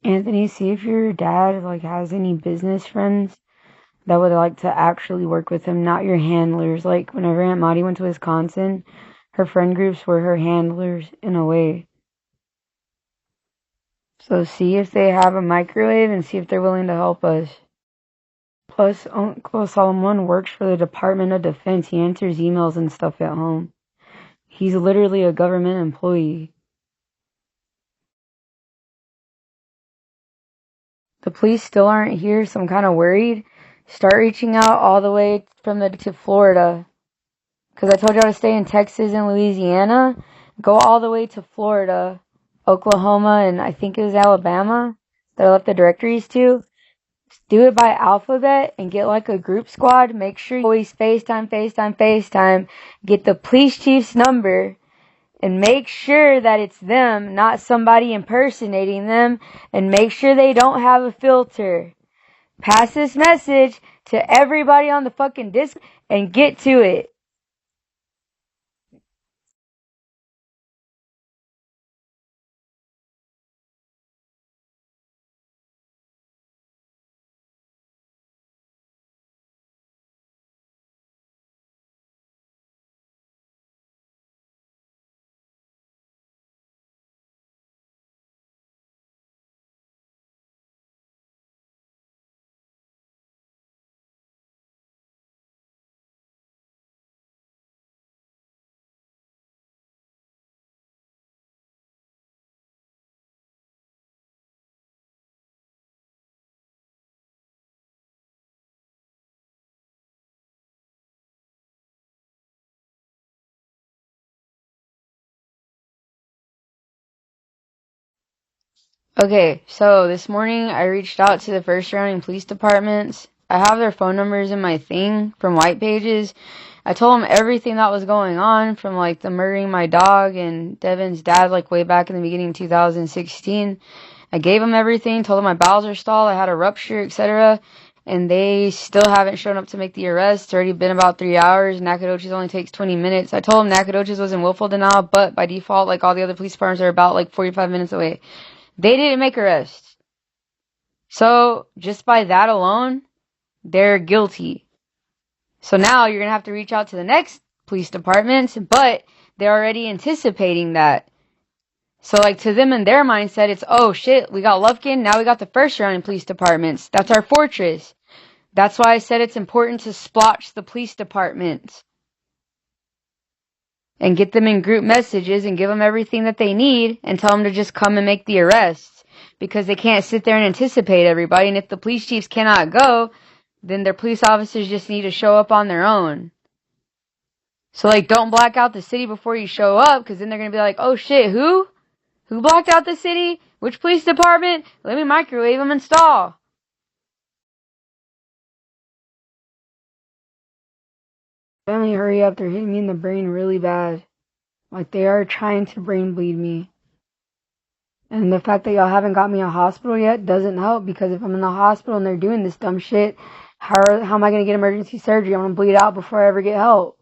Anthony, see if your dad like has any business friends that would like to actually work with him, not your handlers. Like whenever Aunt Maudie went to Wisconsin, her friend groups were her handlers in a way. So see if they have a microwave and see if they're willing to help us. Plus, Uncle Solomon works for the Department of Defense. He answers emails and stuff at home. He's literally a government employee. The police still aren't here, so I'm kind of worried. Start reaching out all the way from to Florida. Because I told y'all to stay in Texas and Louisiana. Go all the way to Florida, Oklahoma, and I think it was Alabama that I left the directories to. Do it by alphabet and get like a group squad. Make sure you always FaceTime. Get the police chief's number and make sure that it's them, not somebody impersonating them. And make sure they don't have a filter. Pass this message to everybody on the fucking Discord and get to it. Okay, so this morning I reached out to the first surrounding police departments. I have their phone numbers in my thing from White Pages. I told them everything that was going on from like the murdering my dog and Devin's dad like way back in the beginning of 2016. I gave them everything, told them my bowels are stalled, I had a rupture, etc. And they still haven't shown up to make the arrest. It's already been about 3 hours. Nacogdoches only takes 20 minutes. I told them Nacogdoches was in willful denial, but by default, like all the other police departments are about like 45 minutes away. They didn't make arrests. So, just by that alone, they're guilty. So now you're going to have to reach out to the next police departments, but they're already anticipating that. So, like, to them in their mindset, it's, oh shit, we got Lufkin, now we got the first surrounding police departments. That's our fortress. That's why I said it's important to splotch the police departments. And get them in group messages and give them everything that they need and tell them to just come and make the arrests. Because they can't sit there and anticipate everybody. And if the police chiefs cannot go, then their police officers just need to show up on their own. So, like, don't black out the city before you show up, because then they're going to be like, oh shit, who? Who blacked out the city? Which police department? Let me microwave them and stall. Family, hurry up. They're hitting me in the brain really bad. Like, they are trying to brain bleed me. And the fact that y'all haven't got me a hospital yet doesn't help, because if I'm in the hospital and they're doing this dumb shit, how am I going to get emergency surgery? I'm going to bleed out before I ever get help.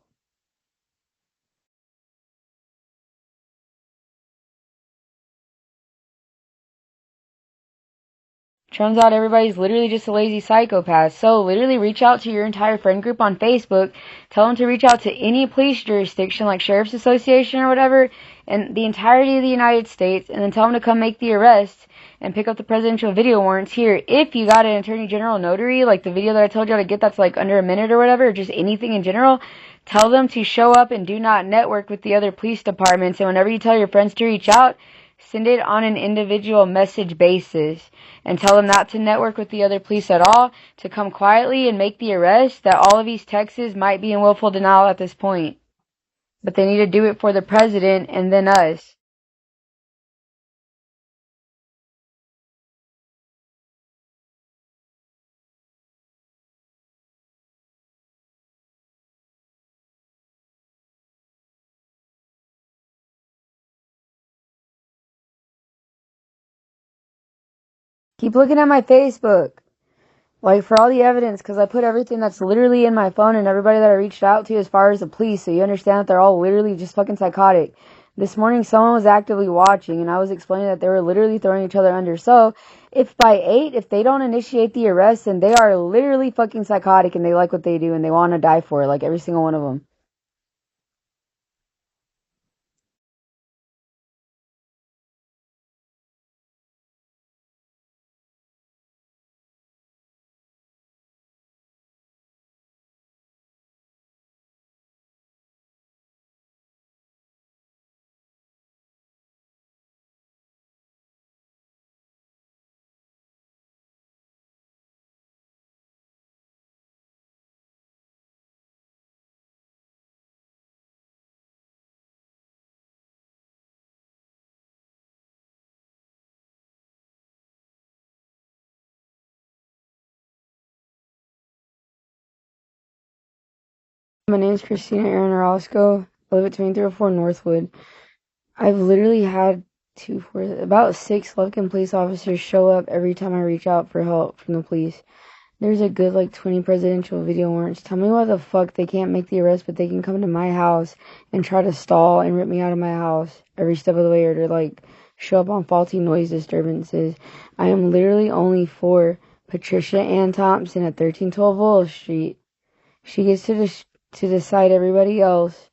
Turns out everybody's literally just a lazy psychopath. So literally reach out to your entire friend group on Facebook. Tell them to reach out to any police jurisdiction like Sheriff's Association or whatever in the entirety of the United States, and then tell them to come make the arrests and pick up the presidential video warrants here. If you got an Attorney General notary, like the video that I told you how to get that's like under a minute or whatever, or just anything in general, tell them to show up and do not network with the other police departments. And whenever you tell your friends to reach out, send it on an individual message basis and tell them not to network with the other police at all, to come quietly and make the arrest, that all of East Texas might be in willful denial at this point. But they need to do it for the president and then us. Keep looking at my Facebook. Like, for all the evidence, because I put everything that's literally in my phone and everybody that I reached out to as far as the police, so you understand that they're all literally just fucking psychotic. This morning, someone was actively watching, and I was explaining that they were literally throwing each other under. So, if by 8, if they don't initiate the arrest, then they are literally fucking psychotic, and they like what they do, and they want to die for it, like every single one of them. My name is Christina Aaron Orozco. I live at 2304 Northwood. I've literally had about 6 Lufkin police officers show up every time I reach out for help from the police. There's a good 20 presidential video warrants. Tell me why the fuck they can't make the arrest, but they can come to my house and try to stall and rip me out of my house every step of the way, or to show up on faulty noise disturbances. I am literally only for Patricia Ann Thompson at 1312 Willow Street. She gets to decide everybody else.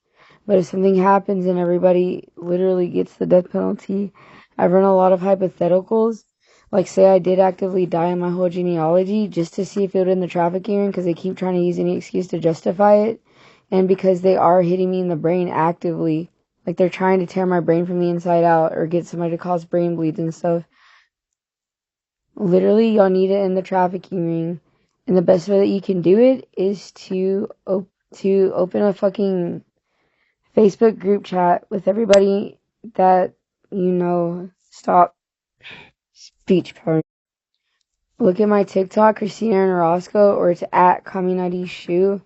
But if something happens and everybody literally gets the death penalty, I've run a lot of hypotheticals. Like, say I did actively die in my whole genealogy just to see if it would end the trafficking ring, because they keep trying to use any excuse to justify it. And because they are hitting me in the brain actively. Like, they're trying to tear my brain from the inside out or get somebody to cause brain bleeds and stuff. Literally, y'all need to end the trafficking ring. And the best way that you can do it is to open a fucking Facebook group chat with everybody that you know. Stop speech pattern. Look at my TikTok, Christina and Orozco, or it's at Kaminari Shu.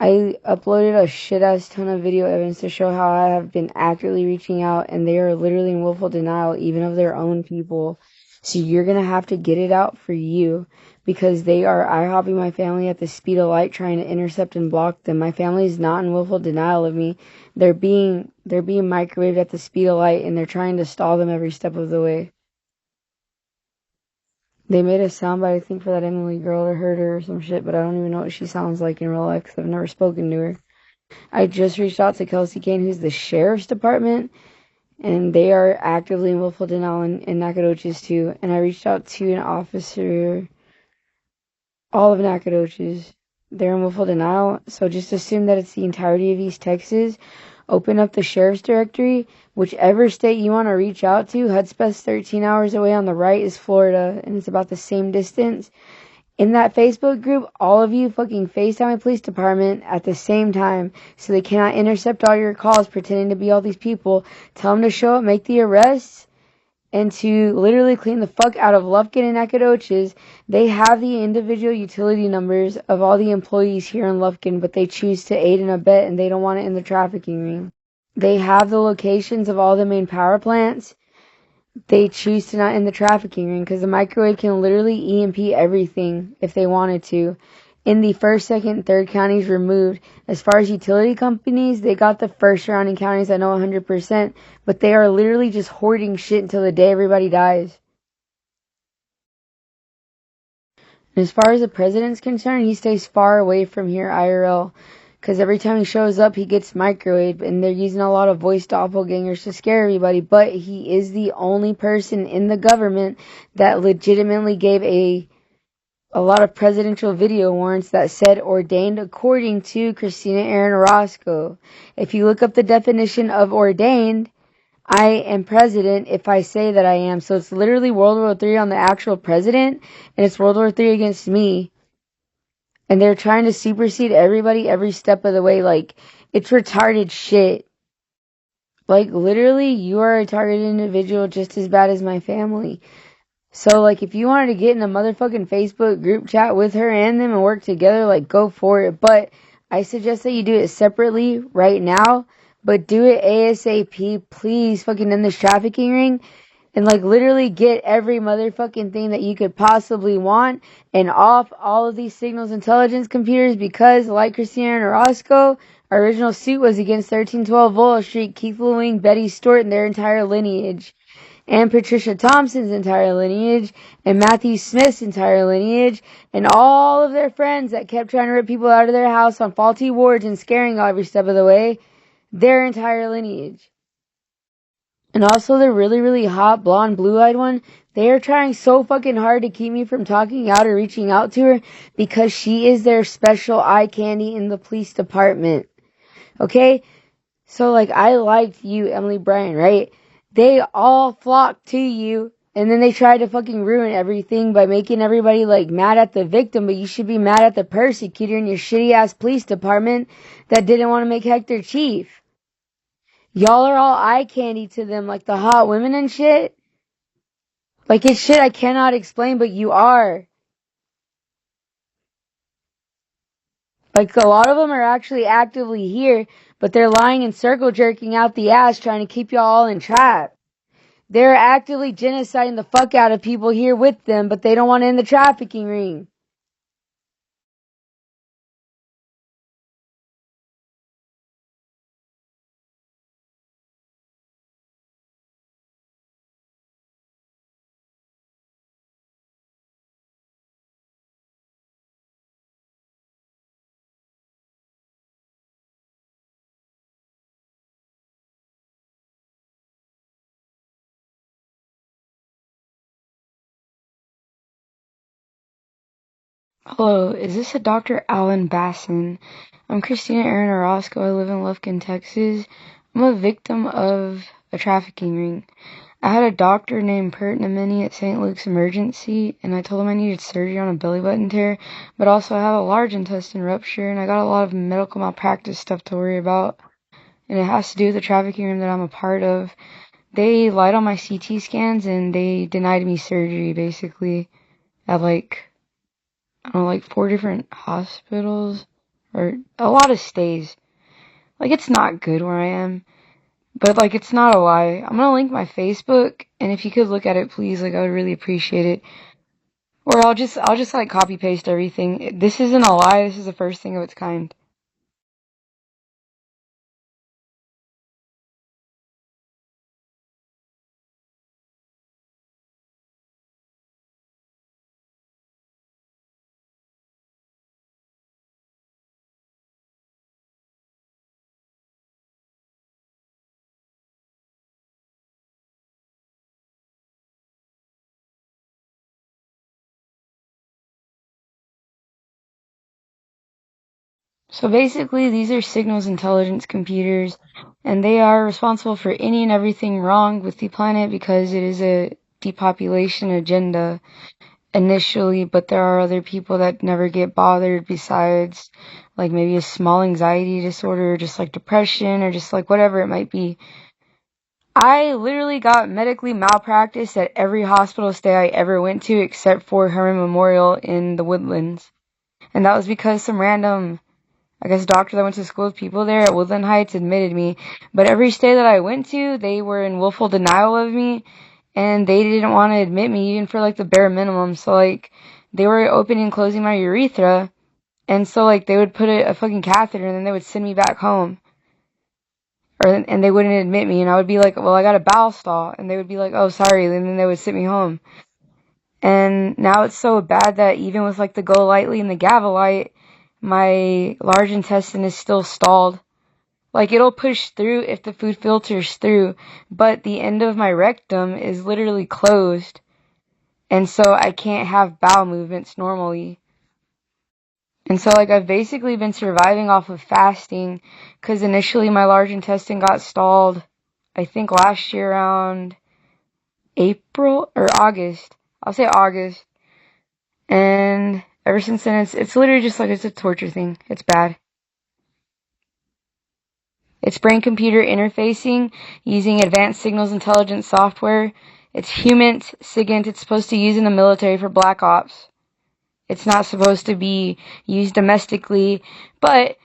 I uploaded a shit ass ton of video evidence to show how I have been actively reaching out, and they are literally in willful denial, even of their own people. So you're gonna have to get it out for you, because they are IHOPing my family at the speed of light, trying to intercept and block them. My family is not in willful denial of me. They're being microwaved at the speed of light, and they're trying to stall them every step of the way. They made a soundbite, I think, for that Emily girl, or heard her or some shit, but I don't even know what she sounds like in real life because I've never spoken to her. I just reached out to Kelsey Kane, who's the sheriff's department, and they are actively in willful denial in Nacogdoches too. And I reached out to an officer, all of Nacogdoches. They're in willful denial, so just assume that it's the entirety of East Texas. Open up the sheriff's directory. Whichever state you want to reach out to, Hudspeth's 13 hours away. On the right is Florida, and it's about the same distance. In that Facebook group, all of you fucking FaceTime my police department at the same time, so they cannot intercept all your calls pretending to be all these people. Tell them to show up, make the arrests, and to literally clean the fuck out of Lufkin and Nacogdoches. They have the individual utility numbers of all the employees here in Lufkin, but they choose to aid and abet, and they don't want it in the trafficking ring. They have the locations of all the main power plants. They choose to not end the trafficking ring because the microwave can literally EMP everything if they wanted to. In the first, second, third counties removed. As far as utility companies, they got the first surrounding counties I know 100%, but they are literally just hoarding shit until the day everybody dies. And as far as the president's concerned, he stays far away from here IRL. Because every time he shows up, he gets microwaved, and they're using a lot of voice doppelgangers to scare everybody. But he is the only person in the government that legitimately gave a lot of presidential video warrants that said ordained according to Christina Aaron Orozco. If you look up the definition of ordained, I am president if I say that I am. So it's literally World War III on the actual president, and it's World War III against me. And they're trying to supersede everybody every step of the way. It's retarded shit. Literally, you are a targeted individual just as bad as my family. So, if you wanted to get in a motherfucking Facebook group chat with her and them and work together, go for it. But I suggest that you do it separately right now. But do it ASAP. Please fucking end this trafficking ring. And literally get every motherfucking thing that you could possibly want and off all of these signals intelligence computers, because like Christina and Orozco, Our original suit was against 1312 Volo Street, Keith Lewing, Betty Stewart, and their entire lineage, and Patricia Thompson's entire lineage, and Matthew Smith's entire lineage, and all of their friends that kept trying to rip people out of their house on faulty wards and scaring every step of the way, their entire lineage. And also the really, really hot, blonde, blue-eyed one, they are trying so fucking hard to keep me from talking out or reaching out to her because she is their special eye candy in the police department. Okay? So, like, I liked you, Emily Bryan, right? They all flocked to you, and then they tried to fucking ruin everything by making everybody, like, mad at the victim, but you should be mad at the persecutor in your shitty-ass police department that didn't want to make Hector chief. Y'all are all eye candy to them, like the hot women and shit. Like, it's shit I cannot explain, but you are. Like, a lot of them are actually actively here, but they're lying and circle jerking out the ass trying to keep y'all all in trap. They're actively genociding the fuck out of people here with them, but they don't want to end the trafficking ring. Hello, is this a Dr. Alan Basson? I'm Christina Aaron Orozco. I live in Lufkin, Texas. I'm a victim of a trafficking ring. I had a doctor named Pert Namini at St. Luke's Emergency, and I told him I needed surgery on a belly button tear, but also I have a large intestine rupture, and I got a lot of medical malpractice stuff to worry about, and it has to do with the trafficking ring that I'm a part of. They lied on my CT scans, and they denied me surgery, basically, at I don't know, like 4 different hospitals, or a lot of stays. Like, it's not good where I am. But, like, it's not a lie. I'm gonna link my Facebook, and if you could look at it, please, like, I would really appreciate it. Or I'll just, like, copy paste everything. This isn't a lie, this is the first thing of its kind. So basically, these are signals intelligence computers, and they are responsible for any and everything wrong with the planet because it is a depopulation agenda initially, but there are other people that never get bothered besides like maybe a small anxiety disorder, or just like depression, or just like whatever it might be. I literally got medically malpracticed at every hospital stay I ever went to except for Herman Memorial in the Woodlands. And that was because some random, I guess, doctor that went to school with people there at Woodland Heights admitted me. But every stay that I went to, they were in willful denial of me, and they didn't want to admit me even for like the bare minimum. So like, they were opening and closing my urethra, and so like they would put a fucking catheter and then they would send me back home. And they wouldn't admit me, and I would be like, well, I got a bowel stall, and they would be like, oh, sorry, and then they would send me home. And now it's so bad that even with like the Go Lightly and the Gavolite, my large intestine is still stalled. Like, it'll push through if the food filters through, but the end of my rectum is literally closed, and so I can't have bowel movements normally. And so, like, I've basically been surviving off of fasting, because initially my large intestine got stalled, I think last year around April or August. I'll say August. And ever since then, it's literally just like, it's a torture thing. It's bad. It's brain-computer interfacing using advanced signals intelligence software. It's HUMINT, SIGINT. It's supposed to use in the military for black ops. It's not supposed to be used domestically, but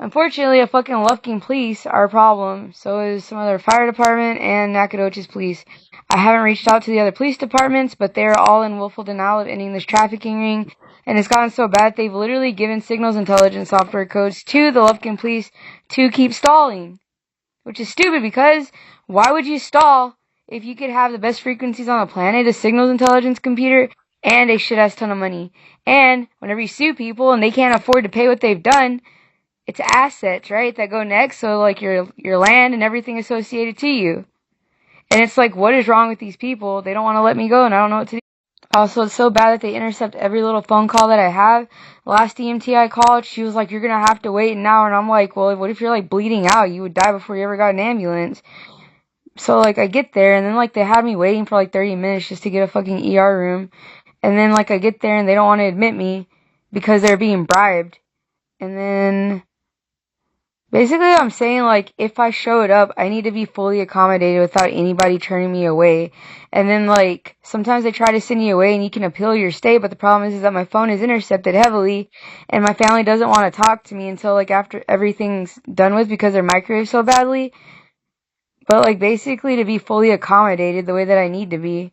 Unfortunately, a fucking Lufkin police are a problem. So is some other fire department and Nacogdoches police. I haven't reached out to the other police departments, but they're all in willful denial of ending this trafficking ring. And it's gotten so bad they've literally given signals intelligence software codes to the Lufkin police to keep stalling. Which is stupid because why would you stall if you could have the best frequencies on the planet, a signals intelligence computer, and a shit-ass ton of money? And whenever you sue people and they can't afford to pay what they've done, it's assets, right, that go next, so like your land and everything associated to you. And it's like, what is wrong with these people? They don't want to let me go, and I don't know what to do. Also, it's so bad that they intercept every little phone call that I have. The last EMT I called, she was like, you're gonna have to wait an hour, and I'm like, well, what if you're like bleeding out? You would die before you ever got an ambulance. So like, I get there, and then like they had me waiting for like 30 minutes just to get a fucking ER room. And then like I get there and they don't want to admit me because they're being bribed. And then basically, I'm saying, like, if I showed up, I need to be fully accommodated without anybody turning me away. And then, like, sometimes they try to send you away and you can appeal your stay, but the problem is that my phone is intercepted heavily, and my family doesn't want to talk to me until, like, after everything's done with because they're microwaved so badly. But, like, basically to be fully accommodated the way that I need to be.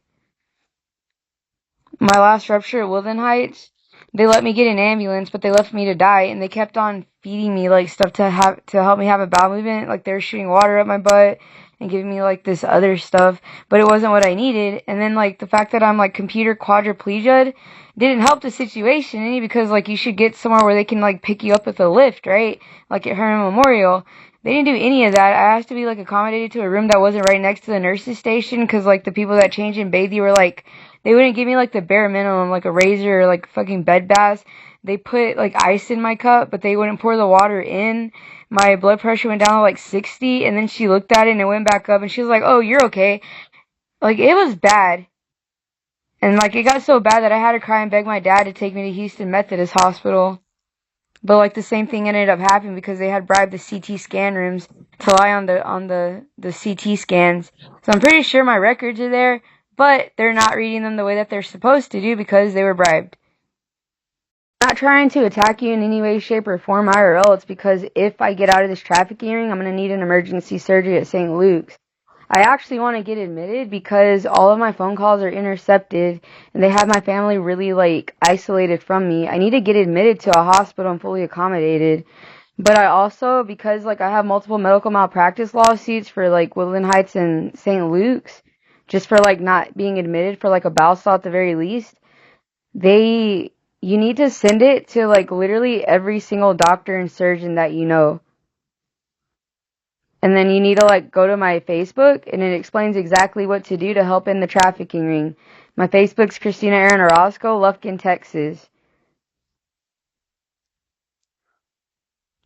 My last rupture at Woodland Heights, they let me get an ambulance, but they left me to die, and they kept on feeding me like stuff to help me have a bowel movement. Like they were shooting water up my butt and giving me like this other stuff, but it wasn't what I needed. And then like the fact that I'm like computer quadriplegic didn't help the situation any, because like you should get somewhere where they can like pick you up with a lift, right? Like at Herman Memorial. They didn't do any of that. I asked to be like accommodated to a room that wasn't right next to the nurses station, because like the people that changed and bathed you were like, they wouldn't give me like the bare minimum, like a razor or like fucking bed baths. They put like ice in my cup, but they wouldn't pour the water in. My blood pressure went down to like 60, and then she looked at it and it went back up, and she was like, oh, you're okay. Like, it was bad. And like, it got so bad that I had to cry and beg my dad to take me to Houston Methodist Hospital. But like the same thing ended up happening because they had bribed the CT scan rooms to lie on the CT scans. So I'm pretty sure my records are there, but they're not reading them the way that they're supposed to do because they were bribed. I'm not trying to attack you in any way, shape, or form, IRL. It's because if I get out of this trafficking ring, I'm going to need an emergency surgery at St. Luke's. I actually want to get admitted because all of my phone calls are intercepted and they have my family really like isolated from me. I need to get admitted to a hospital and fully accommodated. But I also, because like I have multiple medical malpractice lawsuits for like Woodland Heights and St. Luke's, just for like not being admitted for like a bowel stop at the very least, you need to send it to like literally every single doctor and surgeon that you know. And then you need to like go to my Facebook, and it explains exactly what to do to help in the trafficking ring. My Facebook's Christina Aaron Orozco, Lufkin, Texas.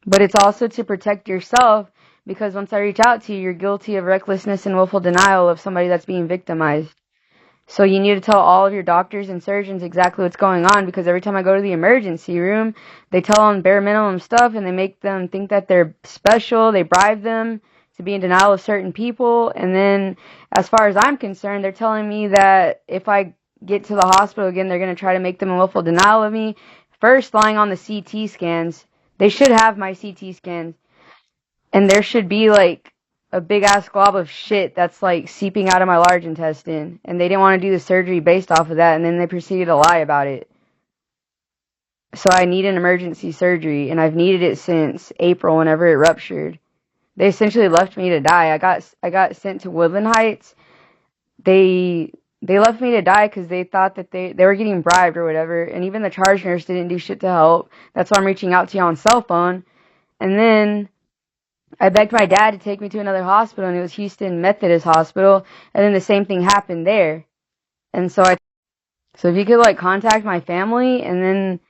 But it's also to protect yourself, because once I reach out to you, you're guilty of recklessness and willful denial of somebody that's being victimized. So you need to tell all of your doctors and surgeons exactly what's going on, because every time I go to the emergency room, they tell them bare minimum stuff and they make them think that they're special. They bribe them to be in denial of certain people. And then as far as I'm concerned, they're telling me that if I get to the hospital again, they're going to try to make them in willful denial of me. First, lying on the CT scans. They should have my CT scans. And there should be like a big ass glob of shit that's like seeping out of my large intestine, and they didn't want to do the surgery based off of that, and then they proceeded to lie about it. So I need an emergency surgery, and I've needed it since April whenever it ruptured. They essentially left me to die. I got sent to Woodland Heights. They left me to die because they thought that they were getting bribed or whatever, and even the charge nurse didn't do shit to help. That's why I'm reaching out to you on cell phone. And then I begged my dad to take me to another hospital, and it was Houston Methodist Hospital, and then the same thing happened there. And so if you could like contact my family and then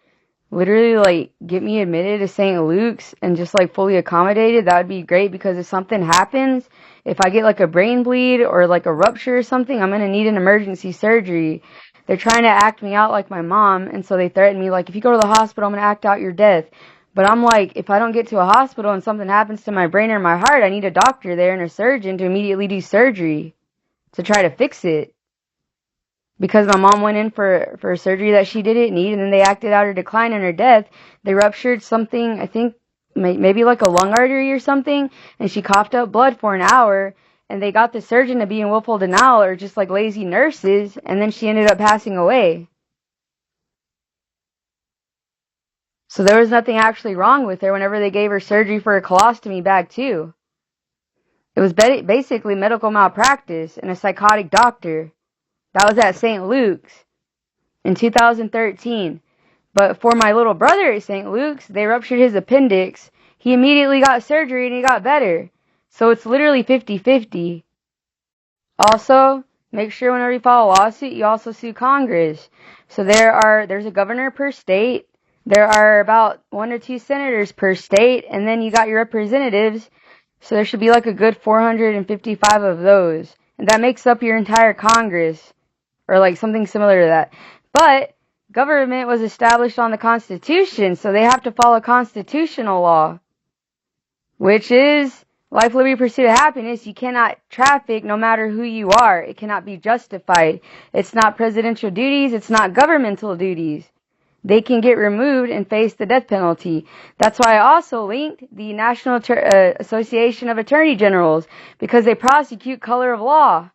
literally like get me admitted to St. Luke's and just like fully accommodated, that would be great, because if something happens, if I get like a brain bleed or like a rupture or something, I'm going to need an emergency surgery. They're trying to act me out like my mom, and so they threaten me like, if you go to the hospital, I'm going to act out your death. But I'm like, if I don't get to a hospital and something happens to my brain or my heart, I need a doctor there and a surgeon to immediately do surgery to try to fix it. Because my mom went in for a surgery that she didn't need, and then they acted out her decline and her death. They ruptured something, I think maybe like a lung artery or something, and she coughed up blood for an hour, and they got the surgeon to be in willful denial or just like lazy nurses, and then she ended up passing away. So there was nothing actually wrong with her whenever they gave her surgery for a colostomy bag too. It was basically medical malpractice and a psychotic doctor. That was at St. Luke's in 2013. But for my little brother at St. Luke's, they ruptured his appendix. He immediately got surgery and he got better. So it's literally 50-50. Also, make sure whenever you file a lawsuit, you also sue Congress. So there's a governor per state. There are about 1 or 2 senators per state, and then you got your representatives. So there should be like a good 455 of those. And that makes up your entire Congress, or like something similar to that. But government was established on the Constitution, so they have to follow constitutional law, which is life, liberty, pursuit of happiness. You cannot traffic no matter who you are. It cannot be justified. It's not presidential duties. It's not governmental duties. They can get removed and face the death penalty. That's why I also linked the National Association of Attorney Generals, because they prosecute color of law,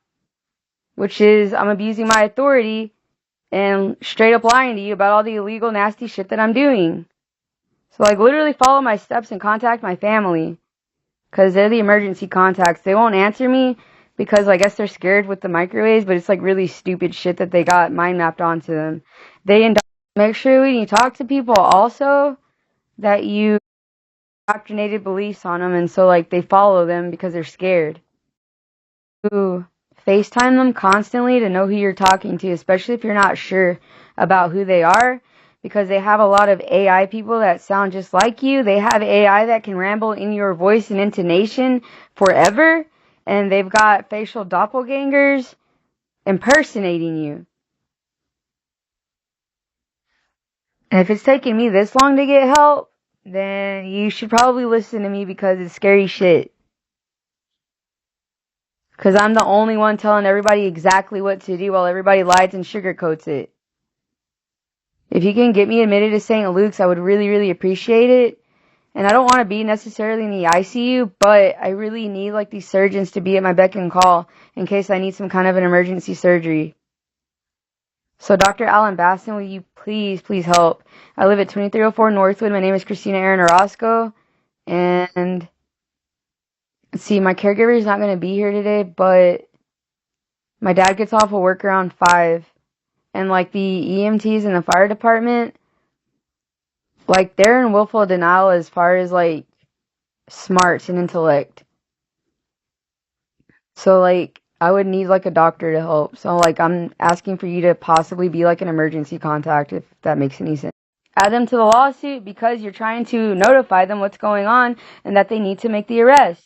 which is I'm abusing my authority and straight up lying to you about all the illegal, nasty shit that I'm doing. So, like, literally follow my steps and contact my family, because they're the emergency contacts. They won't answer me because I guess they're scared with the microwaves, but it's like really stupid shit that they got mind mapped onto them. Make sure when you talk to people also that you indoctrinated beliefs on them, and so like they follow them because they're scared. You FaceTime them constantly to know who you're talking to, especially if you're not sure about who they are, because they have a lot of AI people that sound just like you. They have AI that can ramble in your voice and intonation forever, and they've got facial doppelgangers impersonating you. And if it's taking me this long to get help, then you should probably listen to me, because it's scary shit. Because I'm the only one telling everybody exactly what to do while everybody lies and sugarcoats it. If you can get me admitted to St. Luke's, I would really, really appreciate it. And I don't want to be necessarily in the ICU, but I really need like these surgeons to be at my beck and call in case I need some kind of an emergency surgery. So Dr. Alan Basson, will you please, please help? I live at 2304 Northwood. My name is Christina Aaron Orozco. And let's see, my caregiver is not going to be here today, but my dad gets off of work around 5. And like the EMTs in the fire department, like they're in willful denial as far as like smarts and intellect. So like I would need like a doctor to help. So like I'm asking for you to possibly be like an emergency contact, if that makes any sense. Add them to the lawsuit because you're trying to notify them what's going on and that they need to make the arrest.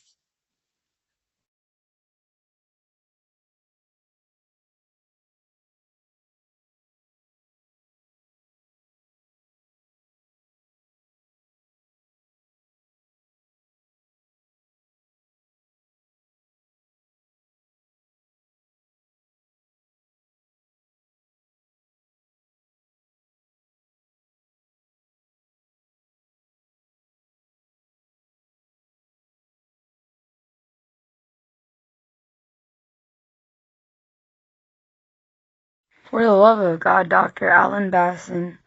For the love of God, Dr. Alan Basson,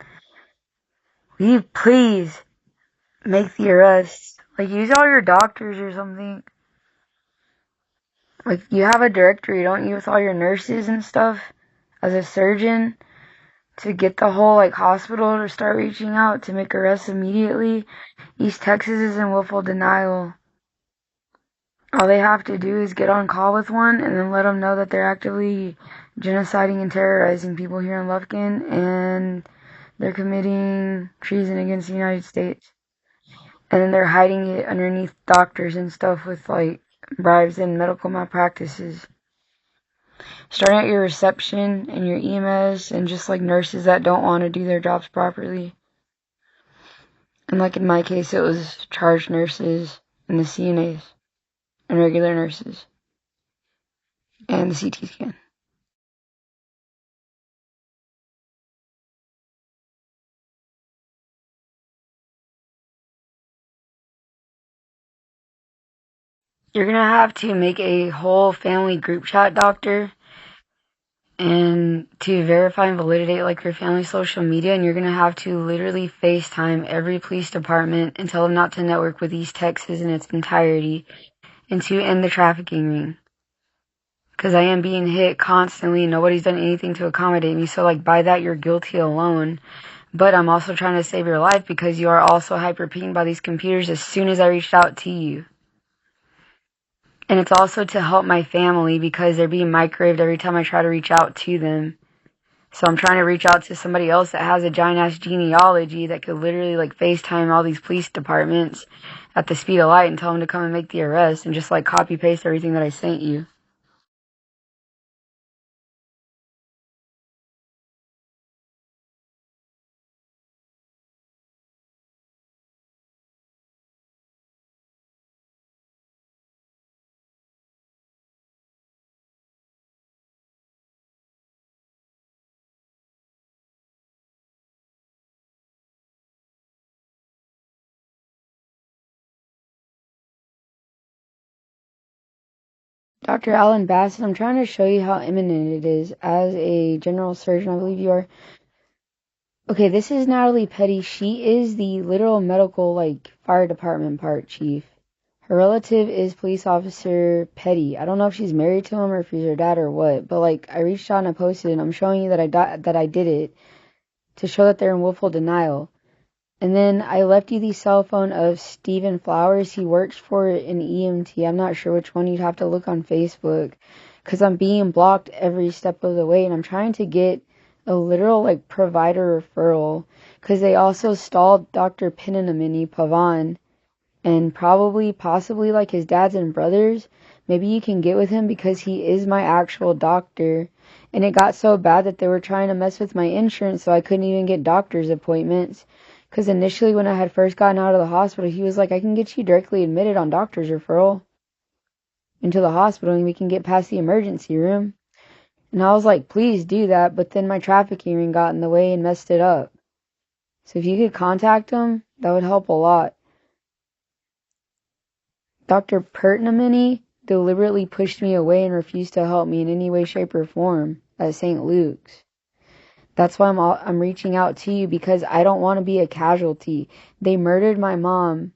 will you please make the arrest? Like use all your doctors or something. Like you have a directory, don't you, with all your nurses and stuff as a surgeon, to get the whole like hospital to start reaching out to make arrests immediately. East Texas is in willful denial. All they have to do is get on call with one and then let them know that they're actively genociding and terrorizing people here in Lufkin, and they're committing treason against the United States. And then they're hiding it underneath doctors and stuff with like bribes and medical malpractices. Starting at your reception and your EMS and just like nurses that don't want to do their jobs properly. And like in my case, it was charge nurses and the CNAs and regular nurses and the CT scan. You're gonna have to make a whole family group chat, doctor, and to verify and validate like your family's social media, and you're gonna have to literally FaceTime every police department and tell them not to network with East Texas in its entirety and to end the trafficking ring. Because I am being hit constantly and nobody's done anything to accommodate me, so like by that you're guilty alone. But I'm also trying to save your life because you are also hyper-pinged by these computers as soon as I reached out to you. And it's also to help my family because they're being microwaved every time I try to reach out to them. So I'm trying to reach out to somebody else that has a giant ass genealogy that could literally like FaceTime all these police departments at the speed of light and tell them to come and make the arrest and just like copy paste everything that I sent you. Dr. Alan Bassett, I'm trying to show you how imminent it is. As a general surgeon, I believe you are. Okay, this is Natalie Petty. She is the literal medical, like, fire department part chief. Her relative is police officer Petty. I don't know if she's married to him or if he's her dad or what, but like, I reached out and I posted and I'm showing you that I did it to show that they're in willful denial. And then I left you the cell phone of Stephen Flowers. He works for an EMT. I'm not sure which one. You'd have to look on Facebook because I'm being blocked every step of the way. And I'm trying to get a literal like provider referral because they also stalled Dr. Pinanamini Pavan and possibly like his dads and brothers. Maybe you can get with him because he is my actual doctor. And it got so bad that they were trying to mess with my insurance so I couldn't even get doctor's appointments. Because initially when I had first gotten out of the hospital, he was like, I can get you directly admitted on doctor's referral into the hospital and we can get past the emergency room. And I was like, please do that. But then my trafficking ring got in the way and messed it up. So if you could contact him, that would help a lot. Dr. Pertnamini deliberately pushed me away and refused to help me in any way, shape, or form at St. Luke's. That's why I'm reaching out to you because I don't want to be a casualty. They murdered my mom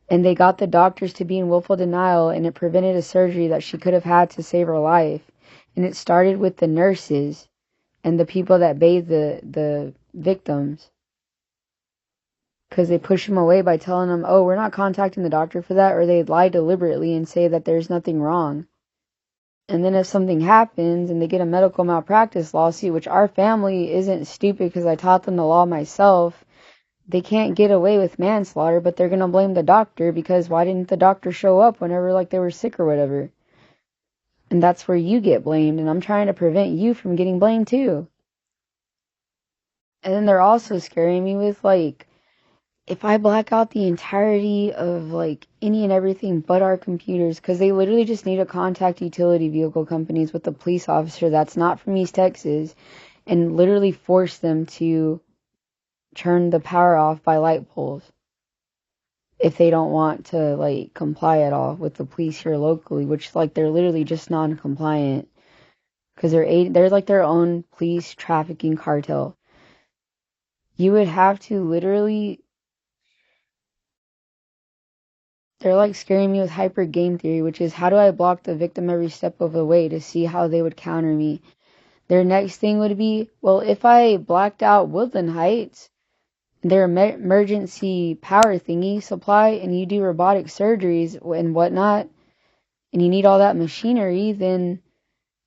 and they got the doctors to be in willful denial and it prevented a surgery that she could have had to save her life. And it started with the nurses and the people that bathed the victims. Because they push them away by telling them, oh, we're not contacting the doctor for that, or they lie deliberately and say that there's nothing wrong. And then if something happens and they get a medical malpractice lawsuit, which our family isn't stupid because I taught them the law myself, they can't get away with manslaughter, but they're going to blame the doctor because why didn't the doctor show up whenever like they were sick or whatever? And that's where you get blamed, and I'm trying to prevent you from getting blamed too. And then they're also scaring me with like, if I black out the entirety of like any and everything but our computers, because they literally just need to contact utility vehicle companies with a police officer that's not from East Texas and literally force them to turn the power off by light poles if they don't want to like comply at all with the police here locally, which like they're literally just non-compliant because they're like their own police trafficking cartel. You would have to literally. They're like scaring me with hyper game theory, which is how do I block the victim every step of the way to see how they would counter me. Their next thing would be, well, if I blacked out Woodland Heights, their emergency power thingy supply, and you do robotic surgeries and whatnot, and you need all that machinery, then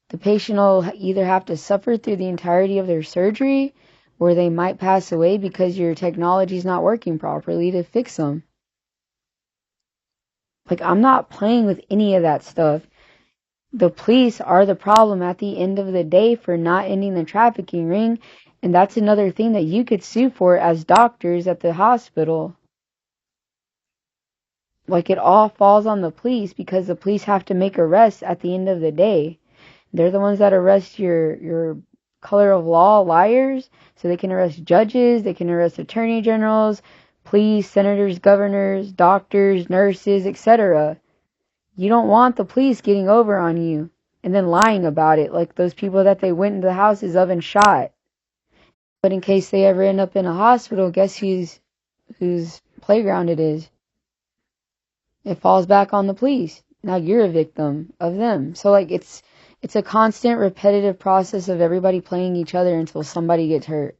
the patient will either have to suffer through the entirety of their surgery, or they might pass away because your technology is not working properly to fix them. Like, I'm not playing with any of that stuff. The police are the problem at the end of the day for not ending the trafficking ring. And that's another thing that you could sue for as doctors at the hospital. Like, it all falls on the police because the police have to make arrests at the end of the day. They're the ones that arrest your color of law liars. So they can arrest judges, they can arrest attorney generals, police, senators, governors, doctors, nurses, etc. You don't want the police getting over on you and then lying about it, like those people that they went into the houses of and shot. But in case they ever end up in a hospital, guess whose playground it is? It falls back on the police. Now you're a victim of them. So like it's a constant repetitive process of everybody playing each other until somebody gets hurt.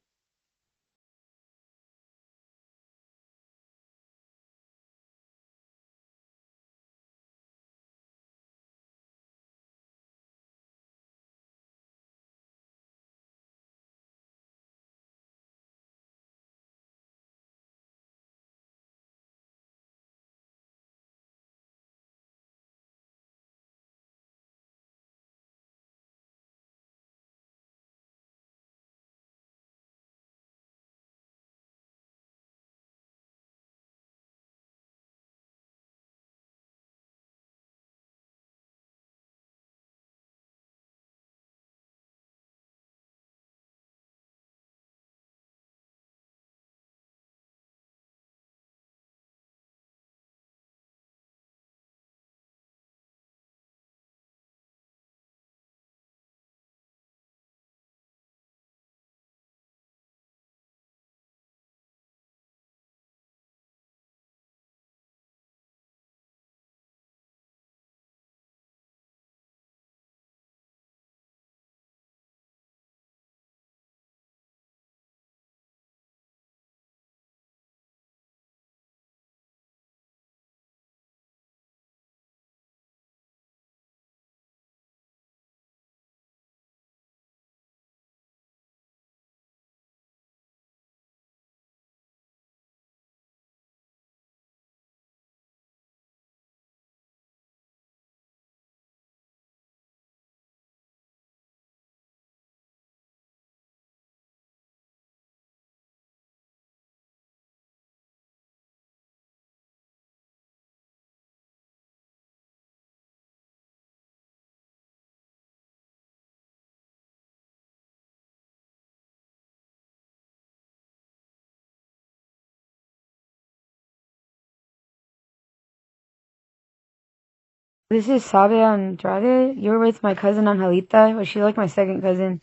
This is Sabe Andrade. You're with my cousin Angelita. Was she like my second cousin?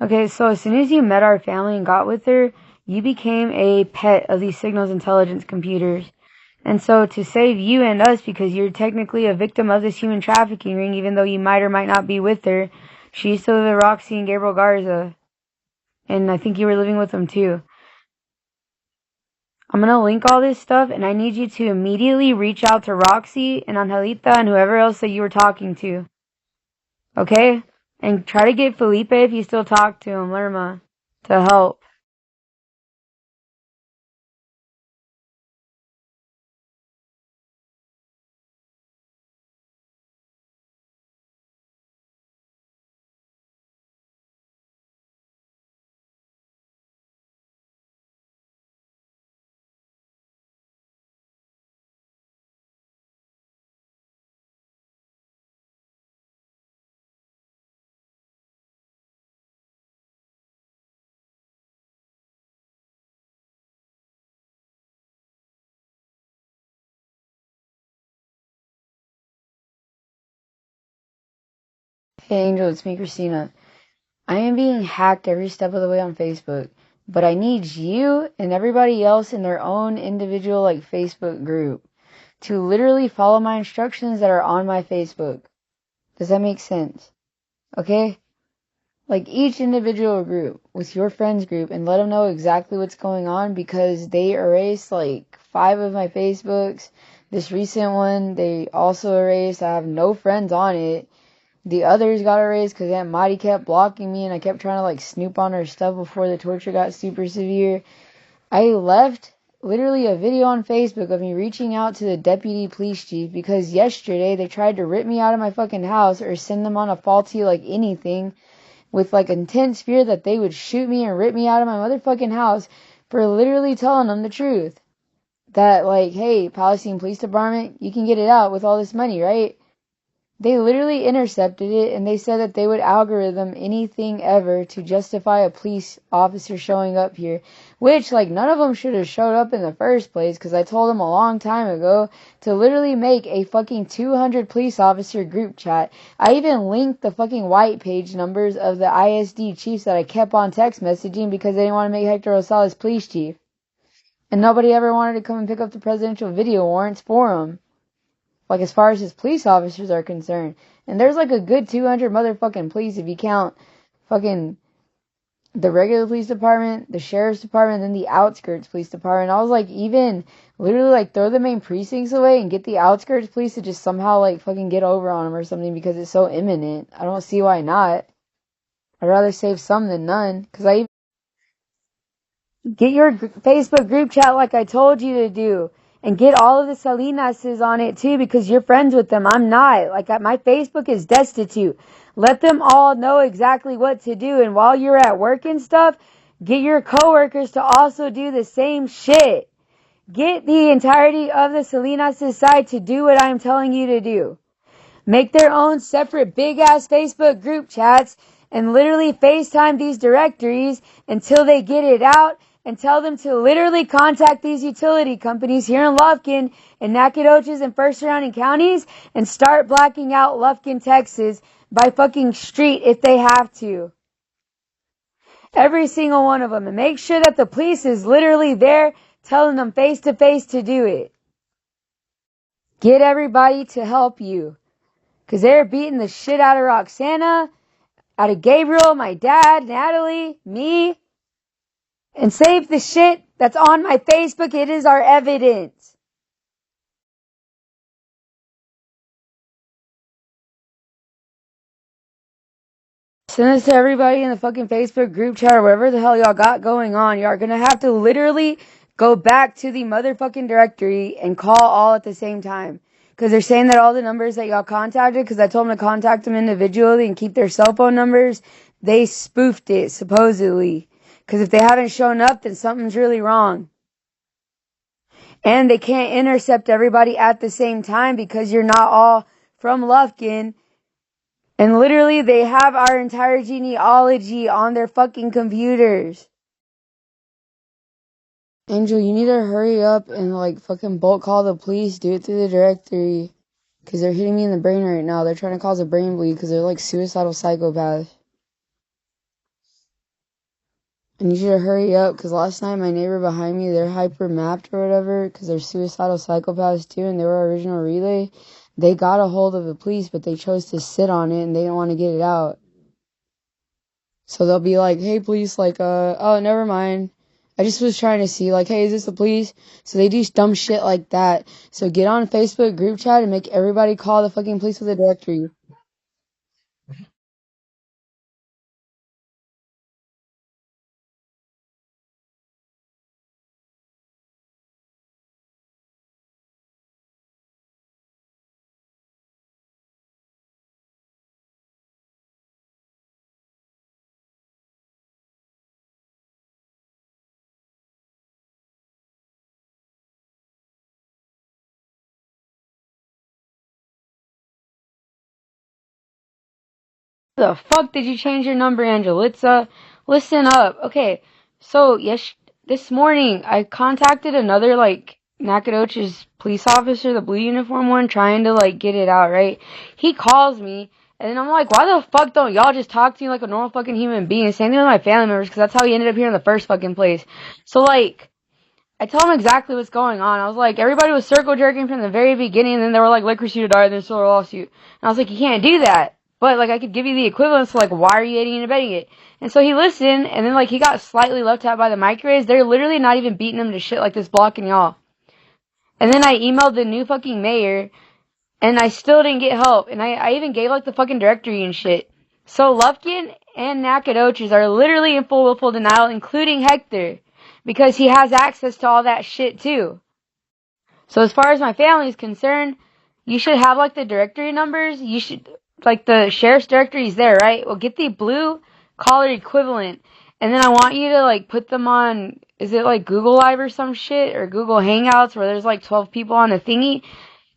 Okay, so as soon as you met our family and got with her, you became a pet of these signals intelligence computers. And so to save you and us, because you're technically a victim of this human trafficking ring, even though you might or might not be with her, she used to live with Roxy and Gabriel Garza. And I think you were living with them too. I'm gonna link all this stuff, and I need you to immediately reach out to Roxy and Angelita and whoever else that you were talking to. Okay? And try to get Felipe, if you still talk to him, Lerma, to help. Hey Angel, it's me, Christina. I am being hacked every step of the way on Facebook, but I need you and everybody else in their own individual Facebook group to literally follow my instructions that are on my Facebook. Does that make sense? Okay? Like each individual group with your friends group and let them know exactly what's going on, because they erased like 5 of my Facebooks. This recent one, they also erased. I have no friends on it. The others got erased because Aunt Maddie kept blocking me and I kept trying to snoop on her stuff before the torture got super severe. I left literally a video on Facebook of me reaching out to the deputy police chief because yesterday they tried to rip me out of my fucking house or send them on a faulty anything, with intense fear that they would shoot me and rip me out of my motherfucking house for literally telling them the truth. That hey, Palestine Police Department, you can get it out with all this money, right? They literally intercepted it, and they said that they would algorithm anything ever to justify a police officer showing up here. Which, like, none of them should have showed up in the first place, because I told them a long time ago to literally make a fucking 200 police officer group chat. I even linked the fucking white page numbers of the ISD chiefs that I kept on text messaging because they didn't want to make Hector Rosales police chief. And nobody ever wanted to come and pick up the presidential video warrants for him. Like, as far as his police officers are concerned. And there's like a good 200 motherfucking police if you count fucking the regular police department, the sheriff's department, and then the outskirts police department. I was like, even literally like throw the main precincts away and get the outskirts police to just somehow like fucking get over on them or something because it's so imminent. I don't see why not. I'd rather save some than none. Cause get your Facebook group chat like I told you to do. And get all of the Salinases on it too because you're friends with them. I'm not. Like, my Facebook is destitute. Let them all know exactly what to do. And while you're at work and stuff, get your coworkers to also do the same shit. Get the entirety of the Salinases side to do what I'm telling you to do. Make their own separate big ass Facebook group chats and literally FaceTime these directories until they get it out and tell them to literally contact these utility companies here in Lufkin and Nacogdoches and first surrounding counties and start blacking out Lufkin, Texas by fucking street if they have to. Every single one of them. And make sure that the police is literally there telling them face to face to do it. Get everybody to help you. Because they're beating the shit out of Roxana, out of Gabriel, my dad, Natalie, me. And save the shit that's on my Facebook. It is our evidence. Send this to everybody in the fucking Facebook group chat or whatever the hell y'all got going on. Y'all are gonna have to literally go back to the motherfucking directory and call all at the same time. Because they're saying that all the numbers that y'all contacted, because I told them to contact them individually and keep their cell phone numbers, they spoofed it, supposedly. Because if they haven't shown up, then something's really wrong. And they can't intercept everybody at the same time because you're not all from Lufkin. And literally, they have our entire genealogy on their fucking computers. Angel, you need to hurry up and like fucking bulk call the police. Do it through the directory. Because they're hitting me in the brain right now. They're trying to cause a brain bleed because they're like suicidal psychopaths. I need you to hurry up because last night my neighbor behind me, they're hyper mapped or whatever because they're suicidal psychopaths too and they were original relay. They got a hold of the police, but they chose to sit on it and they didn't want to get it out. So they'll be like, hey, police, like, oh, never mind. I just was trying to see, like, hey, is this the police? So they do dumb shit like that. So get on Facebook group chat and make everybody call the fucking police with a directory. The fuck did you change your number, Angelitza? Listen up. Okay, so this morning I contacted another like Nacogdoches police officer, the blue uniform one, trying to like get it out, right? He calls me, and then I'm like, why the fuck don't y'all just talk to me like a normal fucking human being? Same thing with my family members, because that's how he ended up here in the first fucking place. So like, I tell him exactly what's going on. I was like, everybody was circle jerking from the very beginning, and then they were like, liquor suit or die, and then still a lawsuit. And I was like, you can't do that. But, like, I could give you the equivalent, so, like, why are you aiding and abetting it? And so he listened, and then, like, he got slightly left out by the microwaves. They're literally not even beating him to shit like this, blocking y'all. And then I emailed the new fucking mayor, and I still didn't get help. And I even gave, like, the fucking directory and shit. So Lufkin and Nacogdoches are literally in full willful denial, including Hector. Because he has access to all that shit, too. So as far as my family is concerned, you should have, like, the directory numbers. You should... like the sheriff's directory is there, right? Well, get the blue collar equivalent, and then I want you to like put them on. Is it like Google Live or some shit or Google Hangouts where there's like 12 people on the thingy?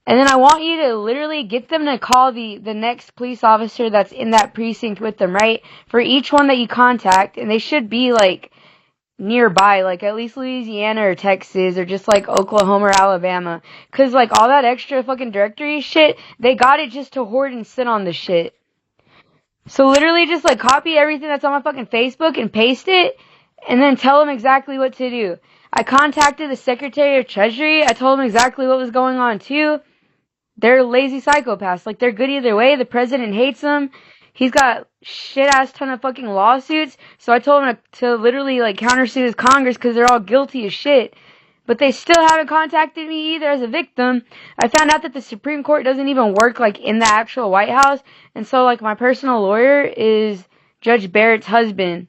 And then I want you to literally get them to call the next police officer that's in that precinct with them, right? For each one that you contact, and they should be like nearby, like at least Louisiana or Texas or just like Oklahoma or Alabama. Cause like all that extra fucking directory shit, they got it just to hoard and sit on the shit. So literally just like copy everything that's on my fucking Facebook and paste it and then tell them exactly what to do. I contacted the Secretary of Treasury. I told them exactly what was going on too. They're lazy psychopaths. Like, they're good either way. The president hates them. He's got shit-ass ton of fucking lawsuits. So I told him to literally, like, countersue his Congress because they're all guilty as shit. But they still haven't contacted me either as a victim. I found out that the Supreme Court doesn't even work, like, in the actual White House. And so, like, my personal lawyer is Judge Barrett's husband.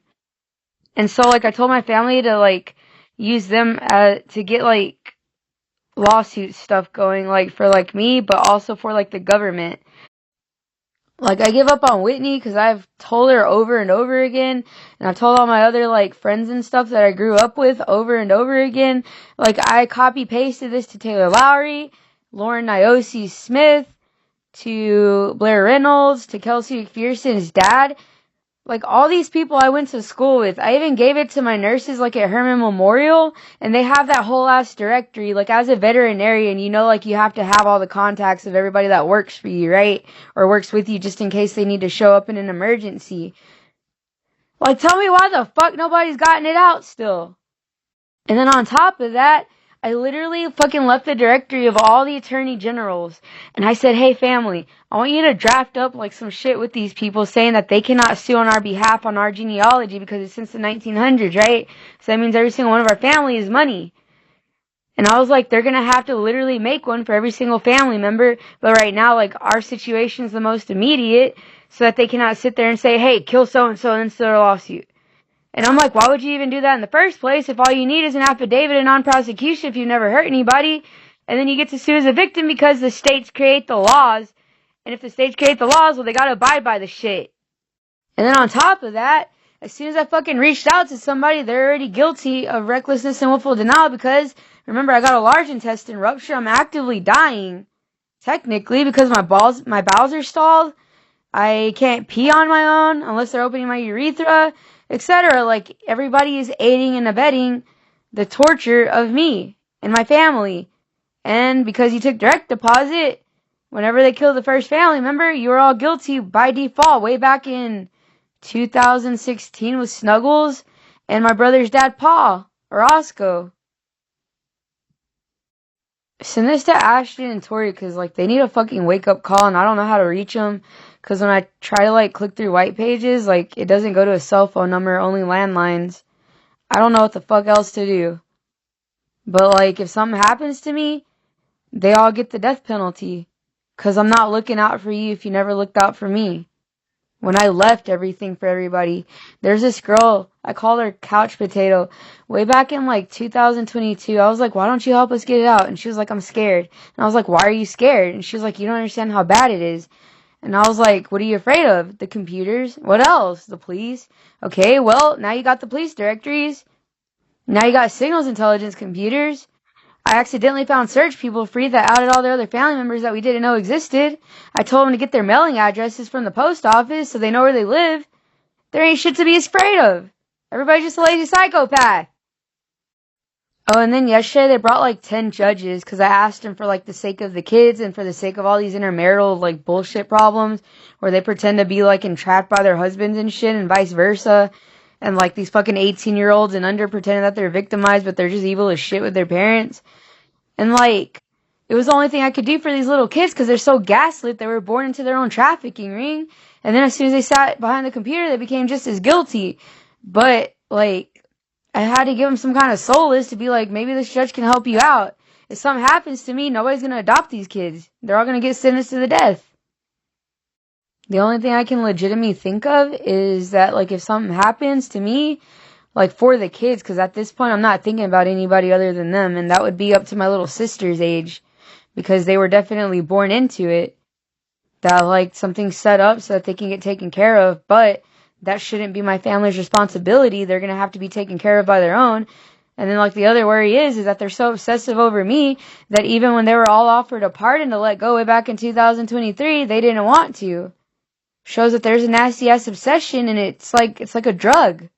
And so, like, I told my family to, like, use them to get, like, lawsuit stuff going, like, for, like, me, but also for, like, the government. Like, I give up on Whitney because I've told her over and over again, and I've told all my other, like, friends and stuff that I grew up with over and over again. Like, I copy-pasted this to Taylor Lowry, Lauren Niosi Smith, to Blair Reynolds, to Kelsey McPherson's dad. Like, all these people I went to school with, I even gave it to my nurses, like, at Herman Memorial, and they have that whole ass directory. Like, as a veterinarian, you know, like, you have to have all the contacts of everybody that works for you, right? Or works with you just in case they need to show up in an emergency. Like, tell me why the fuck nobody's gotten it out still. And then on top of that, I literally fucking left the directory of all the attorney generals. And I said, hey family, I want you to draft up like some shit with these people saying that they cannot sue on our behalf on our genealogy because it's since the 1900s, right? So that means every single one of our family is money. And I was like, they're gonna have to literally make one for every single family member. But right now, like, our situation's the most immediate so that they cannot sit there and say, hey, kill so-and-so and start a lawsuit. And I'm like, why would you even do that in the first place if all you need is an affidavit of non-prosecution if you've never hurt anybody? And then you get to sue as a victim because the states create the laws. And if the states create the laws, well, they gotta abide by the shit. And then on top of that, as soon as I fucking reached out to somebody, they're already guilty of recklessness and willful denial because, remember, I got a large intestine rupture. I'm actively dying, technically, because my bowels are stalled. I can't pee on my own unless they're opening my urethra, etc. Like, everybody is aiding and abetting the torture of me and my family. And because you took direct deposit, whenever they killed the first family member, you were all guilty by default way back in 2016 with Snuggles and my brother's dad, Paul, or Osco. Send this to Ashton and Tori because, like, they need a fucking wake-up call and I don't know how to reach them. Because when I try to, like, click through white pages, like, it doesn't go to a cell phone number, only landlines. I don't know what the fuck else to do. But, like, if something happens to me, they all get the death penalty. Because I'm not looking out for you if you never looked out for me. When I left everything for everybody. There's this girl, I call her Couch Potato. Way back in, like, 2022, I was like, why don't you help us get it out? And she was like, I'm scared. And I was like, why are you scared? And she was like, you don't understand how bad it is. And I was like, what are you afraid of? The computers? What else? The police? Okay, well, now you got the police directories. Now you got signals intelligence computers. I accidentally found search people free that outed all their other family members that we didn't know existed. I told them to get their mailing addresses from the post office so they know where they live. There ain't shit to be afraid of. Everybody's just a lazy psychopath. Oh, and then yesterday they brought like 10 judges because I asked them for like the sake of the kids and for the sake of all these intermarital like bullshit problems where they pretend to be like entrapped by their husbands and shit and vice versa. And like these fucking 18-year-olds and under pretending that they're victimized but they're just evil as shit with their parents. And like, it was the only thing I could do for these little kids because they're so gaslit they were born into their own trafficking ring. And then as soon as they sat behind the computer they became just as guilty. But like, I had to give him some kind of solace to be like, maybe this judge can help you out. If something happens to me, nobody's going to adopt these kids. They're all going to get sentenced to the death. The only thing I can legitimately think of is that, like, if something happens to me, like, for the kids, because at this point I'm not thinking about anybody other than them, and that would be up to my little sister's age, because they were definitely born into it, that, like, something's set up so that they can get taken care of, but that shouldn't be my family's responsibility. They're going to have to be taken care of by their own. And then like the other worry is that they're so obsessive over me that even when they were all offered a pardon to let go way back in 2023, they didn't want to. Shows that there's a nasty ass obsession, and it's like a drug.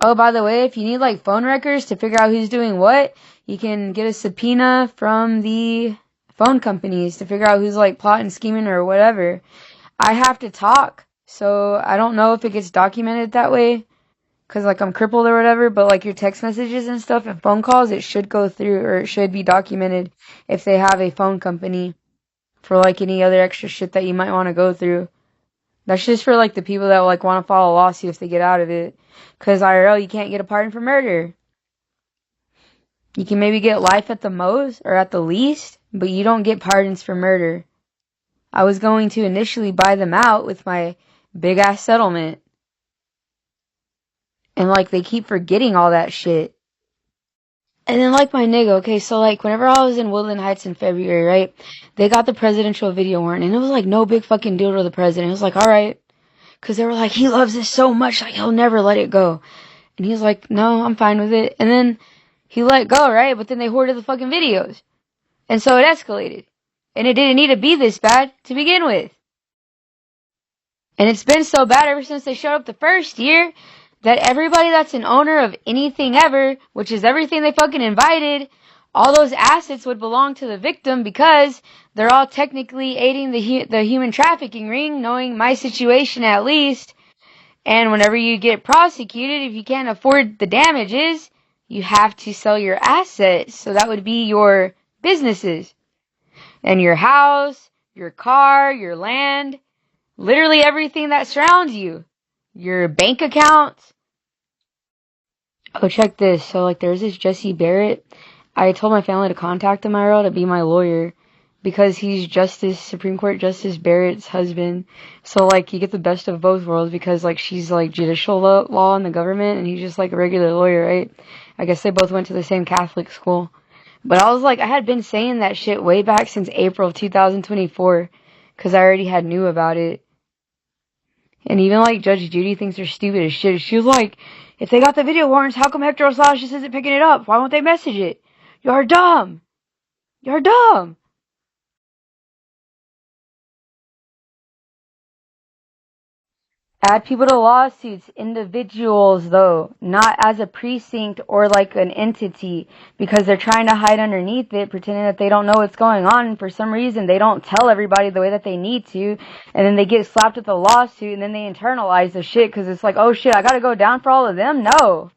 Oh, by the way, if you need like phone records to figure out who's doing what, you can get a subpoena from the phone companies to figure out who's like plotting, scheming, or whatever. I have to talk, so I don't know if it gets documented that way, cause like I'm crippled or whatever, but like your text messages and stuff and phone calls, it should go through, or it should be documented if they have a phone company for like any other extra shit that you might want to go through. That's just for like the people that like want to file a lawsuit if they get out of it. Cause IRL, you can't get a pardon for murder. You can maybe get life at the most or at the least, but you don't get pardons for murder. I was going to initially buy them out with my big ass settlement. And like they keep forgetting all that shit. And then like my nigga, okay, so like whenever I was in Woodland Heights in February, right, they got the presidential video warrant, and it was like no big fucking deal to the president. It was like, alright. Cause they were like, he loves this so much, like he'll never let it go. And he was like, no, I'm fine with it. And then he let go, right? But then they hoarded the fucking videos. And so it escalated. And it didn't need to be this bad to begin with. And it's been so bad ever since they showed up the first year that everybody that's an owner of anything ever, which is everything they fucking invited, all those assets would belong to the victim because they're all technically aiding the human trafficking ring, knowing my situation at least. And whenever you get prosecuted, if you can't afford the damages, you have to sell your assets. So that would be your businesses and your house, your car, your land, literally everything that surrounds you, your bank accounts. Oh, check this. So like there's this Jesse Barrett. I told my family to contact him IRL to be my lawyer because he's Supreme Court Justice Barrett's husband. So like you get the best of both worlds because like she's like judicial law in the government and he's just like a regular lawyer, right? I guess they both went to the same Catholic school. But I was like, I had been saying that shit way back since April of 2024 because I already had knew about it. And even like Judge Judy thinks they're stupid as shit. She was like, if they got the video warrants, how come Hector Rosales just isn't picking it up? Why won't they message it? You're dumb. You're dumb. Add people to lawsuits, individuals though, not as a precinct or like an entity, because they're trying to hide underneath it, pretending that they don't know what's going on, and for some reason they don't tell everybody the way that they need to, and then they get slapped with a lawsuit, and then they internalize the shit, because it's like, oh shit, I gotta go down for all of them? No.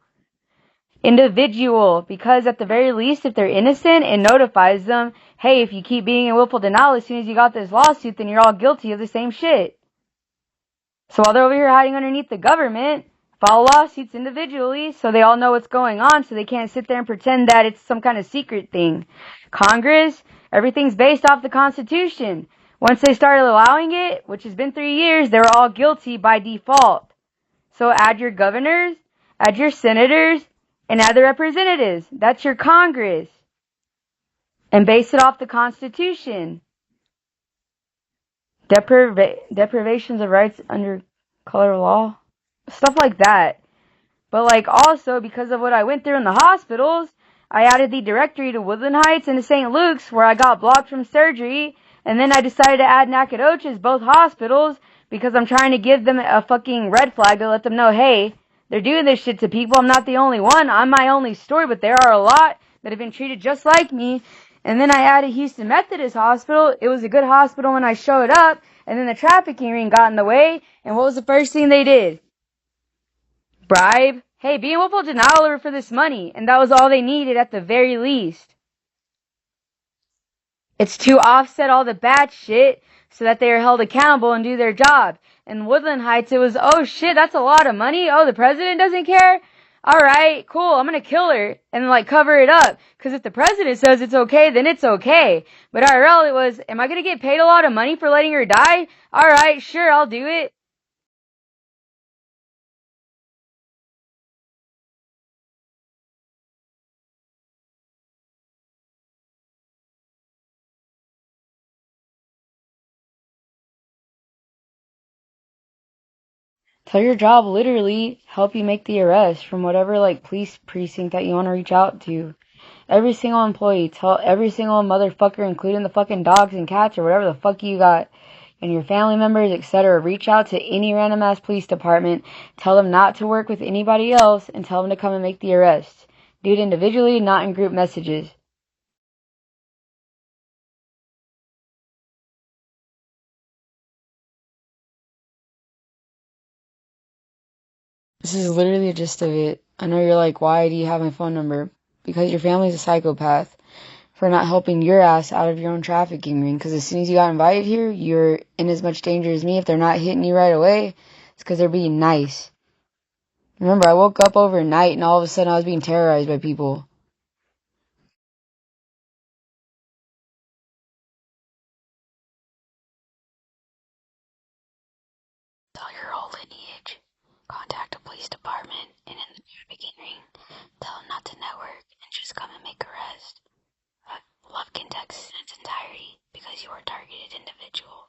Individual, because at the very least, if they're innocent, it notifies them, hey, if you keep being in willful denial as soon as you got this lawsuit, then you're all guilty of the same shit. So while they're over here hiding underneath the government, file lawsuits individually so they all know what's going on so they can't sit there and pretend that it's some kind of secret thing. Congress, everything's based off the Constitution. Once they started allowing it, which has been 3 years, they were all guilty by default. So add your governors, add your senators, and add the representatives. That's your Congress. And base it off the Constitution. Deprivations of rights under color of law. Stuff like that. But like also because of what I went through in the hospitals, I added the directory to Woodland Heights and to St. Luke's where I got blocked from surgery. And then I decided to add Nacogdoches, both hospitals, because I'm trying to give them a fucking red flag to let them know, hey, they're doing this shit to people. I'm not the only one. I'm my only story, but there are a lot that have been treated just like me. And then I added Houston Methodist Hospital. It was a good hospital when I showed up. And then the trafficking ring got in the way. And what was the first thing they did? Bribe. Hey, be in willful denial for this money. And that was all they needed at the very least. It's to offset all the bad shit so that they are held accountable and do their job. In Woodland Heights, it was, oh shit, that's a lot of money. Oh, the president doesn't care? Alright, cool, I'm gonna kill her and like cover it up. Cause if the president says it's okay, then it's okay. But IRL, it was, am I gonna get paid a lot of money for letting her die? Alright, sure, I'll do it. Tell your job literally help you make the arrest from whatever like police precinct that you want to reach out to. Every single employee, tell every single motherfucker, including the fucking dogs and cats or whatever the fuck you got, and your family members, etc. Reach out to any random ass police department. Tell them not to work with anybody else and tell them to come and make the arrest. Do it individually, not in group messages. This is literally the gist of it. I know you're like, why do you have my phone number? Because your family's a psychopath for not helping your ass out of your own trafficking ring. Because as soon as you got invited here, you're in as much danger as me. If they're not hitting you right away, it's because they're being nice. Remember, I woke up overnight and all of a sudden I was being terrorized by people. Tell your whole lineage. Contact a police department and in the trafficking ring, tell them not to network and just come and make arrest. Lufkin Texas in its entirety because you are a targeted individual.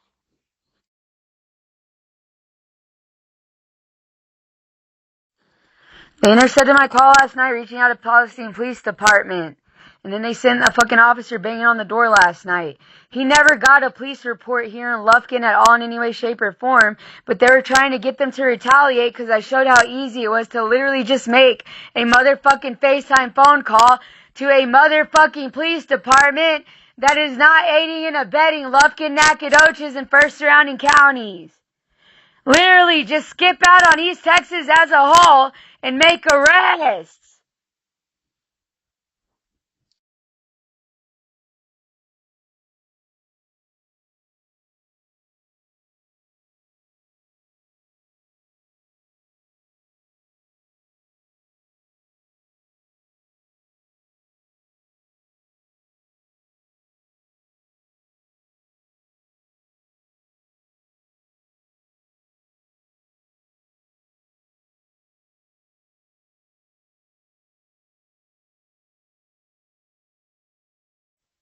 They intercepted my call last night reaching out to Palestine Police Department. And then they sent a fucking officer banging on the door last night. He never got a police report here in Lufkin at all in any way, shape, or form. But they were trying to get them to retaliate because I showed how easy it was to literally just make a motherfucking FaceTime phone call to a motherfucking police department that is not aiding and abetting Lufkin, Nacogdoches, and first surrounding counties. Literally just skip out on East Texas as a whole and make arrests.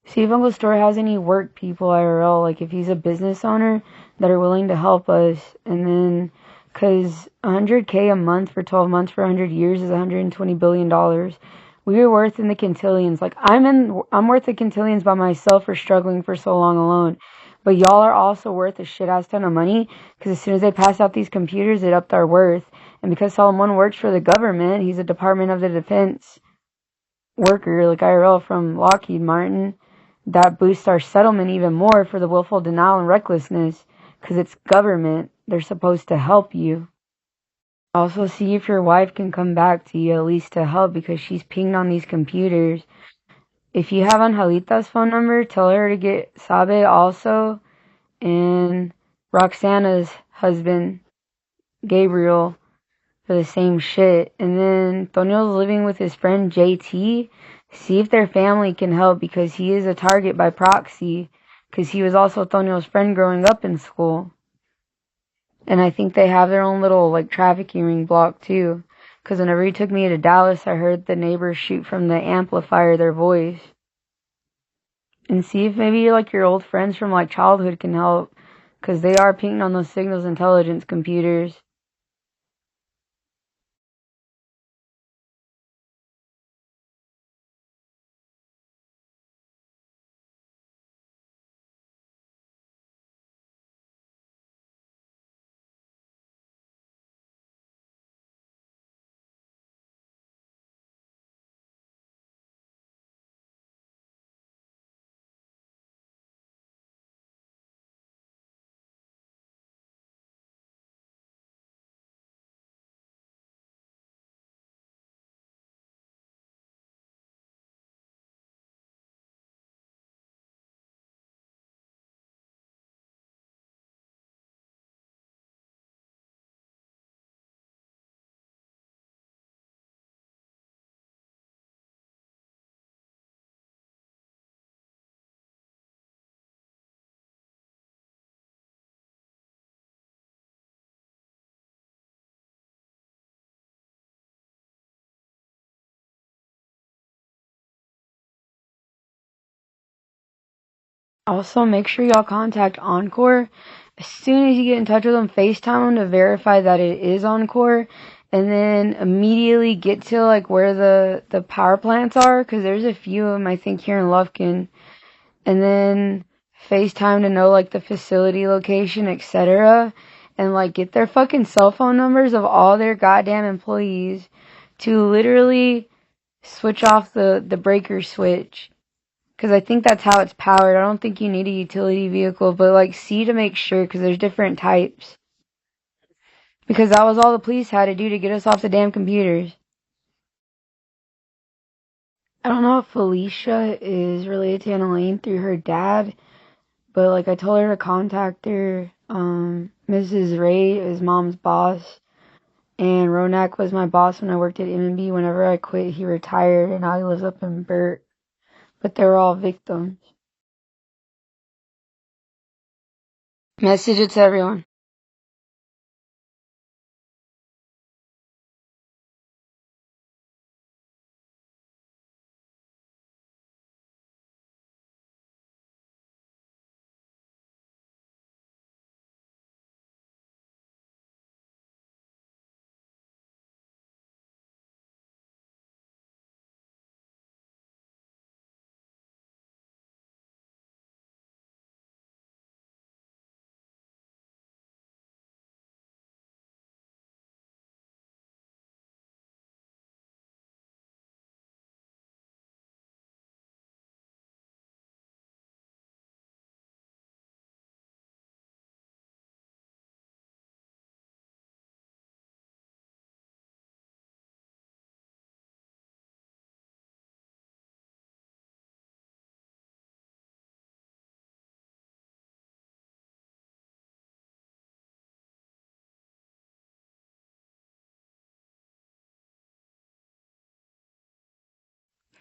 See if Uncle Store has any work people IRL, like if he's a business owner that are willing to help us. And then, cause 100K a month for 12 months for 100 years is $120 billion. We are worth in the quintillions. Like I'm worth the quintillions by myself for struggling for so long alone. But y'all are also worth a shit ass ton of money because as soon as they pass out these computers, it upped our worth. And because Solomon works for the government, he's a Department of the Defense worker, like IRL from Lockheed Martin. That boosts our settlement even more for the willful denial and recklessness because it's government. They're supposed to help you. Also, see if your wife can come back to you at least to help because she's pinged on these computers. If you have Angelita's phone number, tell her to get Sabe also and Roxana's husband, Gabriel, for the same shit. And then Tonio's living with his friend JT. See if their family can help because he is a target by proxy because he was also Tonio's friend growing up in school. And I think they have their own little like trafficking ring block too. Because whenever he took me to Dallas, I heard the neighbors shoot from the amplifier their voice. And see if maybe like your old friends from like childhood can help. Because they are pinging on those signals intelligence computers. Also, make sure y'all contact Encore as soon as you get in touch with them, FaceTime them to verify that it is Encore, and then immediately get to like where the power plants are, because there's a few of them I think here in Lufkin, and then FaceTime to know like the facility location, etc., and like get their fucking cell phone numbers of all their goddamn employees to literally switch off the breaker switch. Because I think that's how it's powered. I don't think you need a utility vehicle, but like see to make sure, because there's different types. Because that was all the police had to do to get us off the damn computers. I don't know if Felicia is related to Anna Lane through her dad, but like I told her to contact her. Mrs. Ray is mom's boss, and Ronak was my boss when I worked at M&B. Whenever I quit, he retired, and now he lives up in Burt. But they were all victims. Message it to everyone.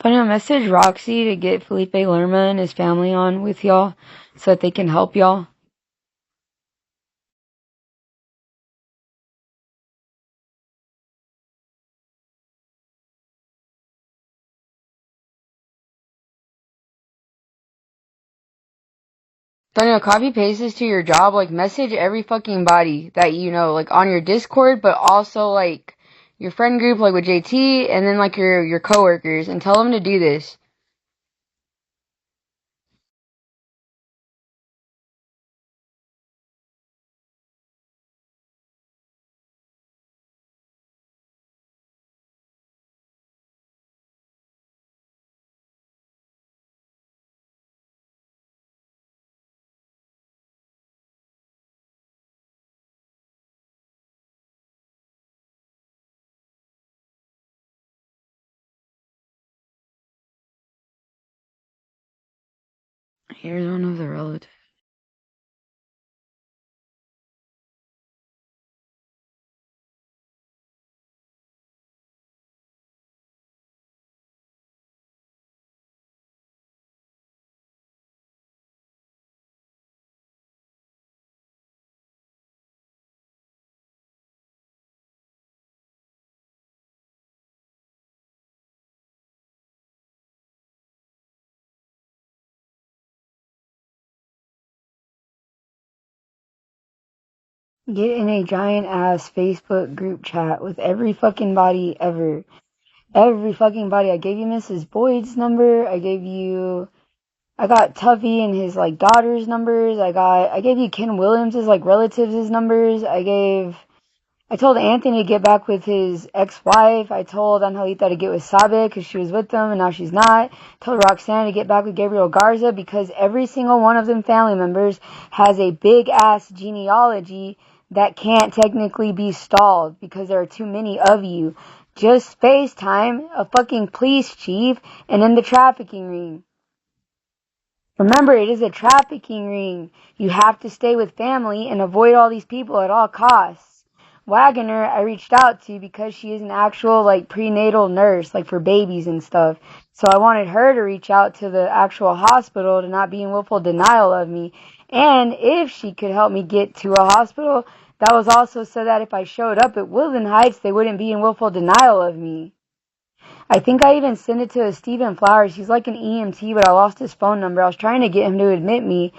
But I'll message Roxy to get Felipe Lerma and his family on with y'all so that they can help y'all. Daniel, copy paste this to your job. Like, message every fucking body that you know, like on your Discord, but also like your friend group, like with JT, and then like your coworkers, and tell them to do this. Here's one of the relatives. Get in a giant ass Facebook group chat with every fucking body ever. Every fucking body. I gave you Mrs. Boyd's number. I got Tuffy and his like daughter's numbers. I gave you Ken Williams' like relatives' numbers. I told Anthony to get back with his ex-wife. I told Angelita to get with Sabe because she was with them and now she's not. I told Roxana to get back with Gabriel Garza because every single one of them family members has a big ass genealogy that can't technically be stalled because there are too many of you. Just FaceTime a fucking police chief and in the trafficking ring. Remember, it is a trafficking ring. You have to stay with family and avoid all these people at all costs. Wagoner, I reached out to because she is an actual, like, prenatal nurse, like, for babies and stuff. So I wanted her to reach out to the actual hospital to not be in willful denial of me. And if she could help me get to a hospital, that was also so that if I showed up at Woodland Heights, they wouldn't be in willful denial of me. I think I even sent it to Stephen Flowers. He's like an EMT, but I lost his phone number. I was trying to get him to admit me.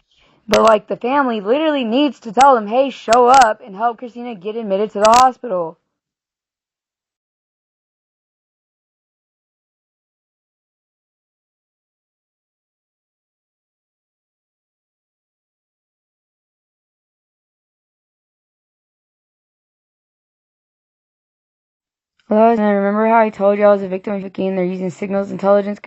But like the family literally needs to tell them, hey, show up and help Christina get admitted to the hospital. Hello, and I remember how I told you I was a victim of trafficking. They're using signals intelligence.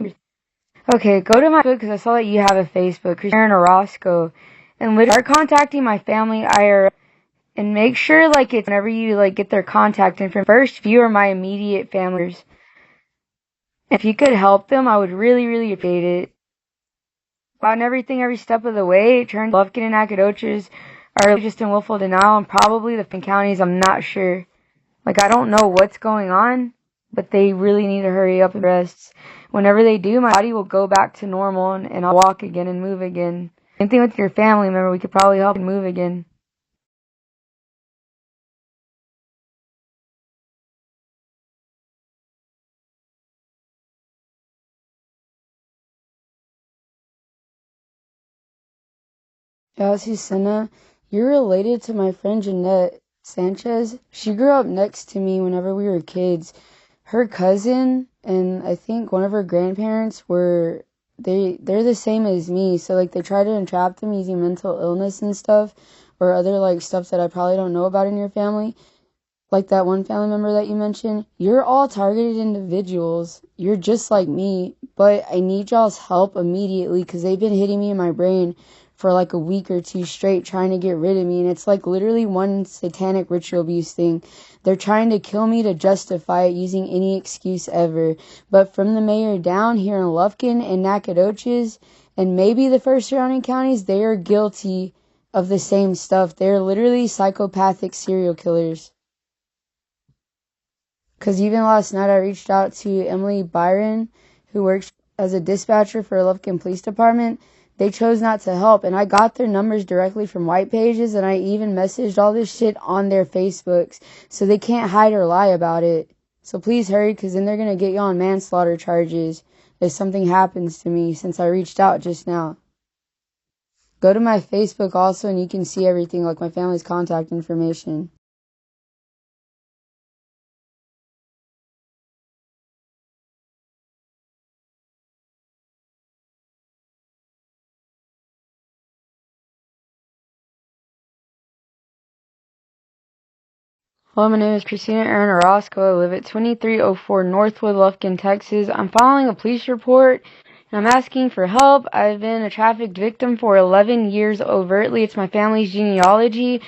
Okay, go to my Facebook because I saw that you have a Facebook, Christina Orozco, and literally start contacting my family IRL. And make sure, like, it's whenever you, like, get their contact information. First few are my immediate families. If you could help them, I would really, really appreciate it. About everything every step of the way, it turns Lufkin and Nacogdoches are just in willful denial, and probably the counties, I'm not sure. Like, I don't know what's going on, but they really need to hurry up and rest. Whenever they do, my body will go back to normal, and I'll walk again and move again. Same thing with your family member, we could probably help and move again. Yeah, Susanna, you're related to my friend Jeanette Sanchez. She grew up next to me whenever we were kids. Her cousin and I think one of her grandparents they're the same as me. So like they try to entrap them using mental illness and stuff or other like stuff that I probably don't know about in your family. Like that one family member that you mentioned. You're all targeted individuals. You're just like me, but I need y'all's help immediately because they've been hitting me in my brain for like a week or two straight trying to get rid of me. And it's like literally one satanic ritual abuse thing. They're trying to kill me to justify it using any excuse ever. But from the mayor down here in Lufkin and Nacogdoches and maybe the first surrounding counties, they are guilty of the same stuff. They're literally psychopathic serial killers. Because even last night I reached out to Emily Byron, who works as a dispatcher for Lufkin Police Department. They chose not to help, and I got their numbers directly from White Pages, and I even messaged all this shit on their Facebooks, so they can't hide or lie about it. So please hurry, because then they're going to get you on manslaughter charges if something happens to me since I reached out just now. Go to my Facebook also, and you can see everything, like my family's contact information. Hello, my name is Christina Aaron Orozco. I live at 2304 Northwood, Lufkin, Texas. I'm filing a police report and I'm asking for help. I've been a trafficked victim for 11 years overtly. It's my family's genealogy.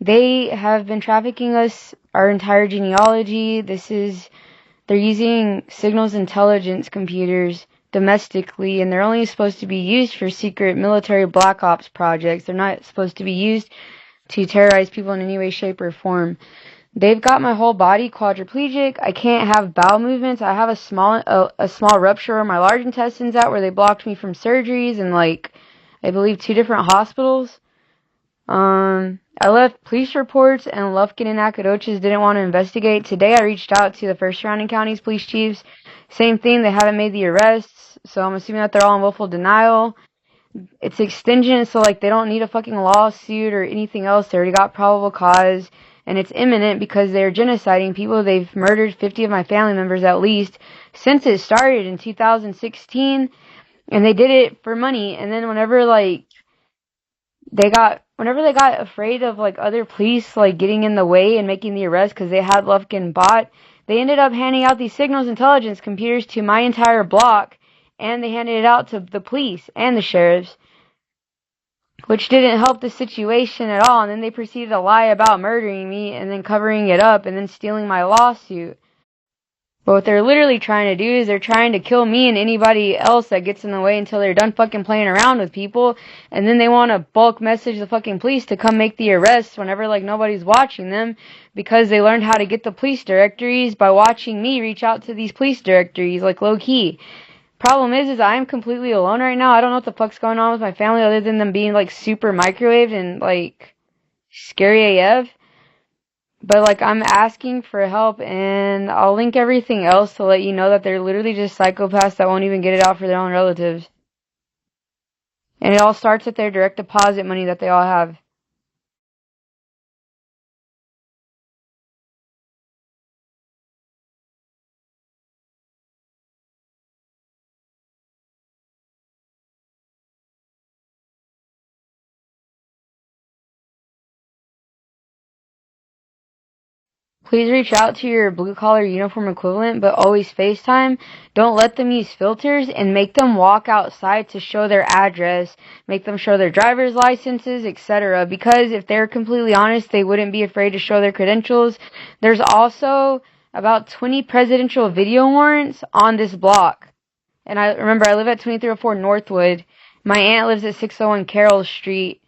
They have been trafficking us our entire genealogy. They're using signals intelligence computers domestically, and they're only supposed to be used for secret military black ops projects. They're not supposed to be used to terrorize people in any way, shape, or form. They've got my whole body quadriplegic. I can't have bowel movements. I have a small rupture where my large intestine's at, where they blocked me from surgeries and like I believe 2 different hospitals. I left police reports and Lufkin and Nacogdoches didn't want to investigate. Today I reached out to the first surrounding counties police chiefs. Same thing, they haven't made the arrests, so I'm assuming that they're all in willful denial. It's extingent, so like they don't need a fucking lawsuit or anything else. They already got probable cause, and it's imminent because they're genociding people. They've murdered 50 of my family members at least since it started in 2016, and they did it for money. And then whenever they got afraid of like other police like getting in the way and making the arrest because they had Lufkin bought, they ended up handing out these signals intelligence computers to my entire block, and they handed it out to the police and the sheriffs, which didn't help the situation at all. And then they proceeded to lie about murdering me and then covering it up and then stealing my lawsuit. But what they're literally trying to do is they're trying to kill me and anybody else that gets in the way until they're done fucking playing around with people. And then they want to bulk message the fucking police to come make the arrests whenever like nobody's watching them, because they learned how to get the police directories by watching me reach out to these police directories like low key. Problem is I'm completely alone right now. I don't know what the fuck's going on with my family other than them being like super microwaved and like scary AF. But like I'm asking for help, and I'll link everything else to let you know that they're literally just psychopaths that won't even get it out for their own relatives. And it all starts with their direct deposit money that they all have. Please reach out to your blue-collar uniform equivalent, but always FaceTime. Don't let them use filters, and make them walk outside to show their address, make them show their driver's licenses, etc. Because if they're completely honest, they wouldn't be afraid to show their credentials. There's also about 20 presidential video warrants on this block. And I live at 2304 Northwood. My aunt lives at 601 Carroll Street.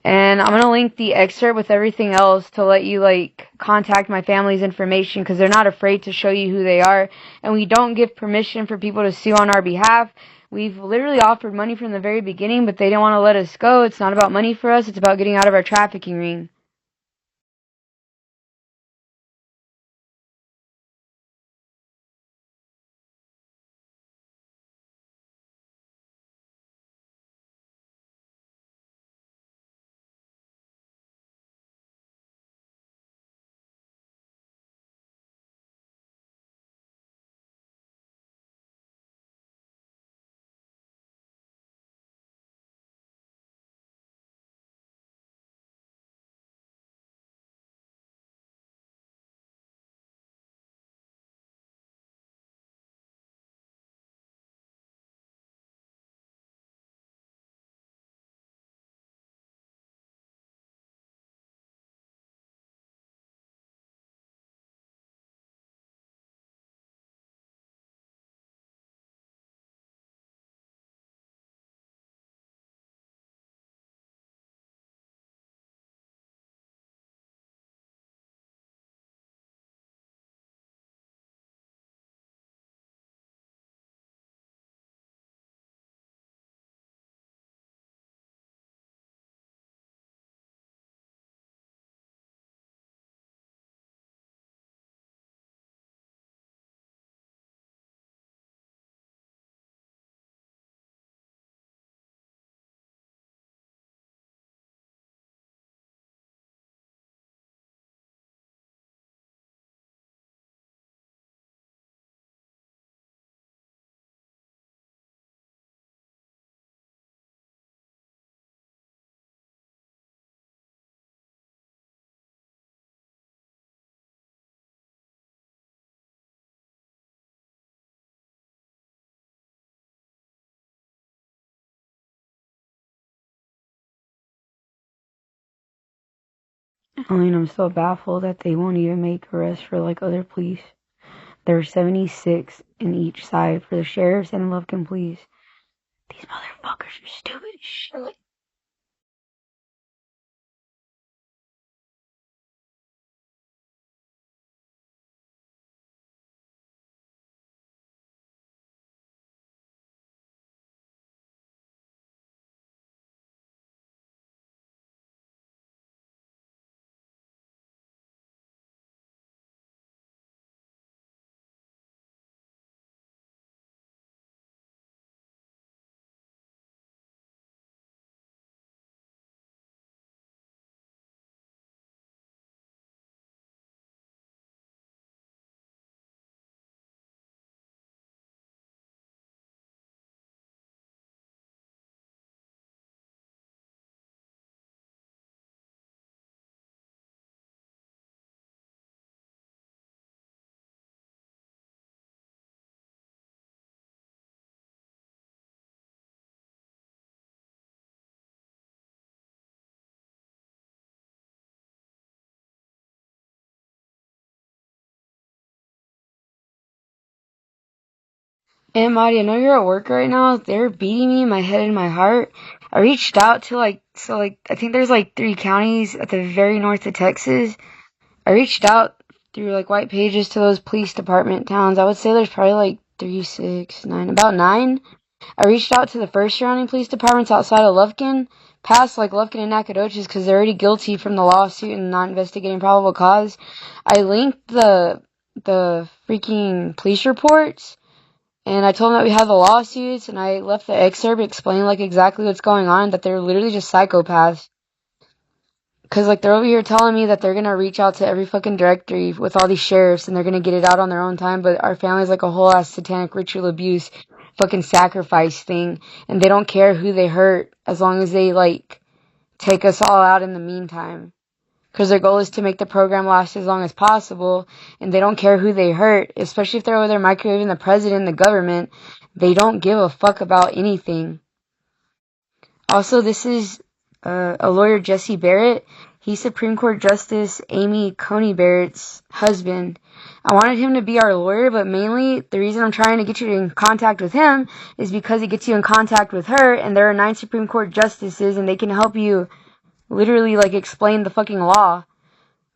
And I'm going to link the excerpt with everything else to let you, contact my family's information, because they're not afraid to show you who they are. And we don't give permission for people to sue on our behalf. We've literally offered money from the very beginning, but they didn't want to let us go. It's not about money for us. It's about getting out of our trafficking ring. I mean, I'm still baffled that they won't even make arrests for, other police. There are 76 in each side for the sheriffs and Lufkin police. These motherfuckers are stupid as shit. And Marty, I know you're at work right now. They're beating me in my head and my heart. I reached out to I think there's 3 counties at the very north of Texas. I reached out through white pages to those police department towns. I would say there's probably 3, 6, 9, about 9. I reached out to the first surrounding police departments outside of Lufkin, past Lufkin and Nacogdoches, because they're already guilty from the lawsuit and not investigating probable cause. I linked the freaking police reports And I told them that we had the lawsuits, and I left the excerpt explaining, like, exactly what's going on, that they're literally just psychopaths. Because, like, they're over here telling me that they're going to reach out to every fucking directory with all these sheriffs, and they're going to get it out on their own time, but our family's like a whole-ass satanic ritual abuse fucking sacrifice thing, and they don't care who they hurt as long as they, like, take us all out in the meantime. Because their goal is to make the program last as long as possible, and they don't care who they hurt, especially if they're over there microwaving the president and the government. They don't give a fuck about anything. Also, this is a lawyer, Jesse Barrett. He's Supreme Court Justice Amy Coney Barrett's husband. I wanted him to be our lawyer, but mainly the reason I'm trying to get you in contact with him is because it gets you in contact with her, and there are 9 Supreme Court justices, and they can help you literally, like, explain the fucking law.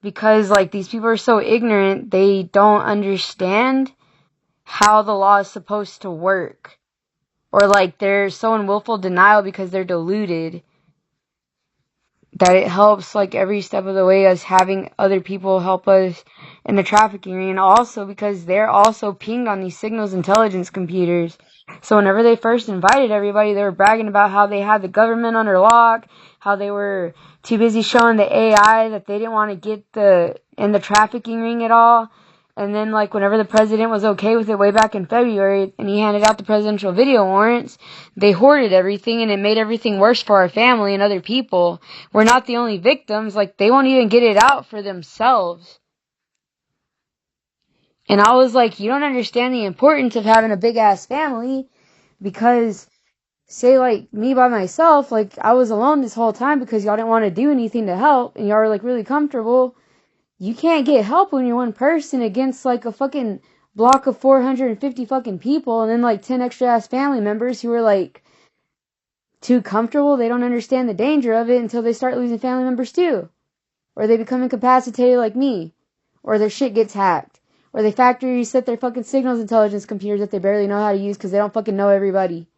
Because, like, these people are so ignorant, they don't understand how the law is supposed to work. Or, like, they're so in willful denial because they're deluded that it helps, like, every step of the way us having other people help us in the trafficking ring. And also because they're also pinged on these signals intelligence computers. So whenever they first invited everybody, they were bragging about how they had the government under lock, how they were too busy showing the AI that they didn't want to get in the trafficking ring at all. And then, like, whenever the president was okay with it way back in February, and he handed out the presidential video warrants, they hoarded everything, and it made everything worse for our family and other people. We're not the only victims. Like, they won't even get it out for themselves. And I was like, you don't understand the importance of having a big-ass family, because, say, like, me by myself, like, I was alone this whole time because y'all didn't want to do anything to help, and y'all were, like, really comfortable. You can't get help when you're one person against, like, a fucking block of 450 fucking people, and then, like, 10 extra-ass family members who are, like, too comfortable. They don't understand the danger of it until they start losing family members, too. Or they become incapacitated like me. Or their shit gets hacked. Or they factory reset their fucking signals intelligence computers that they barely know how to use because they don't fucking know everybody.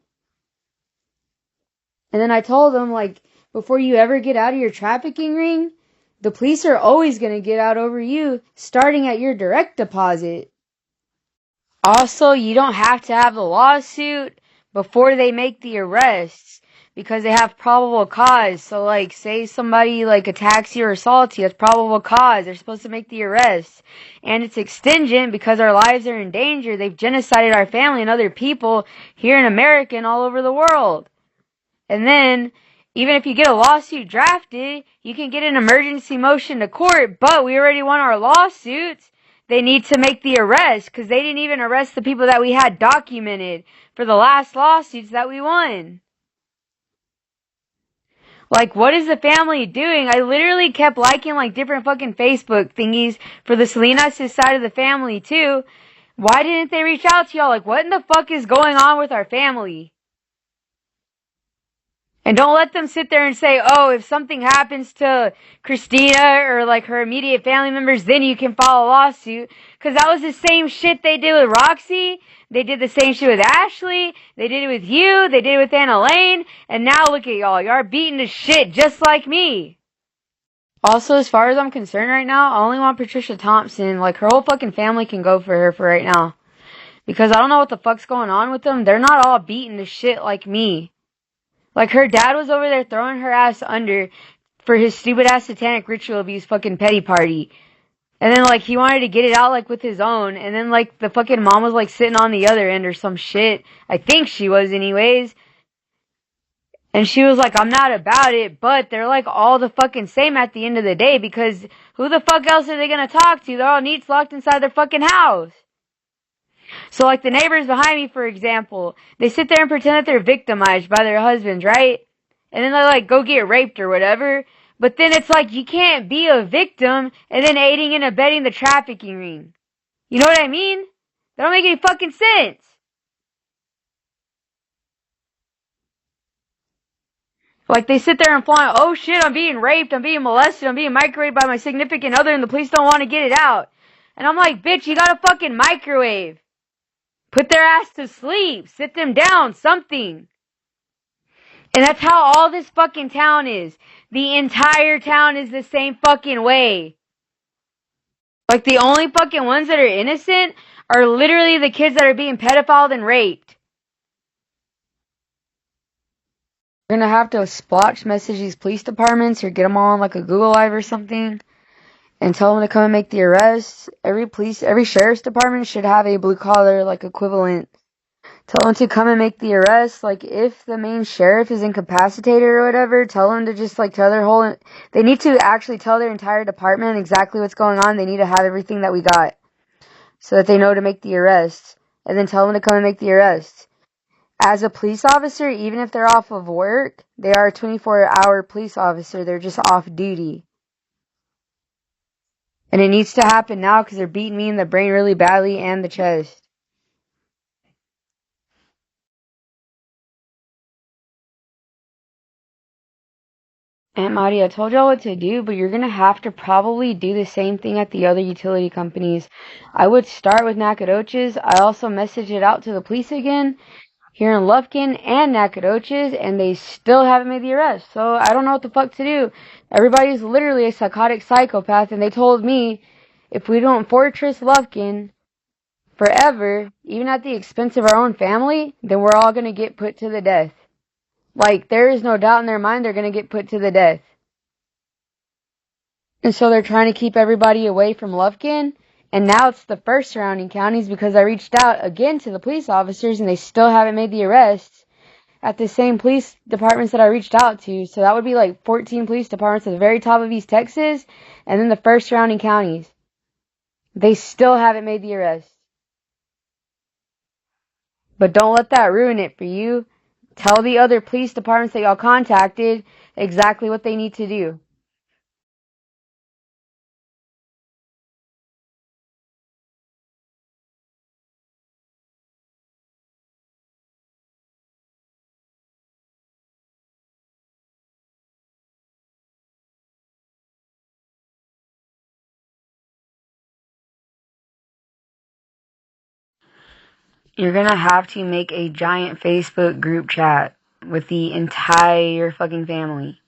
And then I told them, like, before you ever get out of your trafficking ring, the police are always going to get out over you, starting at your direct deposit. Also, you don't have to have the lawsuit before they make the arrests, because they have probable cause. So, like, say somebody, like, attacks you or assaults you, that's probable cause. They're supposed to make the arrest. And it's extingent because our lives are in danger. They've genocided our family and other people here in America and all over the world. And then, even if you get a lawsuit drafted, you can get an emergency motion to court, but we already won our lawsuits. They need to make the arrest, because they didn't even arrest the people that we had documented for the last lawsuits that we won. Like, what is the family doing? I literally kept liking, like, different fucking Facebook thingies for the Salinas' side of the family, too. Why didn't they reach out to y'all? Like, what in the fuck is going on with our family? And don't let them sit there and say, oh, if something happens to Christina or, like, her immediate family members, then you can file a lawsuit. Because that was the same shit they did with Roxy. They did the same shit with Ashley. They did it with you. They did it with Anna Lane. And now look at y'all. Y'all are beating the shit just like me. Also, as far as I'm concerned right now, I only want Patricia Thompson. Like, her whole fucking family can go for her for right now. Because I don't know what the fuck's going on with them. They're not all beating the shit like me. Like, her dad was over there throwing her ass under for his stupid-ass satanic ritual abuse fucking petty party. And then, like, he wanted to get it out, like, with his own. And then, like, the fucking mom was, like, sitting on the other end or some shit. I think she was anyways. And she was like, I'm not about it. But they're, like, all the fucking same at the end of the day. Because who the fuck else are they gonna talk to? They're all neats locked inside their fucking house. So, like, the neighbors behind me, for example, they sit there and pretend that they're victimized by their husbands, right? And then they, like, go get raped or whatever. But then it's like, you can't be a victim and then aiding and abetting the trafficking ring. You know what I mean? That don't make any fucking sense. Like, they sit there and fly, oh shit, I'm being raped, I'm being molested, I'm being microwaved by my significant other, and the police don't want to get it out. And I'm like, bitch, you got a fucking microwave. Put their ass to sleep. Sit them down. Something. And that's how all this fucking town is. The entire town is the same fucking way. Like, the only fucking ones that are innocent are literally the kids that are being pedophiled and raped. We're gonna have to splotch message these police departments or get them all on like a Google Live or something and tell them to come and make the arrests. Every sheriff's department should have a blue collar like equivalent. Tell them to come and make the arrest. Like if the main sheriff is incapacitated or whatever, tell them to just like tell their whole. They need to actually tell their entire department exactly what's going on. They need to have everything that we got so that they know to make the arrest, and then tell them to come and make the arrest. As a police officer, even if they're off of work, they are a 24-hour police officer. They're just off duty. And it needs to happen now because they're beating me in the brain really badly and the chest. Aunt Maddie, I told y'all what to do, but you're going to have to probably do the same thing at the other utility companies. I would start with Nacogdoches. I also messaged it out to the police again here in Lufkin and Nacogdoches, and they still haven't made the arrest. So I don't know what the fuck to do. Everybody's literally a psychotic psychopath, and they told me if we don't fortress Lufkin forever, even at the expense of our own family, then we're all going to get put to the death. Like, there is no doubt in their mind they're going to get put to the death. And so they're trying to keep everybody away from Lufkin. And now it's the first surrounding counties because I reached out again to the police officers and they still haven't made the arrests at the same police departments that I reached out to. So that would be like 14 police departments at the very top of East Texas and then the first surrounding counties. They still haven't made the arrest. But don't let that ruin it for you. Tell the other police departments that y'all contacted exactly what they need to do. You're gonna have to make a giant Facebook group chat with the entire fucking family.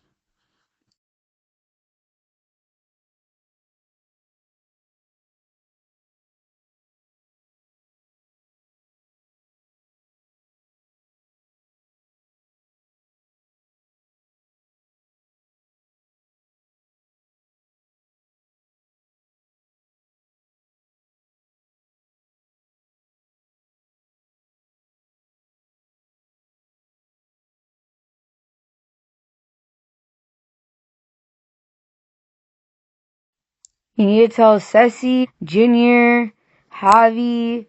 You need to tell Ceci, Junior, Javi,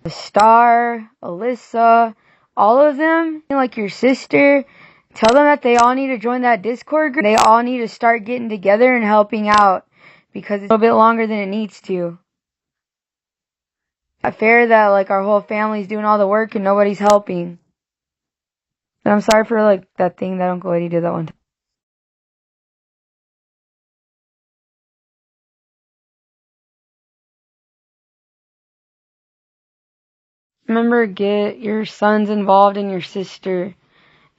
Star, Alyssa, all of them, like your sister. Tell them that they all need to join that Discord group. They all need to start getting together and helping out because it's a little bit longer than it needs to. Not fair that like our whole family's doing all the work and nobody's helping. And I'm sorry for like that thing that Uncle Eddie did that one time. Remember, get your sons involved and your sister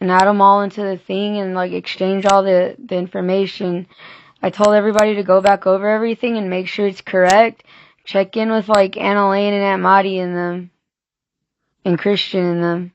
and add them all into the thing and like exchange all the information. I told everybody to go back over everything and make sure it's correct. Check in with like Anna Lane and Aunt Maddie and them and Christian and them.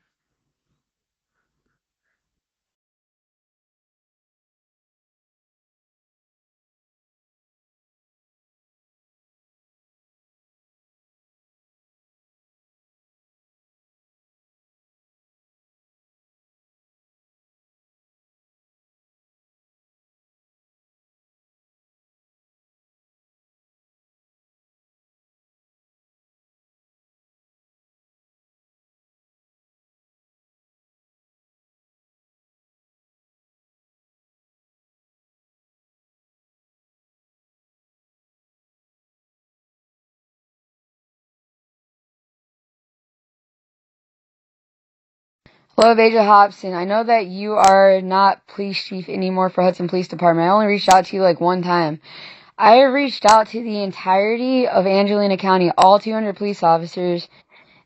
Hello, Beja Hobson. I know that you are not police chief anymore for Hudson Police Department. I only reached out to you like one time. I have reached out to the entirety of Angelina County, all 200 police officers,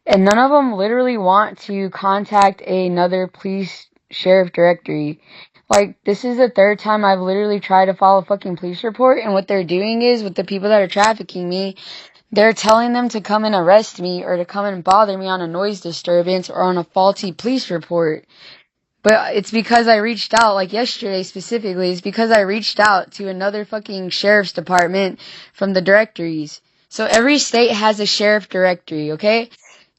and none of them literally want to contact another police sheriff directory. Like, this is the third time I've literally tried to file a fucking police report, and what they're doing is, with the people that are trafficking me, They're telling them to come and arrest me or to come and bother me on a noise disturbance or on a faulty police report. But it's because I reached out, like yesterday specifically, it's because I reached out to another fucking sheriff's department from the directories. So every state has a sheriff directory, okay?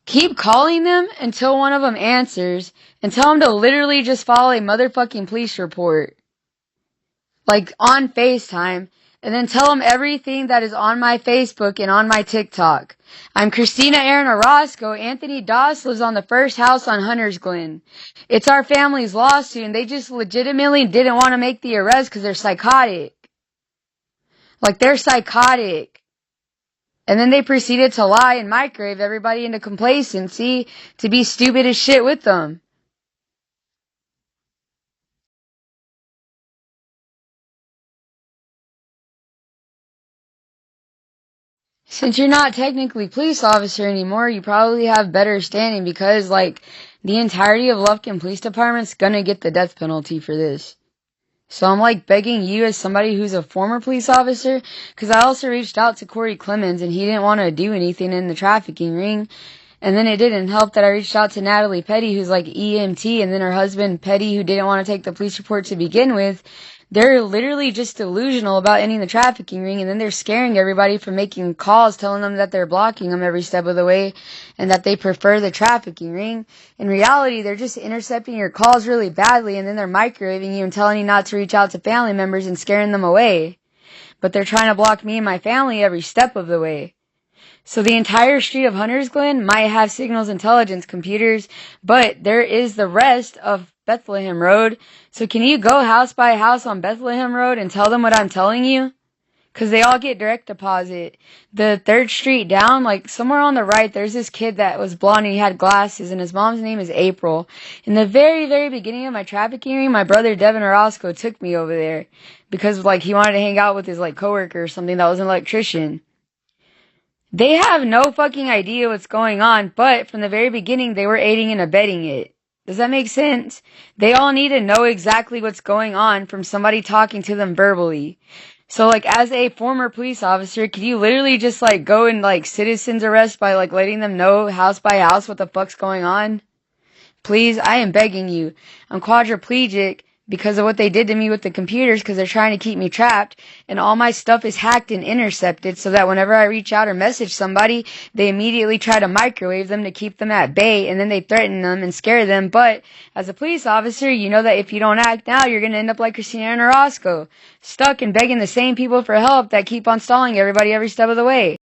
Keep calling them until one of them answers and tell them to literally just follow a motherfucking police report. Like on FaceTime. And then tell them everything that is on my Facebook and on my TikTok. I'm Christina Aaron Orozco. Anthony Doss lives on the first house on Hunters Glen. It's our family's lawsuit, and they just legitimately didn't want to make the arrest because they're psychotic. Like, they're psychotic. And then they proceeded to lie and microwave everybody into complacency to be stupid as shit with them. Since you're not technically police officer anymore, you probably have better standing because, like, the entirety of Lufkin Police Department's gonna get the death penalty for this. So I'm, like, begging you as somebody who's a former police officer, because I also reached out to Corey Clemens and he didn't want to do anything in the trafficking ring. And then it didn't help that I reached out to Natalie Petty, who's like EMT, and then her husband Petty, who didn't want to take the police report to begin with. They're literally just delusional about ending the trafficking ring, and then they're scaring everybody from making calls, telling them that they're blocking them every step of the way, and that they prefer the trafficking ring. In reality, they're just intercepting your calls really badly, and then they're microwaving you and telling you not to reach out to family members and scaring them away. But they're trying to block me and my family every step of the way. So the entire street of Hunters Glen might have signals intelligence computers, but there is the rest of Bethlehem Road. So can you go house by house on Bethlehem Road and tell them what I'm telling you? Because they all get direct deposit. The 3rd Street down, like somewhere on the right, there's this kid that was blonde and he had glasses, and his mom's name is April. In the very, very beginning of my trafficking ring, my brother Devin Orozco took me over there because like he wanted to hang out with his like coworker or something that was an electrician. They have no fucking idea what's going on, but from the very beginning, they were aiding and abetting it. Does that make sense? They all need to know exactly what's going on from somebody talking to them verbally. So, like, as a former police officer, could you literally just, like, go and, like, citizens arrest by, like, letting them know house by house what the fuck's going on? Please, I am begging you. I'm quadriplegic because of what they did to me with the computers because they're trying to keep me trapped, and all my stuff is hacked and intercepted so that whenever I reach out or message somebody, they immediately try to microwave them to keep them at bay, and then they threaten them and scare them. But as a police officer, you know that if you don't act now, you're going to end up like Christina and Orozco, stuck and begging the same people for help that keep on stalling everybody every step of the way.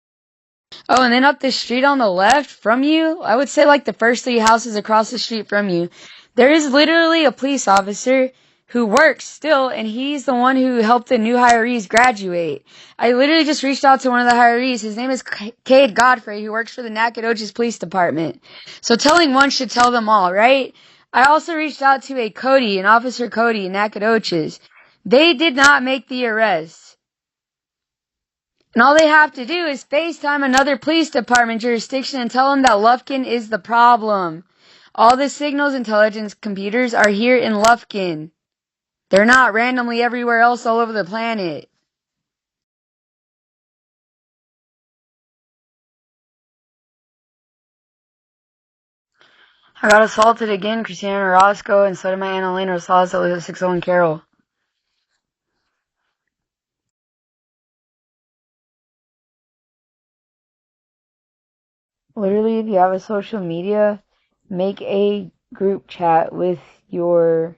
Oh, and then up the street on the left from you, I would say like the first 3 houses across the street from you, there is literally a police officer who works still, and he's the one who helped the new hirees graduate. I literally just reached out to one of the hirees. His name is Cade Godfrey, who works for the Nacogdoches Police Department. So telling one should tell them all, right? I also reached out to an Officer Cody in Nacogdoches. They did not make the arrest. And all they have to do is FaceTime another police department jurisdiction and tell them that Lufkin is the problem. All the signals intelligence computers are here in Lufkin. They're not randomly everywhere else all over the planet. I got assaulted again, Christina Orozco, and so did my Aunt Elena Rosales that lives at 601 Carroll. Literally, if you have a social media, make a group chat with your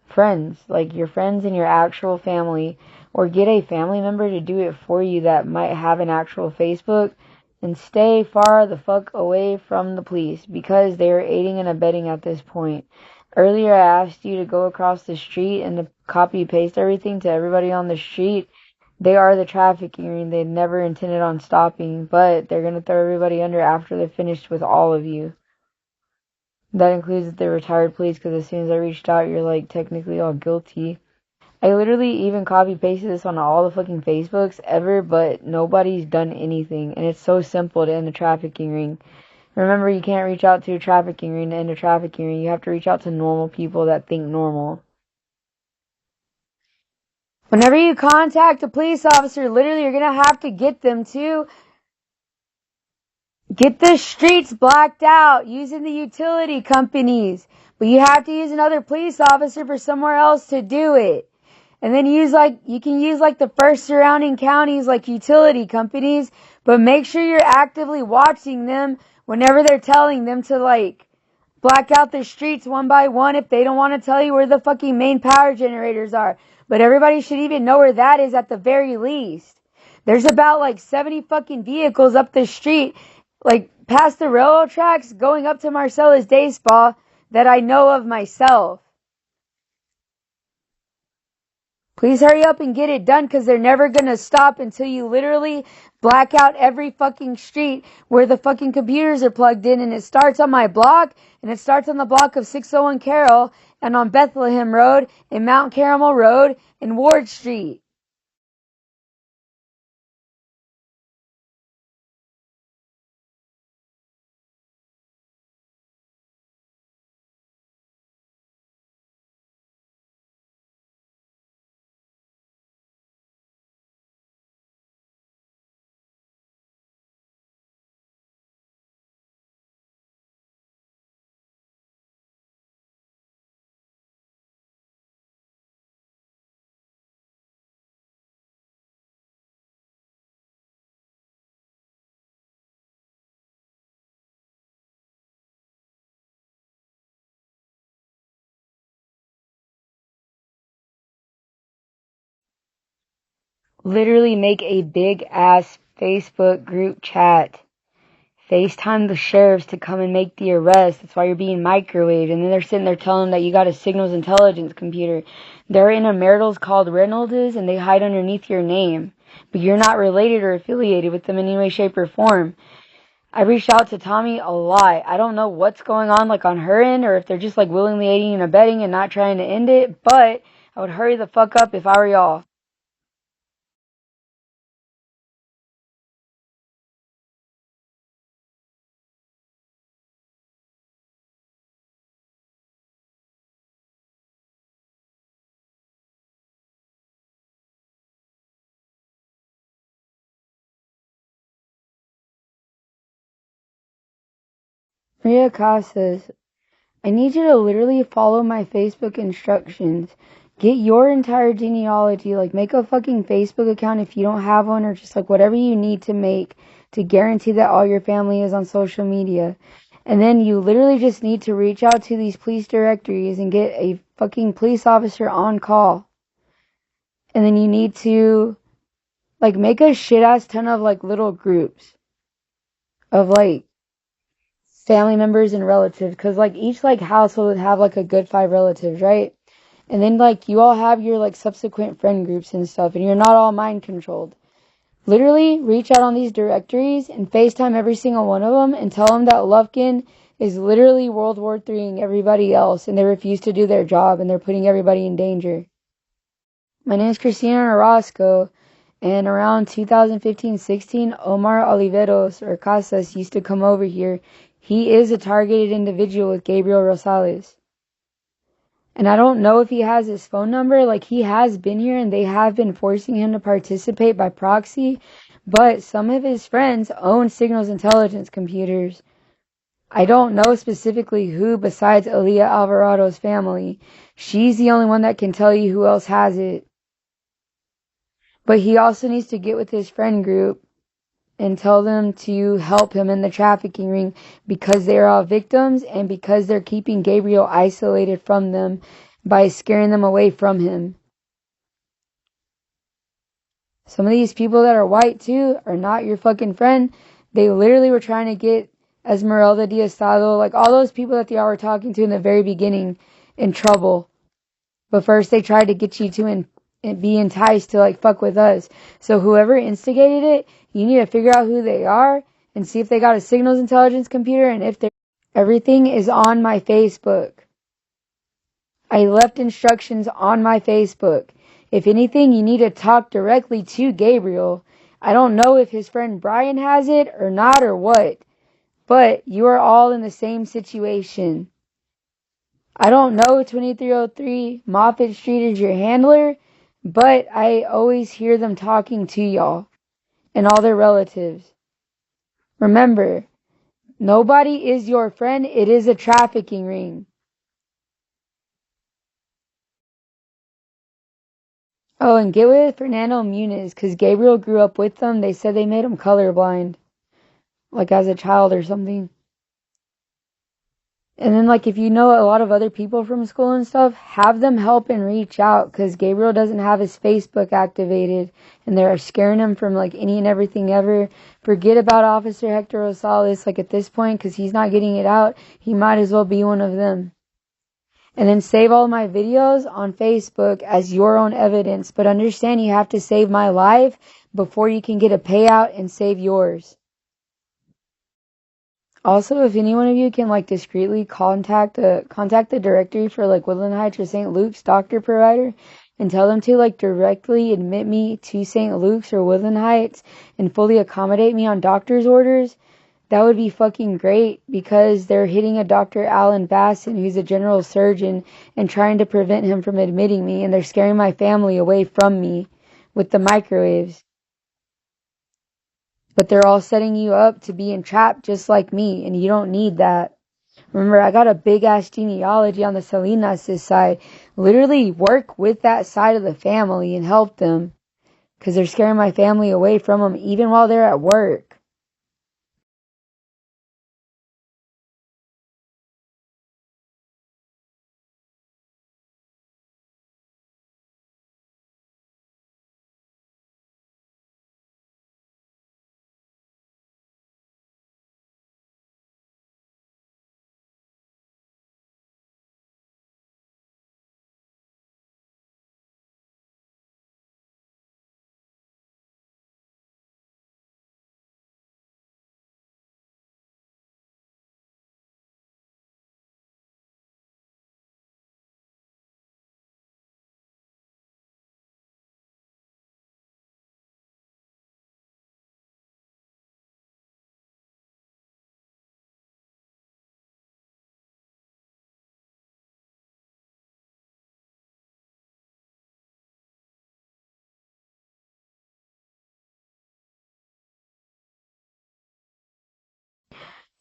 friends, like your friends and your actual family, or get a family member to do it for you that might have an actual Facebook, and stay far the fuck away from the police because they are aiding and abetting at this point. Earlier I asked you to go across the street and to copy paste everything to everybody on the street. They are the trafficking ring. They never intended on stopping, but they're gonna throw everybody under after they're finished with all of you. That includes the retired police, because as soon as I reached out, you're like technically all guilty. I literally even copy pasted this on all the fucking Facebooks ever, but nobody's done anything, and it's so simple to end the trafficking ring. Remember, you can't reach out to a trafficking ring to end a trafficking ring. You have to reach out to normal people that think normal. Whenever you contact a police officer, literally you're gonna have to get them to Get the streets blacked out using the utility companies. But you have to use another police officer for somewhere else to do it. And then you can use like the first surrounding counties like utility companies, but make sure you're actively watching them whenever they're telling them to like black out the streets one by one if they don't want to tell you where the fucking main power generators are. But everybody should even know where that is at the very least. There's about like 70 fucking vehicles up the street, like past the railroad tracks going up to Marcellus Day Spa that I know of myself. Please hurry up and get it done because they're never going to stop until you literally black out every fucking street where the fucking computers are plugged in. And it starts on my block, and it starts on the block of 601 Carroll and on Bethlehem Road and Mount Carmel Road and Ward Street. Literally make a big ass Facebook group chat. FaceTime the sheriffs to come and make the arrest. That's why you're being microwaved. And then they're sitting there telling them that you got a signals intelligence computer. They're in a marital's called Reynolds, and they hide underneath your name. But you're not related or affiliated with them in any way, shape, or form. I reached out to Tommy a lot. I don't know what's going on, like on her end, or if they're just like willingly aiding and abetting and not trying to end it. But I would hurry the fuck up if I were y'all. Maria Casas, I need you to literally follow my Facebook instructions. Get your entire genealogy, like make a fucking Facebook account if you don't have one, or just like whatever you need to make to guarantee that all your family is on social media. And then you literally just need to reach out to these police directories and get a fucking police officer on call. And then you need to like make a shit ass ton of like little groups of like family members and relatives, because like each like household would have like a good 5 relatives, right? And then like you all have your like subsequent friend groups and stuff, and you're not all mind controlled. Literally reach out on these directories and FaceTime every single one of them and tell them that Lufkin is literally World War III everybody else, and they refuse to do their job and they're putting everybody in danger. My name is Christina Orozco, and around 2015-16, Omar Oliveros or Casas used to come over here. He is a targeted individual with Gabriel Rosales. And I don't know if he has his phone number. Like, he has been here and they have been forcing him to participate by proxy. But some of his friends own signals intelligence computers. I don't know specifically who besides Aaliyah Alvarado's family. She's the only one that can tell you who else has it. But he also needs to get with his friend group and tell them to help him in the trafficking ring because they're all victims and because they're keeping Gabriel isolated from them by scaring them away from him. Some of these people that are white too are not your fucking friend. They literally were trying to get Esmeralda Diosdado, like all those people that y'all were talking to in the very beginning, in trouble. But first they tried to get you to be enticed to like fuck with us. So whoever instigated it, you need to figure out who they are and see if they got a signals intelligence computer, and if they everything is on my Facebook. I left instructions on my Facebook. If anything, you need to talk directly to Gabriel. I don't know if his friend Brian has it or not or what, but you are all in the same situation. I don't know 2303 Moffett Street is your handler, but I always hear them talking to y'all and all their relatives. Remember, Nobody is your friend. It is a trafficking ring. Oh, and get with Fernando Muniz, because Gabriel grew up with them. They said they made him colorblind, like as a child or something. And then, like, if you know a lot of other people from school and stuff, have them help and reach out, because Gabriel doesn't have his Facebook activated, and they're scaring him from, like, any and everything ever. Forget about Officer Hector Rosales, like, at this point, because he's not getting it out. He might as well be one of them. And then save all my videos on Facebook as your own evidence. But understand you have to save my life before you can get a payout and save yours. Also, if any one of you can like discreetly contact the directory for like Woodland Heights or St. Luke's doctor provider and tell them to like directly admit me to St. Luke's or Woodland Heights and fully accommodate me on doctor's orders, that would be fucking great, because they're hitting a Dr. Alan Basson, who's a general surgeon, and trying to prevent him from admitting me, and they're scaring my family away from me with the microwaves. But they're all setting you up to be entrapped just like me, and you don't need that. Remember, I got a big ass genealogy on the Salinas side. Literally work with that side of the family and help them, because they're scaring my family away from them even while they're at work.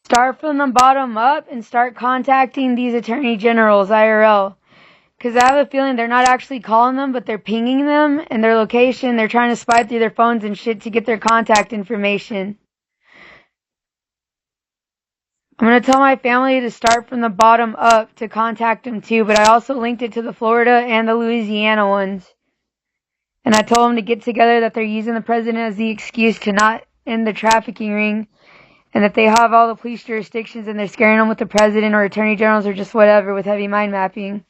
Start from the bottom up and start contacting these attorney generals IRL. Because I have a feeling they're not actually calling them, but they're pinging them and their location. They're trying to spy through their phones and shit to get their contact information. I'm going to tell my family to start from the bottom up to contact them too, but I also linked it to the Florida and the Louisiana ones. And I told them to get together, that they're using the president as the excuse to not end the trafficking ring, and that they have all the police jurisdictions and they're scaring them with the president or attorney generals or just whatever with heavy mind mapping.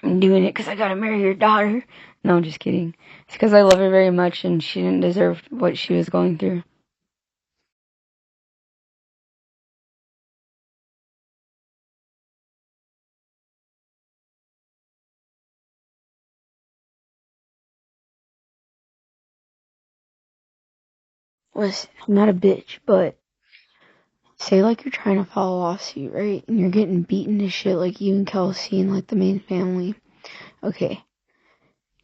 I'm doing it because I gotta marry your daughter. No, I'm just kidding. It's because I love her very much and she didn't deserve what she was going through. Listen, I'm not a bitch, but say like you're trying to file a lawsuit, right? And you're getting beaten to shit like you and Kelsey and like the main family. Okay.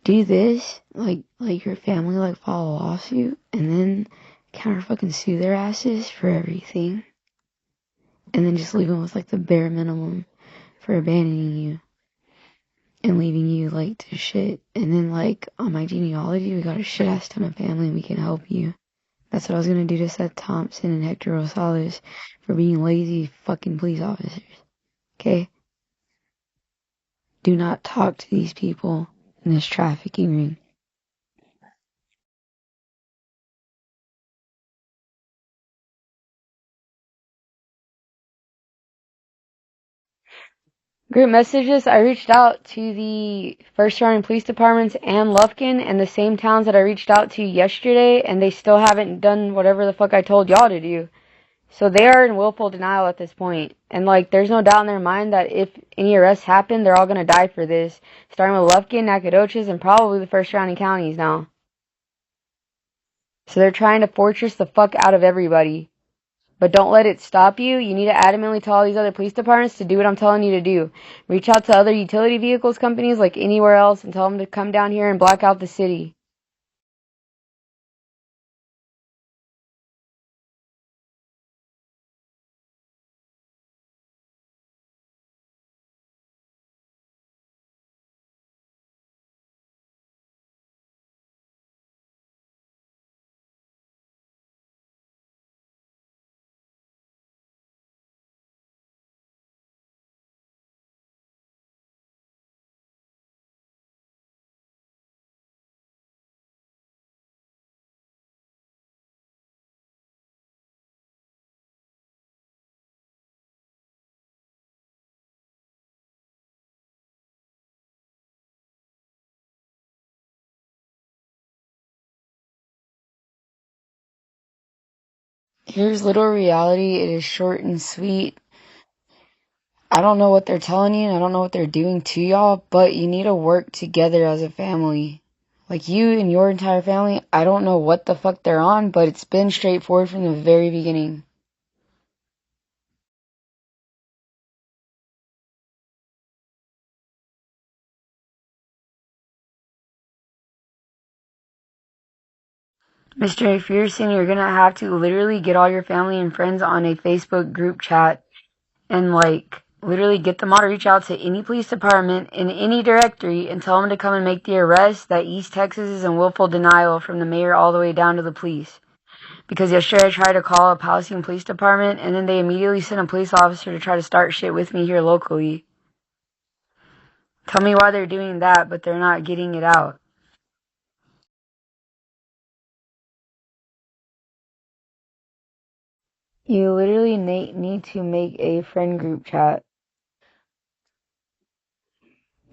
Do this, like your family like file a lawsuit and then counter fucking sue their asses for everything. And then just leave them with like the bare minimum for abandoning you and leaving you like to shit. And then like on my genealogy, we got a shit ass ton of family and we can help you. That's what I was gonna do to Seth Thompson and Hector Rosales for being lazy fucking police officers. Okay? Do not talk to these people in this trafficking ring. Group messages, I reached out to the first surrounding police departments and Lufkin and the same towns that I reached out to yesterday, and they still haven't done whatever the fuck I told y'all to do. So they are in willful denial at this point. And like, there's no doubt in their mind that if any arrests happen, they're all gonna die for this. Starting with Lufkin, Nacogdoches, and probably the first surrounding counties now. So they're trying to fortress the fuck out of everybody. But don't let it stop you. You need to adamantly tell all these other police departments to do what I'm telling you to do. Reach out to other utility vehicles companies like anywhere else and tell them to come down here and black out the city. Here's little reality. It is short and sweet. I don't know what they're telling you and I don't know what they're doing to y'all, but you need to work together as a family. Like you and your entire family, I don't know what the fuck they're on, but it's been straightforward from the very beginning. Mr. McPherson, you're gonna have to literally get all your family and friends on a Facebook group chat and like literally get them all to reach out to any police department in any directory and tell them to come and make the arrest that East Texas is in willful denial from the mayor all the way down to the police. Because yesterday I tried to call a Powhatan police department and then they immediately sent a police officer to try to start shit with me here locally. Tell me why they're doing that, but they're not getting it out. You literally need to make a friend group chat.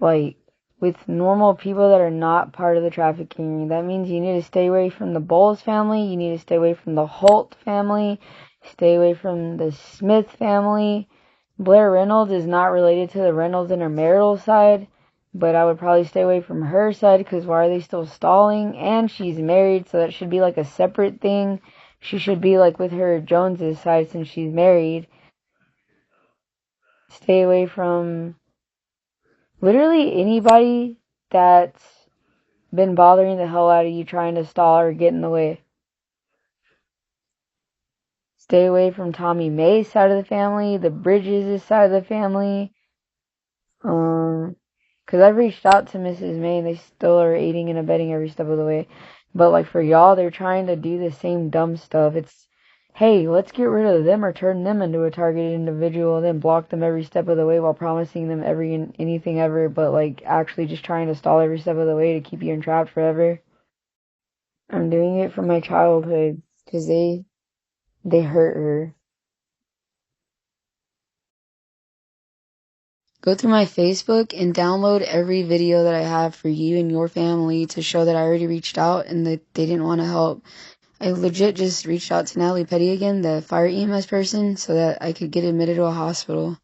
Like, with normal people that are not part of the trafficking. That means you need to stay away from the Bowles family, you need to stay away from the Holt family, stay away from the Smith family. Blair Reynolds is not related to the Reynolds in her marital side, but I would probably stay away from her side because why are they still stalling? And she's married, so that should be like a separate thing. She should be like with her Jones's side since she's married. Stay away from literally anybody that's been bothering the hell out of you trying to stall or get in the way. Stay away from Tommy May's side of the family, the Bridges' side of the family. Cause I've reached out to Mrs. May and they still are aiding and abetting every step of the way. But like for y'all, they're trying to do the same dumb stuff. It's, hey, let's get rid of them or turn them into a targeted individual and then block them every step of the way while promising them anything ever, but like actually just trying to stall every step of the way to keep you entrapped forever. I'm doing it from my childhood because they hurt her. Go through my Facebook and download every video that I have for you and your family to show that I already reached out and that they didn't want to help. I legit just reached out to Natalie Petty again, the fire EMS person, so that I could get admitted to a hospital.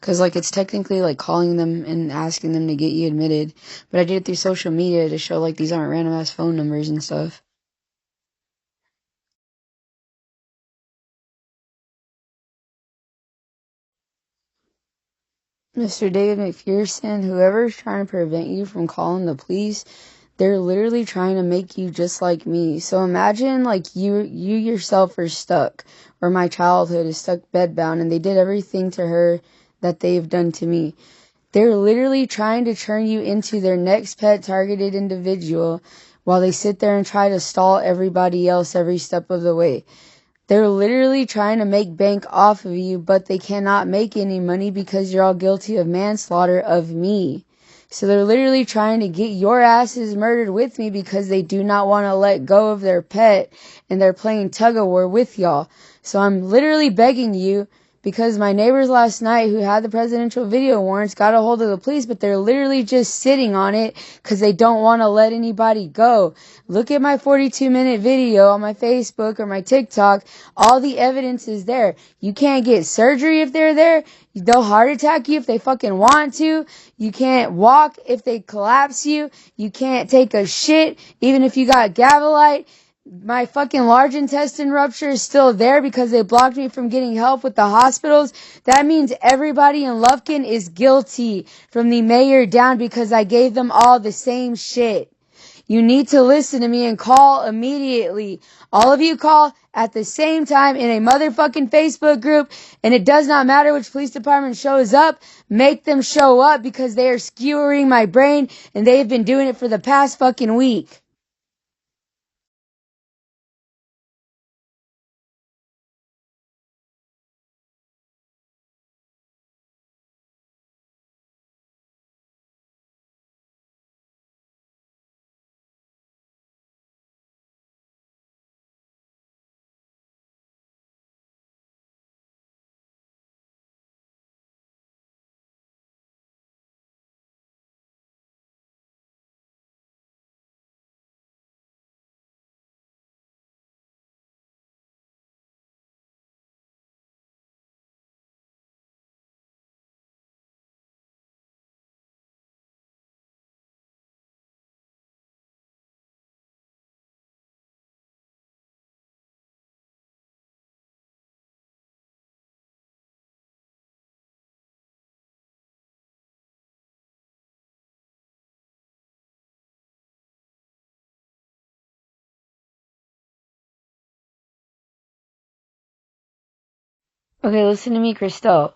Cause like it's technically like calling them and asking them to get you admitted. But I did it through social media to show like these aren't random ass phone numbers and stuff. Mr. David McPherson, whoever's trying to prevent you from calling the police, they're literally trying to make you just like me. So imagine like you yourself are stuck, or my childhood is stuck bedbound, and they did everything to her that they've done to me. They're literally trying to turn you into their next pet targeted individual while they sit there and try to stall everybody else every step of the way. They're literally trying to make bank off of you, but they cannot make any money because you're all guilty of manslaughter of me. So they're literally trying to get your asses murdered with me because they do not want to let go of their pet and they're playing tug of war with y'all. So I'm literally begging you because my neighbors last night who had the presidential video warrants got a hold of the police, but they're literally just sitting on it because they don't want to let anybody go. Look at my 42-minute video on my Facebook or my TikTok. All the evidence is there. You can't get surgery if they're there. They'll heart attack you if they fucking want to. You can't walk if they collapse you. You can't take a shit even if you got Gavilite. My fucking large intestine rupture is still there because they blocked me from getting help with the hospitals. That means everybody in Lufkin is guilty from the mayor down because I gave them all the same shit. You need to listen to me and call immediately. All of you call at the same time in a motherfucking Facebook group, and it does not matter which police department shows up. Make them show up because they are skewering my brain, and they've been doing it for the past fucking week. Okay, listen to me, Christelle.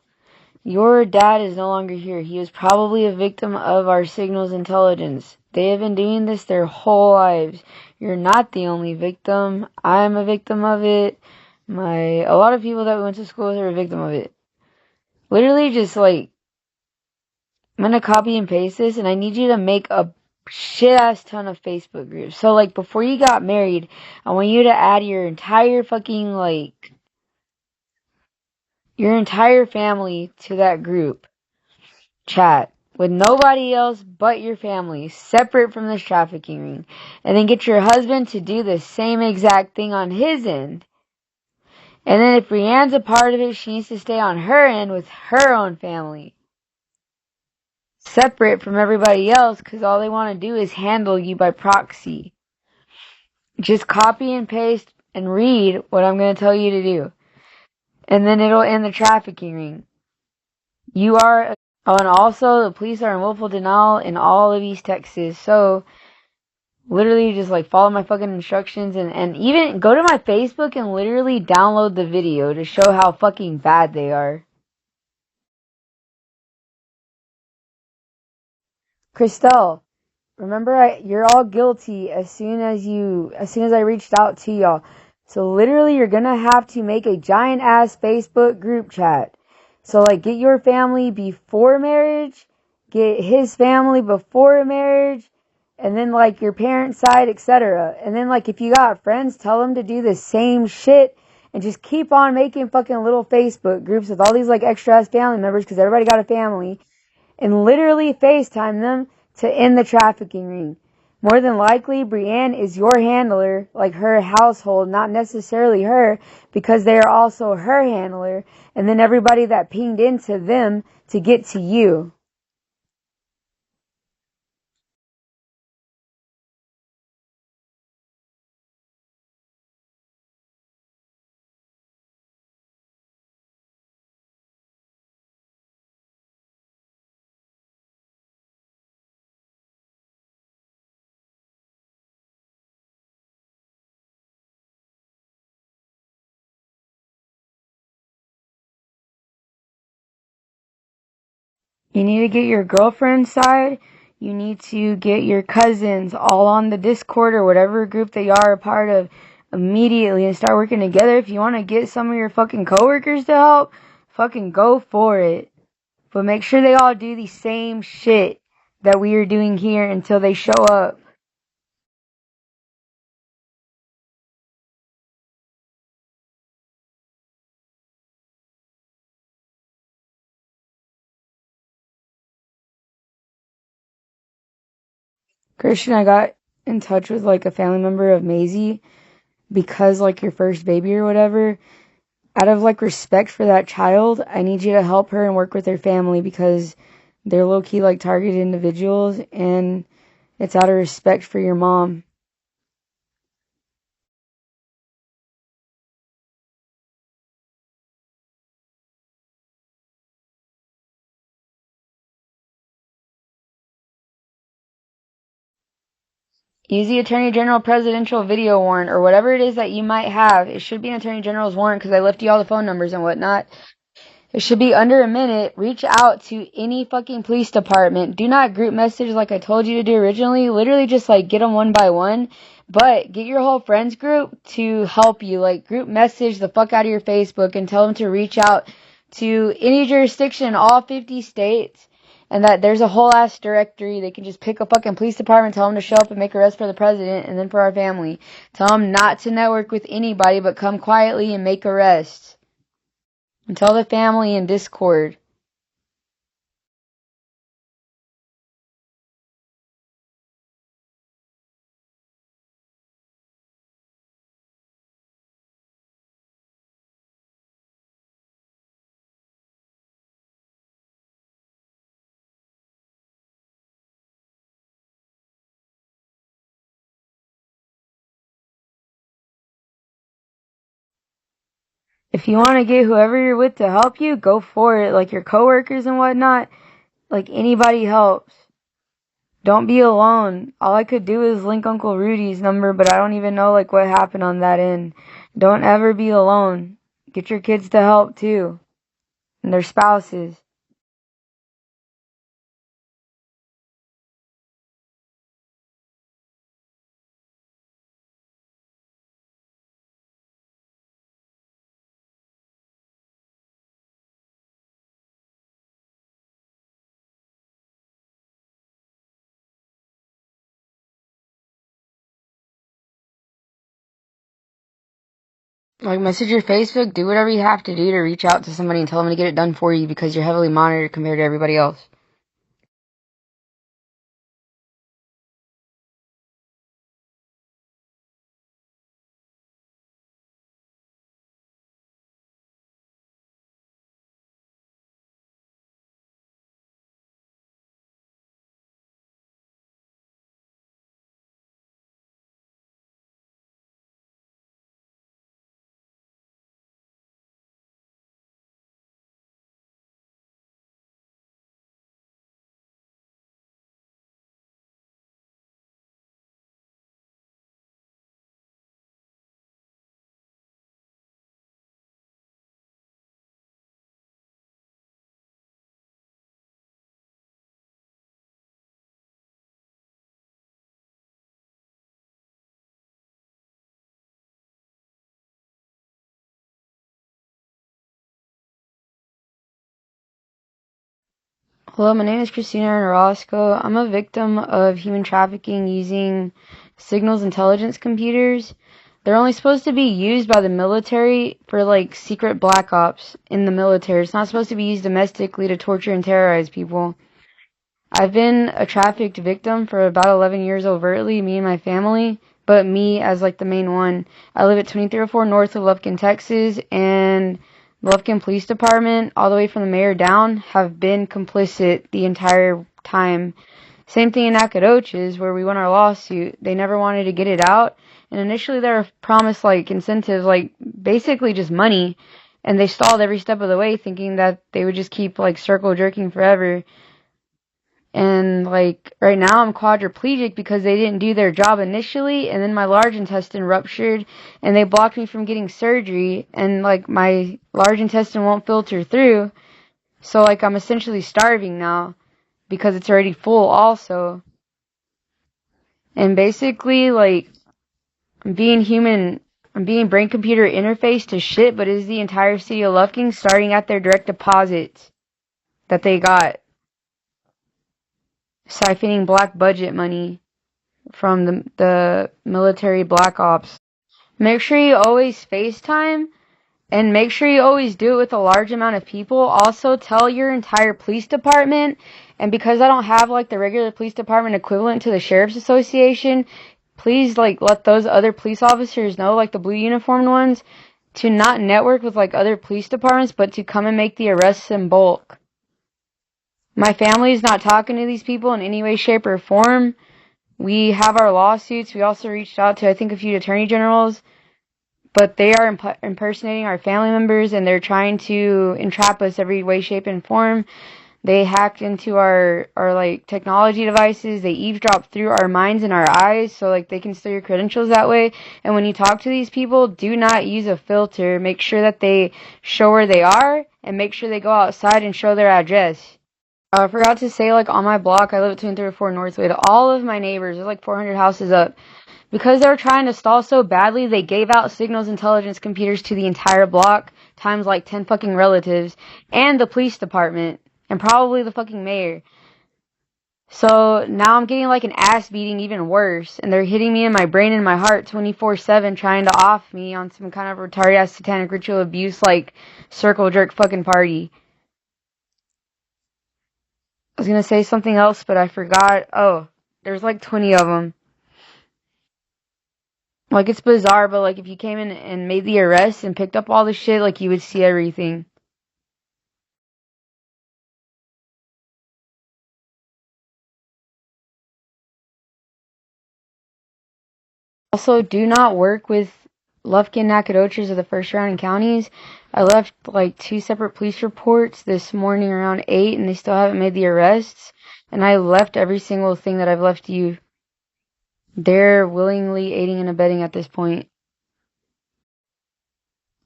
Your dad is no longer here. He was probably a victim of our signals intelligence. They have been doing this their whole lives. You're not the only victim. I'm a victim of it. A lot of people that we went to school with are a victim of it. Literally just like, I'm gonna copy and paste this and I need you to make a shit ass ton of Facebook groups. So like before you got married, I want you to add your entire fucking like, your entire family to that group chat with nobody else but your family, separate from this trafficking ring. And then get your husband to do the same exact thing on his end. And then if Brienne's a part of it, she needs to stay on her end with her own family. Separate from everybody else, because all they want to do is handle you by proxy. Just copy and paste and read what I'm going to tell you to do. And then it'll end the trafficking ring. Oh, and also the police are in willful denial in all of East Texas. So literally just like follow my fucking instructions and even go to my Facebook and literally download the video to show how fucking bad they are. Christelle, remember you're all guilty as soon as I reached out to y'all. So literally you're gonna have to make a giant ass Facebook group chat. So like get your family before marriage, get his family before marriage, and then like your parents' side, etc. And then like if you got friends, tell them to do the same shit and just keep on making fucking little Facebook groups with all these like extra ass family members because everybody got a family and literally FaceTime them to end the trafficking ring. More than likely, Brienne is your handler, like her household, not necessarily her, because they are also her handler, and then everybody that pinged into them to get to you. You need to get your girlfriend's side. You need to get your cousins all on the Discord or whatever group they are a part of immediately and start working together. If you want to get some of your fucking coworkers to help, fucking go for it. But make sure they all do the same shit that we are doing here until they show up. Christian, I got in touch with like a family member of Maisie because like your first baby or whatever. Out of like respect for that child, I need you to help her and work with her family because they're low key like targeted individuals and it's out of respect for your mom. Use the Attorney General presidential video warrant or whatever it is that you might have. It should be an Attorney General's warrant because I left you all the phone numbers and whatnot. It should be under a minute. Reach out to any fucking police department. Do not group message like I told you to do originally. Literally just like get them one by one. But get your whole friends group to help you. Like group message the fuck out of your Facebook and tell them to reach out to any jurisdiction in all 50 states. And that there's a whole ass directory. They can just pick a fucking police department, tell them to show up and make arrests for the president and then for our family. Tell them not to network with anybody but come quietly and make arrests. And tell the family in Discord. If you want to get whoever you're with to help you, go for it. Like your coworkers and whatnot. Like anybody helps. Don't be alone. All I could do is link Uncle Rudy's number, but I don't even know like what happened on that end. Don't ever be alone. Get your kids to help too. And their spouses. Like message your Facebook, do whatever you have to do to reach out to somebody and tell them to get it done for you because you're heavily monitored compared to everybody else. Hello, my name is Christina Orozco. I'm a victim of human trafficking using signals intelligence computers. They're only supposed to be used by the military for like secret black ops in the military. It's not supposed to be used domestically to torture and terrorize people. I've been a trafficked victim for about 11 years overtly, me and my family, but me as like the main one. I live at 2304 North of Lufkin, Texas, and the Lufkin Police Department, all the way from the mayor down, have been complicit the entire time. Same thing in Nacogdoches, where we won our lawsuit. They never wanted to get it out, and initially they were promised like incentives, like basically just money, and they stalled every step of the way, thinking that they would just keep like circle jerking forever. And like right now I'm quadriplegic because they didn't do their job initially, and then my large intestine ruptured and they blocked me from getting surgery, and like my large intestine won't filter through. So like I'm essentially starving now because it's already full also. And basically like I'm being brain computer interface to shit, but is the entire city of Lufkin starting at their direct deposits that they got, siphoning black budget money from the military black ops. Make sure you always FaceTime, and make sure you always do it with a large amount of people. Also tell your entire police department, and because I don't have like the regular police department equivalent to the Sheriff's Association, please like let those other police officers know, like the blue uniformed ones, to not network with like other police departments, but to come and make the arrests in bulk. My family's not talking to these people in any way, shape, or form. We have our lawsuits. We also reached out to, I think, a few attorney generals, but they are impersonating our family members, and they're trying to entrap us every way, shape, and form. They hacked into our like technology devices. They eavesdropped through our minds and our eyes, so like they can steal your credentials that way. And when you talk to these people, do not use a filter. Make sure that they show where they are, and make sure they go outside and show their address. I forgot to say, like, on my block, I live at 234 Northwood. All of my neighbors, there's like 400 houses up. Because they were trying to stall so badly, they gave out signals intelligence computers to the entire block, times like 10 fucking relatives, and the police department, and probably the fucking mayor. So now I'm getting like an ass beating even worse, and they're hitting me in my brain and my heart 24/7, trying to off me on some kind of retarded ass satanic ritual abuse like circle jerk fucking party. I was gonna say something else, but I forgot. Oh, there's like 20 of them. Like, it's bizarre, but like if you came in and made the arrest and picked up all the shit, like you would see everything. Also, do not work with Lufkin Nacogdoches of the first surrounding counties. I left like 2 separate police reports this morning around 8, and they still haven't made the arrests. And I left every single thing that I've left you. They're willingly aiding and abetting at this point.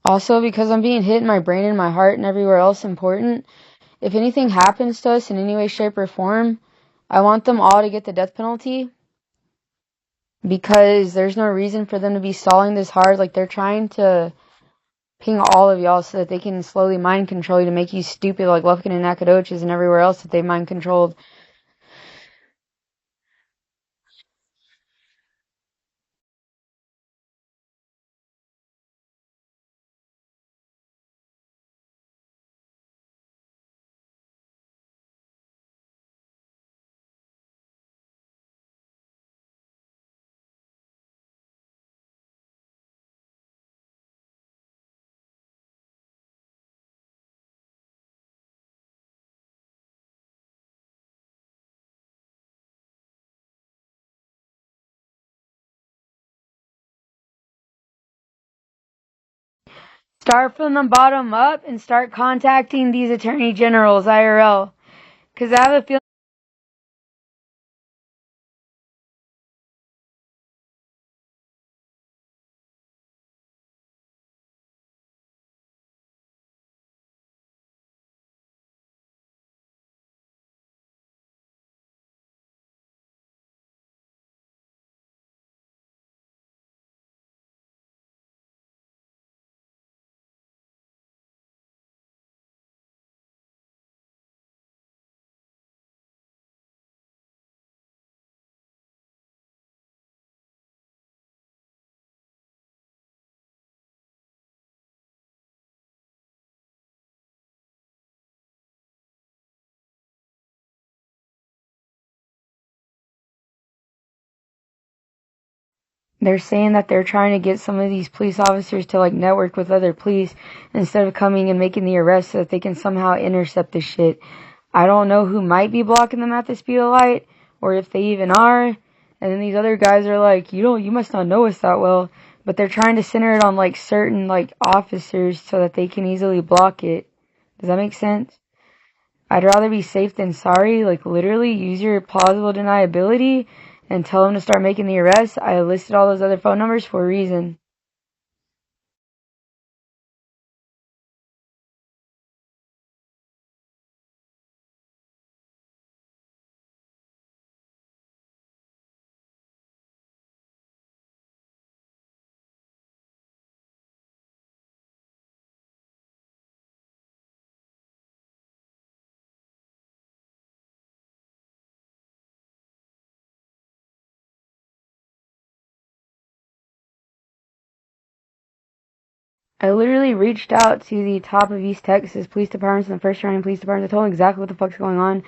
Also, because I'm being hit in my brain and my heart and everywhere else important, if anything happens to us in any way, shape, or form, I want them all to get the death penalty because there's no reason for them to be stalling this hard. Like, they're trying to ping all of y'all so that they can slowly mind control you to make you stupid like Lufkin and Nacogdoches and everywhere else that they mind controlled. Start from the bottom up and start contacting these attorney generals IRL. Because I have a feeling they're saying that they're trying to get some of these police officers to like network with other police instead of coming and making the arrest so that they can somehow intercept this shit. I don't know who might be blocking them at the speed of light or if they even are. And then these other guys are like, you must not know us that well. But they're trying to center it on like certain like officers so that they can easily block it. Does that make sense? I'd rather be safe than sorry. Like, literally, use your plausible deniability and tell them to start making the arrests. I listed all those other phone numbers for a reason. I literally reached out to the top of East Texas police departments and the first surrounding police departments. I told them exactly what the fuck's going on.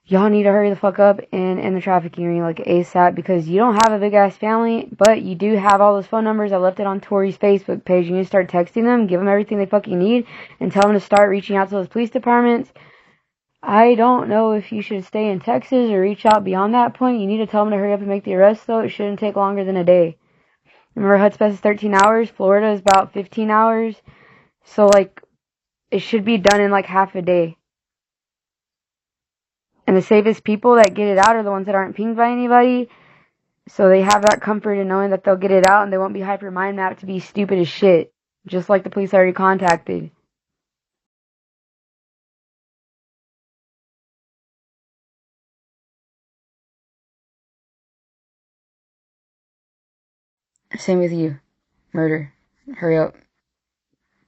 Y'all need to hurry the fuck up and end the trafficking ring like ASAP because you don't have a big ass family, but you do have all those phone numbers. I left it on Tori's Facebook page. You need to start texting them, give them everything they fucking need, and tell them to start reaching out to those police departments. I don't know if you should stay in Texas or reach out beyond that point. You need to tell them to hurry up and make the arrest, though. It shouldn't take longer than a day. Remember, Hudspeth is 13 hours. Florida is about 15 hours. So, like, it should be done in, like, half a day. And the safest people that get it out are the ones that aren't pinged by anybody. So they have that comfort in knowing that they'll get it out and they won't be hyper mind mapped to be stupid as shit. Just like the police I already contacted. Same with you. Murder. Hurry up.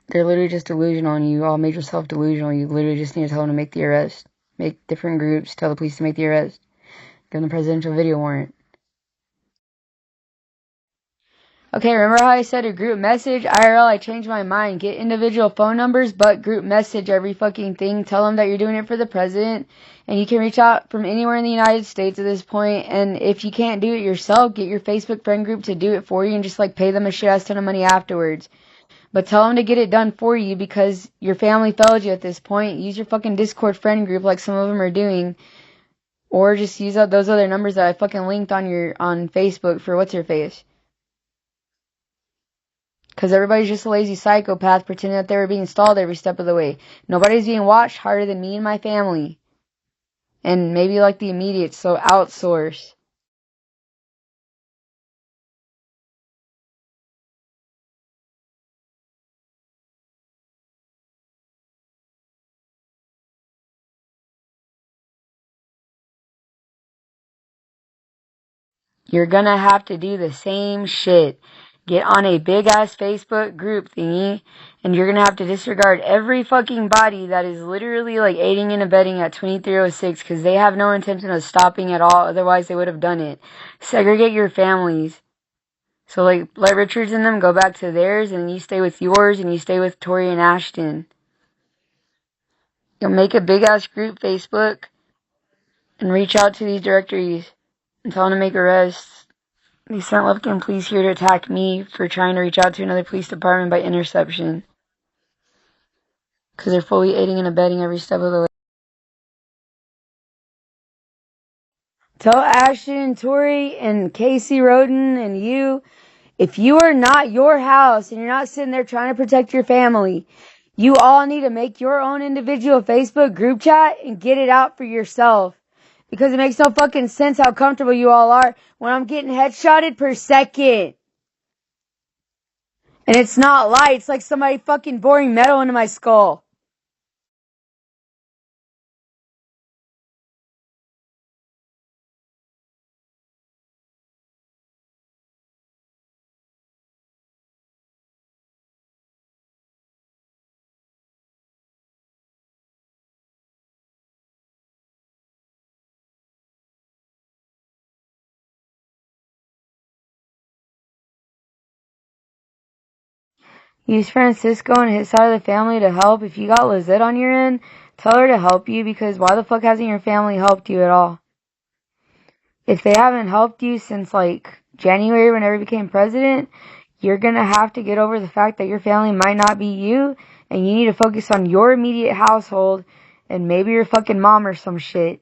They're literally just delusional and you all made yourself delusional. You literally just need to tell them to make the arrest. Make different groups, tell the police to make the arrest. Give them the presidential video warrant. Okay, remember how I said a group message? IRL, I changed my mind. Get individual phone numbers, but group message every fucking thing. Tell them that you're doing it for the president. And you can reach out from anywhere in the United States at this point. And if you can't do it yourself, get your Facebook friend group to do it for you and just like pay them a shit ass ton of money afterwards. But tell them to get it done for you because your family failed you at this point. Use your fucking Discord friend group like some of them are doing. Or just use up those other numbers that I fucking linked on Facebook for what's her face. Because everybody's just a lazy psychopath pretending that they were being stalled every step of the way. Nobody's being watched harder than me and my family. And maybe like the immediate, so outsource. You're gonna have to do the same shit. Get on a big ass Facebook group thingy, and you're gonna have to disregard every fucking body that is literally like aiding and abetting at 2306 because they have no intention of stopping at all, otherwise they would have done it. Segregate your families. So like let Richards and them go back to theirs and you stay with yours and you stay with Tori and Ashton. You'll make a big ass group Facebook and reach out to these directories and tell them to make arrests. They sent Lufkin police here to attack me for trying to reach out to another police department by interception. Because they're fully aiding and abetting every step of the way. Tell Ashton, Tori, and Casey Roden and you, if you are not your house and you're not sitting there trying to protect your family, you all need to make your own individual Facebook group chat and get it out for yourself. Because it makes no fucking sense how comfortable you all are when I'm getting headshotted per second. And it's not light. It's like somebody fucking boring metal into my skull. Use Francisco and his side of the family to help. If you got Lizette on your end, tell her to help you because why the fuck hasn't your family helped you at all? If they haven't helped you since like January whenever you became president, you're gonna have to get over the fact that your family might not be you and you need to focus on your immediate household and maybe your fucking mom or some shit.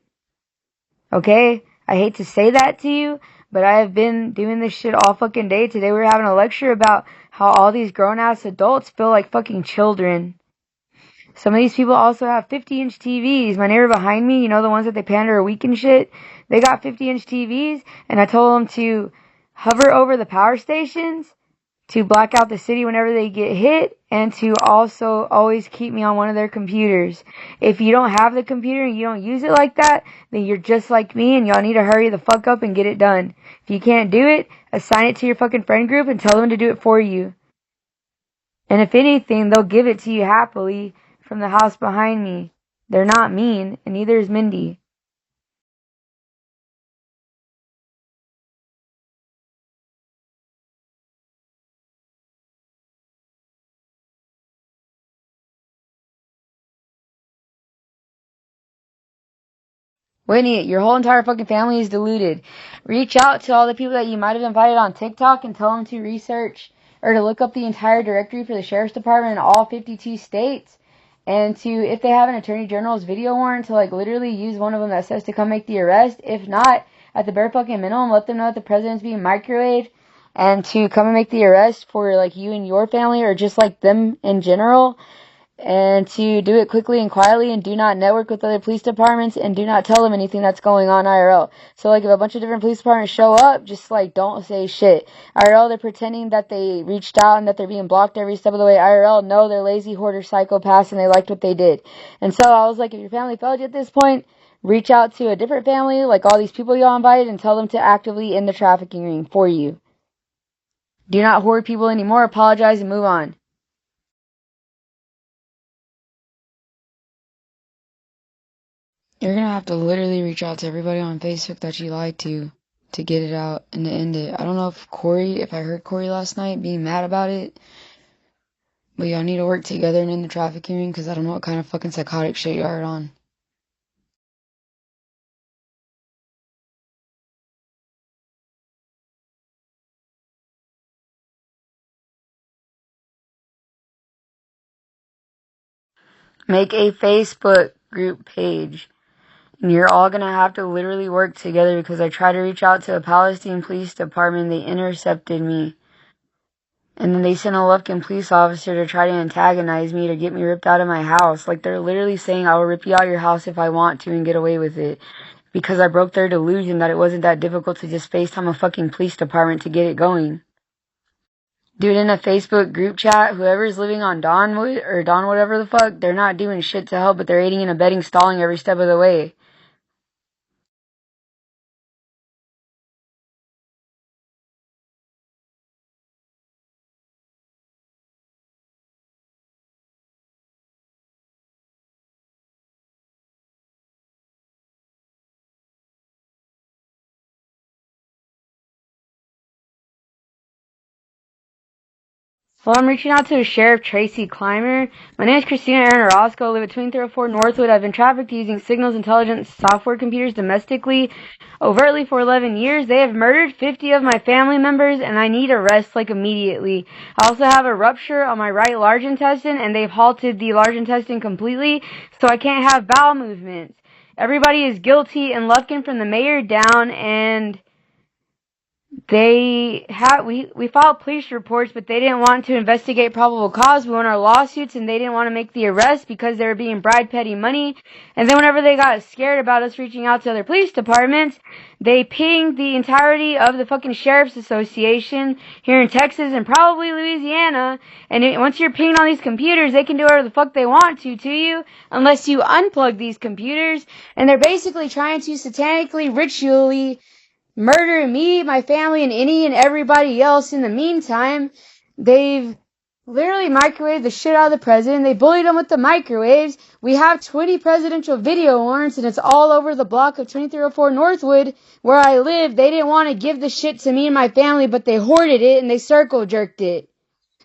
Okay? I hate to say that to you, but I have been doing this shit all fucking day. Today we were having a lecture about how all these grown-ass adults feel like fucking children. Some of these people also have 50-inch TVs. My neighbor behind me, you know the ones that they pander a week and shit? They got 50-inch TVs, and I told them to hover over the power stations to black out the city whenever they get hit, and to also always keep me on one of their computers. If you don't have the computer and you don't use it like that, then you're just like me and y'all need to hurry the fuck up and get it done. If you can't do it, assign it to your fucking friend group and tell them to do it for you. And if anything, they'll give it to you happily from the house behind me. They're not mean, and neither is Mindy. Whitney, your whole entire fucking family is deluded. Reach out to all the people that you might have invited on TikTok and tell them to research or to look up the entire directory for the sheriff's department in all 52 states. And to, if they have an attorney general's video warrant, to like literally use one of them that says to come make the arrest. If not, at the bare fucking minimum, let them know that the president's being microwaved and to come and make the arrest for like you and your family or just like them in general. and to do it quickly and quietly, and do not network with other police departments, and do not tell them anything that's going on IRL. So like if a bunch of different police departments show up, just like don't say shit. IRL, they're pretending that they reached out and that they're being blocked every step of the way. IRL, no, they're lazy hoarder psychopaths and they liked what they did. And so I was like, if your family failed you at this point, reach out to a different family, like all these people y'all invited, and tell them to actively end the trafficking ring for you. Do not hoard people anymore. Apologize and move on. You're gonna have to literally reach out to everybody on Facebook that you lied to get it out and to end it. I don't know if I heard Corey last night being mad about it, but y'all need to work together and end the trafficking ring, because I don't know what kind of fucking psychotic shit you are on. Make a Facebook group page. And you're all gonna have to literally work together, because I tried to reach out to a Palestine police department. They intercepted me. And then they sent a Lufkin police officer to try to antagonize me, to get me ripped out of my house. Like, they're literally saying, I will rip you out of your house if I want to and get away with it. Because I broke their delusion that it wasn't that difficult to just FaceTime a fucking police department to get it going. Do it in a Facebook group chat. Whoever's living on Donwood, or Don whatever the fuck, they're not doing shit to help, but they're aiding and abetting, stalling every step of the way. Well, I'm reaching out to Sheriff Tracy Clymer. My name is Christina Aaron Orozco. I live at 2304 Northwood. I've been trafficked using Signals Intelligence software computers domestically overtly for 11 years. They have murdered 50 of my family members, and I need arrest like immediately. I also have a rupture on my right large intestine, and they've halted the large intestine completely, so I can't have bowel movements. Everybody is guilty in Lufkin from the mayor down, and we filed police reports, but they didn't want to investigate probable cause. We won our lawsuits, and they didn't want to make the arrest because they were being bribed petty money. And then whenever they got scared about us reaching out to other police departments, they pinged the entirety of the fucking Sheriff's Association here in Texas and probably Louisiana. And once you're pinged on these computers, they can do whatever the fuck they want to you, unless you unplug these computers. And they're basically trying to satanically, ritually murder me, my family, and any and everybody else in the meantime. They've literally microwaved the shit out of the president. They bullied him with the microwaves. We have 20 presidential video warrants, and it's all over the block of 2304 Northwood where I live. They didn't want to give the shit to me and my family, but they hoarded it and they circle jerked it.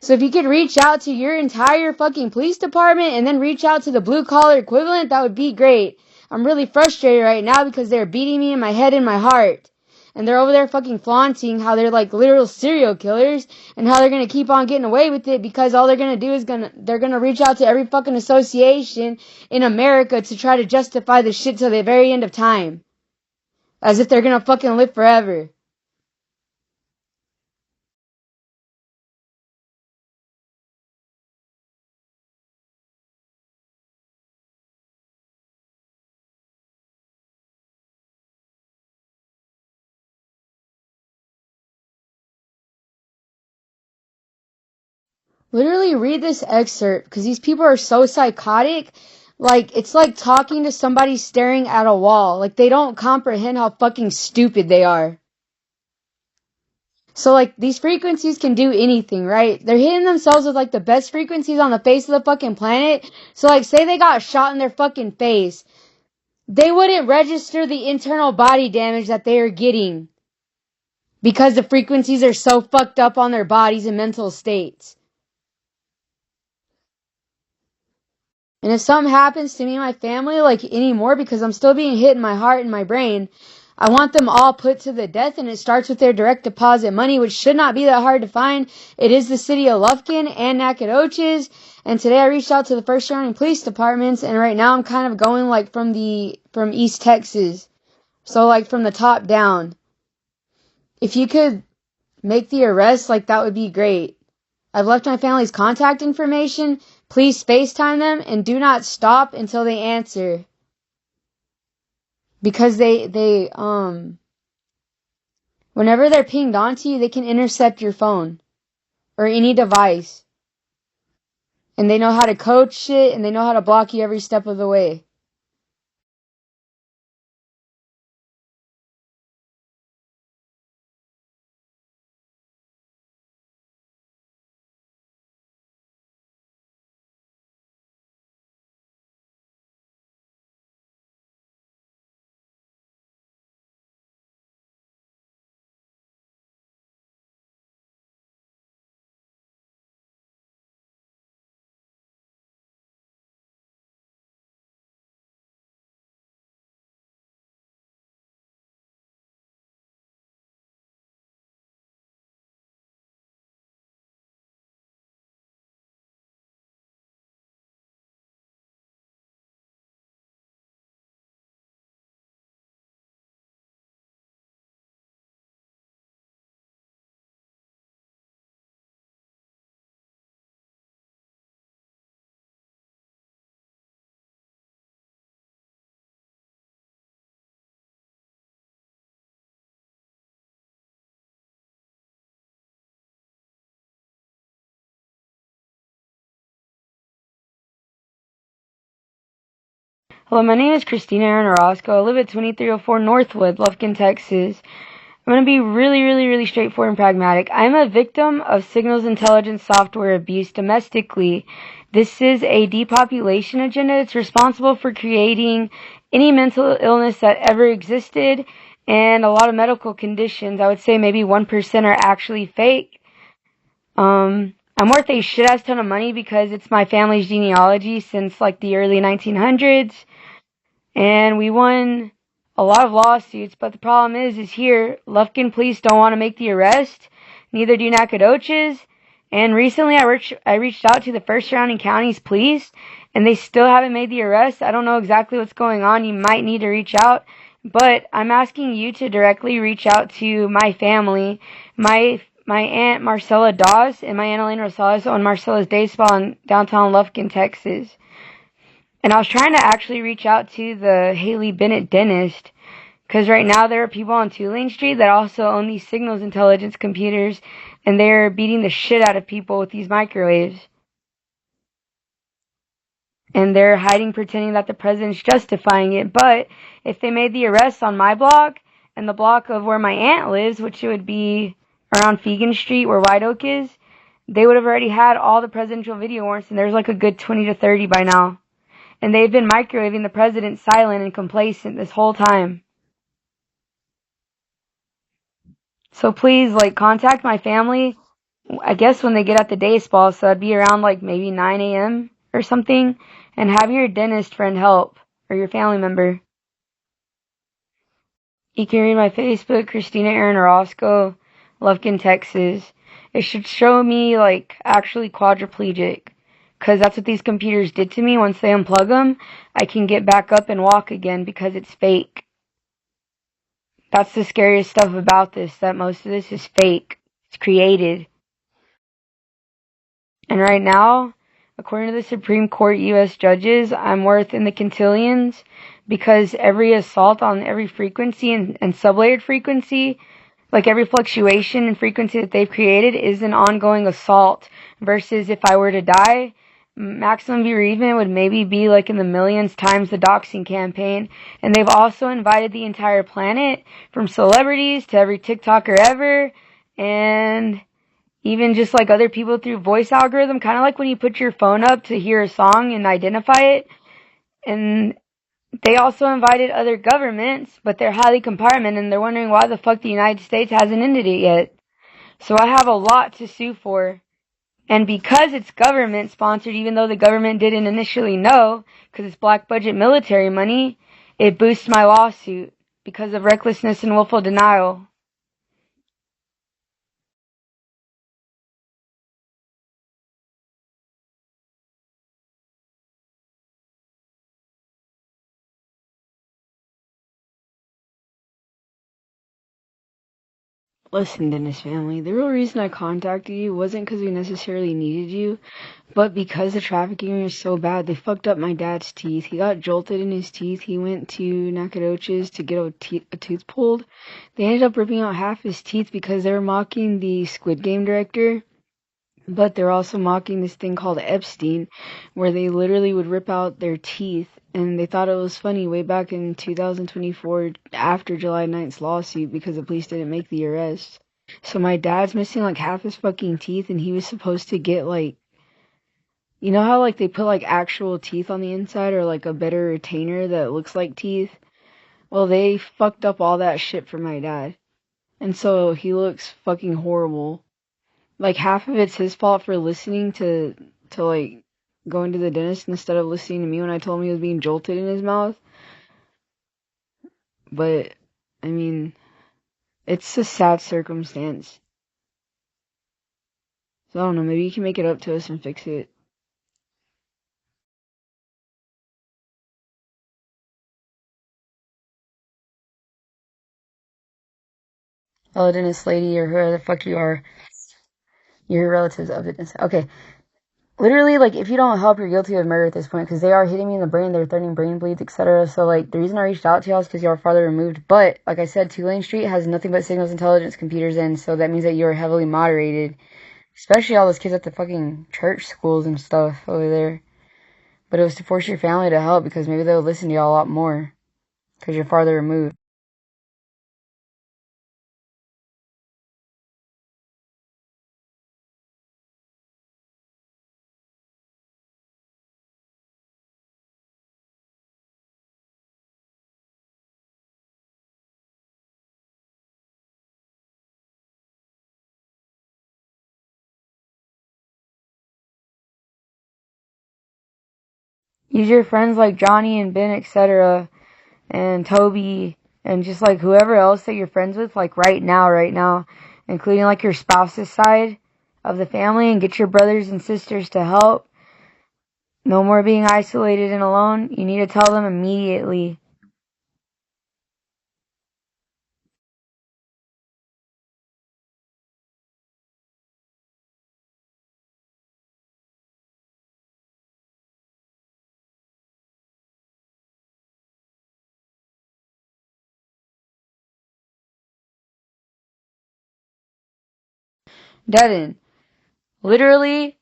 So if you could reach out to your entire fucking police department and then reach out to the blue collar equivalent, that would be great. I'm really frustrated right now because they're beating me in my head and my heart. And they're over there fucking flaunting how they're like literal serial killers and how they're gonna keep on getting away with it because all they're gonna do is they're gonna reach out to every fucking association in America to try to justify the shit till the very end of time. As if they're gonna fucking live forever. Literally read this excerpt, because these people are so psychotic. Like, it's like talking to somebody staring at a wall. Like, they don't comprehend how fucking stupid they are. So, like, these frequencies can do anything, right? They're hitting themselves with, like, the best frequencies on the face of the fucking planet. So, like, say they got shot in their fucking face. They wouldn't register the internal body damage that they are getting. Because the frequencies are so fucked up on their bodies and mental states. And if something happens to me and my family, like anymore, because I'm still being hit in my heart and my brain, I want them all put to the death, and it starts with their direct deposit money, which should not be that hard to find. It is the city of Lufkin and Nacogdoches. And today I reached out to the first surrounding police departments, and right now I'm kind of going like from East Texas. So like from the top down. If you could make the arrest, like that would be great. I've left my family's contact information. Please FaceTime them and do not stop until they answer. Because whenever they're pinged onto you, they can intercept your phone or any device. And they know how to code shit, and they know how to block you every step of the way. Hello, my name is Christina Aaron Orozco. I live at 2304 Northwood, Lufkin, Texas. I'm going to be really straightforward and pragmatic. I'm a victim of signals intelligence software abuse domestically. This is a depopulation agenda. It's responsible for creating any mental illness that ever existed and a lot of medical conditions. I would say maybe 1% are actually fake. I'm worth a shit-ass ton of money because it's my family's genealogy since like the early 1900s. And we won a lot of lawsuits, but the problem is here, Lufkin police don't want to make the arrest. Neither do Nacogdoches. And recently I reached out to the first surrounding counties police, and they still haven't made the arrest. I don't know exactly what's going on. You might need to reach out. But I'm asking you to directly reach out to my family. My aunt Marcella Dawes and my aunt Elaine Rosales own Marcella's Day Spa in downtown Lufkin, Texas. And I was trying to actually reach out to the Haley Bennett dentist, because right now there are people on Tulane Street that also own these signals intelligence computers, and they're beating the shit out of people with these microwaves. And they're hiding, pretending that the president's justifying it. But if they made the arrest on my block and the block of where my aunt lives, which it would be around Fegan Street where White Oak is, they would have already had all the presidential video warrants, and there's like a good 20 to 30 by now. And they've been microwaving the president silent and complacent this whole time. So please, contact my family, I guess when they get at the day spa, so that'd be around, maybe 9 a.m. or something, and have your dentist friend help, or your family member. You can read my Facebook, Christina Aaron Orozco, Lufkin, Texas. It should show me, actually quadriplegic. Because that's what these computers did to me. Once they unplug them, I can get back up and walk again because it's fake. That's the scariest stuff about this, that most of this is fake. It's created. And right now, according to the Supreme Court U.S. judges, I'm worth in the quintillions because every assault on every frequency and sublayered frequency, like every fluctuation in frequency that they've created, is an ongoing assault. Versus if I were to die, maximum bereavement would maybe be in the millions times the doxing campaign. And they've also invited the entire planet, from celebrities to every TikToker ever, and even just other people through voice algorithm, kind of like when you put your phone up to hear a song and identify it. And they also invited other governments, but they're highly compartmented, and they're wondering why the fuck the United States hasn't ended it yet. So I have a lot to sue for. And because it's government sponsored, even though the government didn't initially know, because it's black budget military money, it boosts my lawsuit because of recklessness and willful denial. Listen, Dennis family, the real reason I contacted you wasn't because we necessarily needed you, but because the trafficking was so bad, they fucked up my dad's teeth. He got jolted in his teeth. He went to Nacogdoches to get a tooth pulled. They ended up ripping out half his teeth because they were mocking the Squid Game director. But they're also mocking this thing called Epstein, where they literally would rip out their teeth. And they thought it was funny way back in 2024 after July 9th's lawsuit because the police didn't make the arrest. So my dad's missing like half his fucking teeth, and he was supposed to get like, you know how like they put like actual teeth on the inside or like a better retainer that looks like teeth? Well, they fucked up all that shit for my dad. And so he looks fucking horrible. Like half of it's his fault for listening to like going to the dentist instead of listening to me when I told him he was being jolted in his mouth. But I mean, it's a sad circumstance. So I don't know, maybe you can make it up to us and fix it. Hello, dentist lady, or whoever the fuck you are. Your relatives of the dentist. Okay. Literally, like, if you don't help, you're guilty of murder at this point, because they are hitting me in the brain, they're threatening brain bleeds, etc. So, like, the reason I reached out to y'all is because y'all are farther removed. But, like I said, Tulane Street has nothing but signals intelligence computers in, so that means that you're heavily moderated. Especially all those kids at the fucking church schools and stuff over there. But it was to force your family to help, because maybe they'll listen to y'all a lot more, because you're farther removed. Use your friends like Johnny and Ben, etc., and Toby, and just like whoever else that you're friends with, like right now, including like your spouse's side of the family, and get your brothers and sisters to help. No more being isolated and alone. You need to tell them immediately. Devin, literally,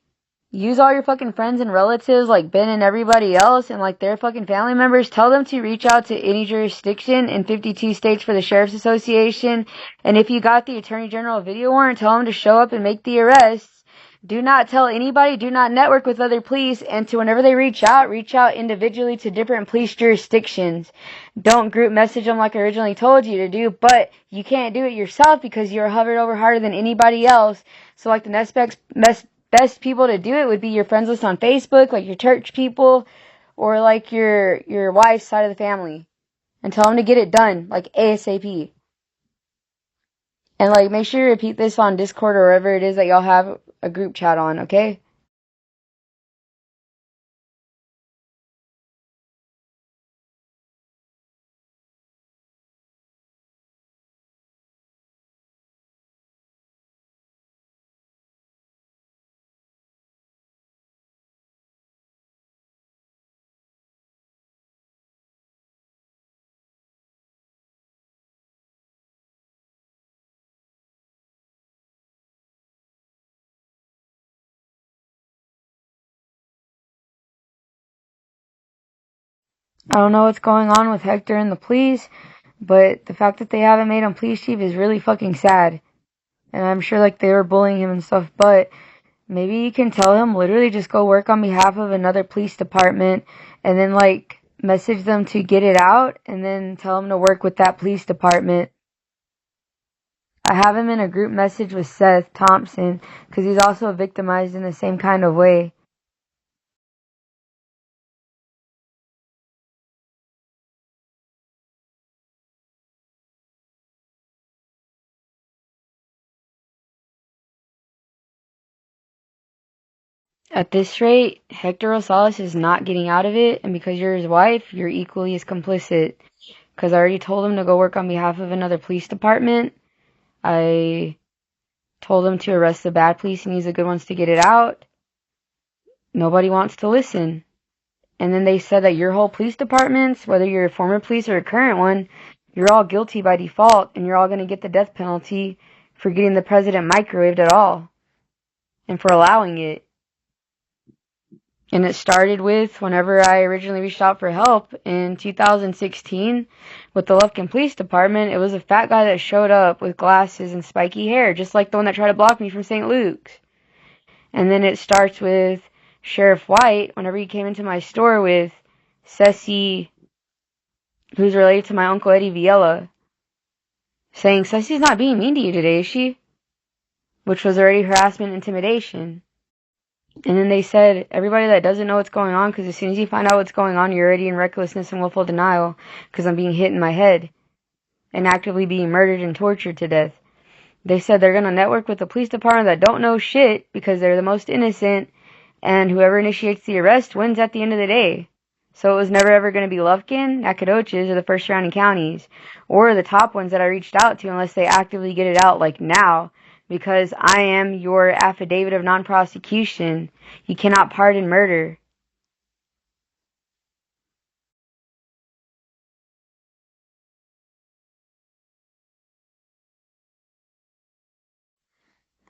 use all your fucking friends and relatives like Ben and everybody else and like their fucking family members. Tell them to reach out to any jurisdiction in 52 states for the Sheriff's Association. And if you got the Attorney General video warrant, tell them to show up and make the arrests. Do not tell anybody, do not network with other police, and to whenever they reach out individually to different police jurisdictions. Don't group message them like I originally told you to do, but you can't do it yourself because you're hovered over harder than anybody else. So like the best people to do it would be your friends list on Facebook, like your church people, or like your wife's side of the family. And tell them to get it done, like ASAP. And like make sure you repeat this on Discord or wherever it is that y'all have a group chat on, okay? I don't know what's going on with Hector and the police, but the fact that they haven't made him police chief is really fucking sad. And I'm sure like they were bullying him and stuff, but maybe you can tell him literally just go work on behalf of another police department and then like message them to get it out and then tell him to work with that police department. I have him in a group message with Seth Thompson because he's also victimized in the same kind of way. At this rate, Hector Rosales is not getting out of it, and because you're his wife, you're equally as complicit. Because I already told him to go work on behalf of another police department, I told them to arrest the bad police and use the good ones to get it out. Nobody wants to listen. And then they said that your whole police departments, whether you're a former police or a current one, you're all guilty by default, and you're all going to get the death penalty for getting the president microwaved at all, and for allowing it. And it started with whenever I originally reached out for help in 2016 with the Lufkin Police Department. It was a fat guy that showed up with glasses and spiky hair, just like the one that tried to block me from St. Luke's. And then it starts with Sheriff White whenever he came into my store with Ceci, who's related to my Uncle Eddie Villela, saying, Ceci's not being mean to you today, is she? Which was already harassment, intimidation. And then they said, everybody that doesn't know what's going on, because as soon as you find out what's going on, you're already in recklessness and willful denial, because I'm being hit in my head and actively being murdered and tortured to death. They said they're going to network with the police department that don't know shit because they're the most innocent, and whoever initiates the arrest wins at the end of the day. So it was never ever going to be Lufkin, Nacogdoches, or the first surrounding counties, or the top ones that I reached out to unless they actively get it out like now. Because I am your affidavit of non-prosecution. You cannot pardon murder.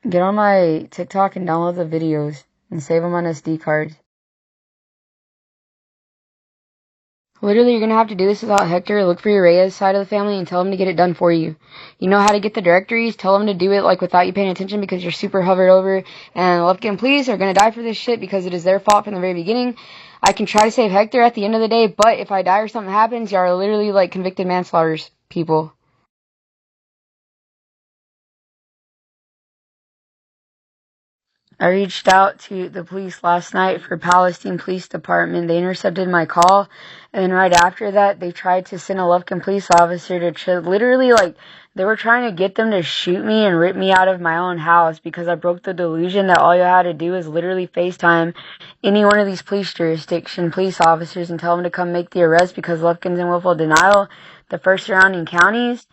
Get on my TikTok and download the videos and save them on SD cards. Literally, you're going to have to do this without Hector. Look for your Reyes side of the family and tell them to get it done for you. You know how to get the directories? Tell them to do it like without you paying attention because you're super hovered over. And Lufkin police are going to die for this shit because it is their fault from the very beginning. I can try to save Hector at the end of the day, but if I die or something happens, y'all are literally like convicted manslaughters people. I reached out to the police last night for Palestine Police Department. They intercepted my call, and then right after that, they tried to send a Lufkin police officer to literally, like, they were trying to get them to shoot me and rip me out of my own house because I broke the delusion that all you had to do is literally FaceTime any one of these police jurisdiction police officers and tell them to come make the arrest because Lufkin's in willful denial, the first surrounding counties.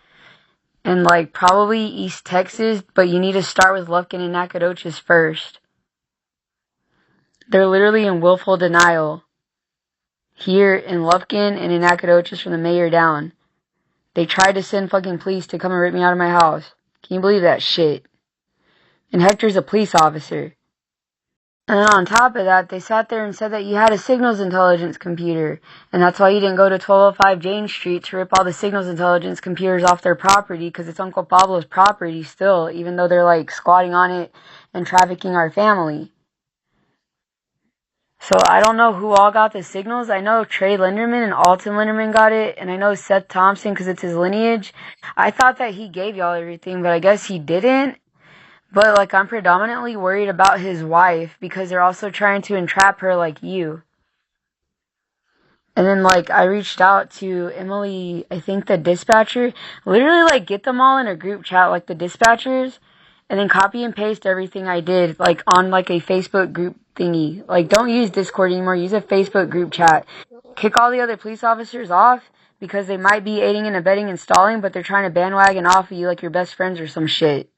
And, like, probably East Texas, but you need to start with Lufkin and Nacogdoches first. They're literally in willful denial. Here in Lufkin and in Nacogdoches from the mayor down. They tried to send fucking police to come and rip me out of my house. Can you believe that shit? And Hector's a police officer. And then on top of that, they sat there and said that you had a signals intelligence computer. And that's why you didn't go to 1205 Jane Street to rip all the signals intelligence computers off their property, because it's Uncle Pablo's property still, even though they're like squatting on it and trafficking our family. So I don't know who all got the signals. I know Trey Linderman and Alton Linderman got it, and I know Seth Thompson because it's his lineage. I thought that he gave y'all everything, but I guess he didn't. But, like, I'm predominantly worried about his wife because they're also trying to entrap her like you. And then, like, I reached out to Emily, I think the dispatcher. Literally, like, get them all in a group chat, like the dispatchers, and then copy and paste everything I did, like, on, like, a Facebook group thingy. Like, don't use Discord anymore. Use a Facebook group chat. Kick all the other police officers off because they might be aiding and abetting and stalling, but they're trying to bandwagon off of you like your best friends or some shit.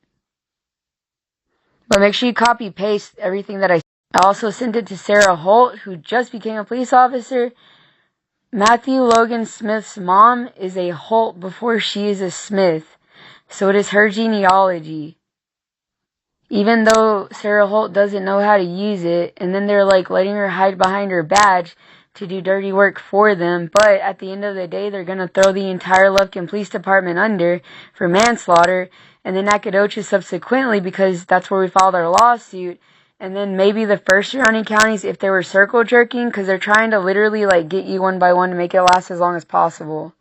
But make sure you copy paste everything that I also sent it to Sarah Holt, who just became a police officer. Matthew Logan Smith's mom is a Holt before she is a Smith. So it is her genealogy. Even though Sarah Holt doesn't know how to use it, and then they're like letting her hide behind her badge to do dirty work for them, but at the end of the day, they're going to throw the entire Lufkin Police Department under for manslaughter, and then Nacogdoches subsequently because that's where we filed our lawsuit, and then maybe the first surrounding counties if they were circle jerking because they're trying to literally like get you one by one to make it last as long as possible.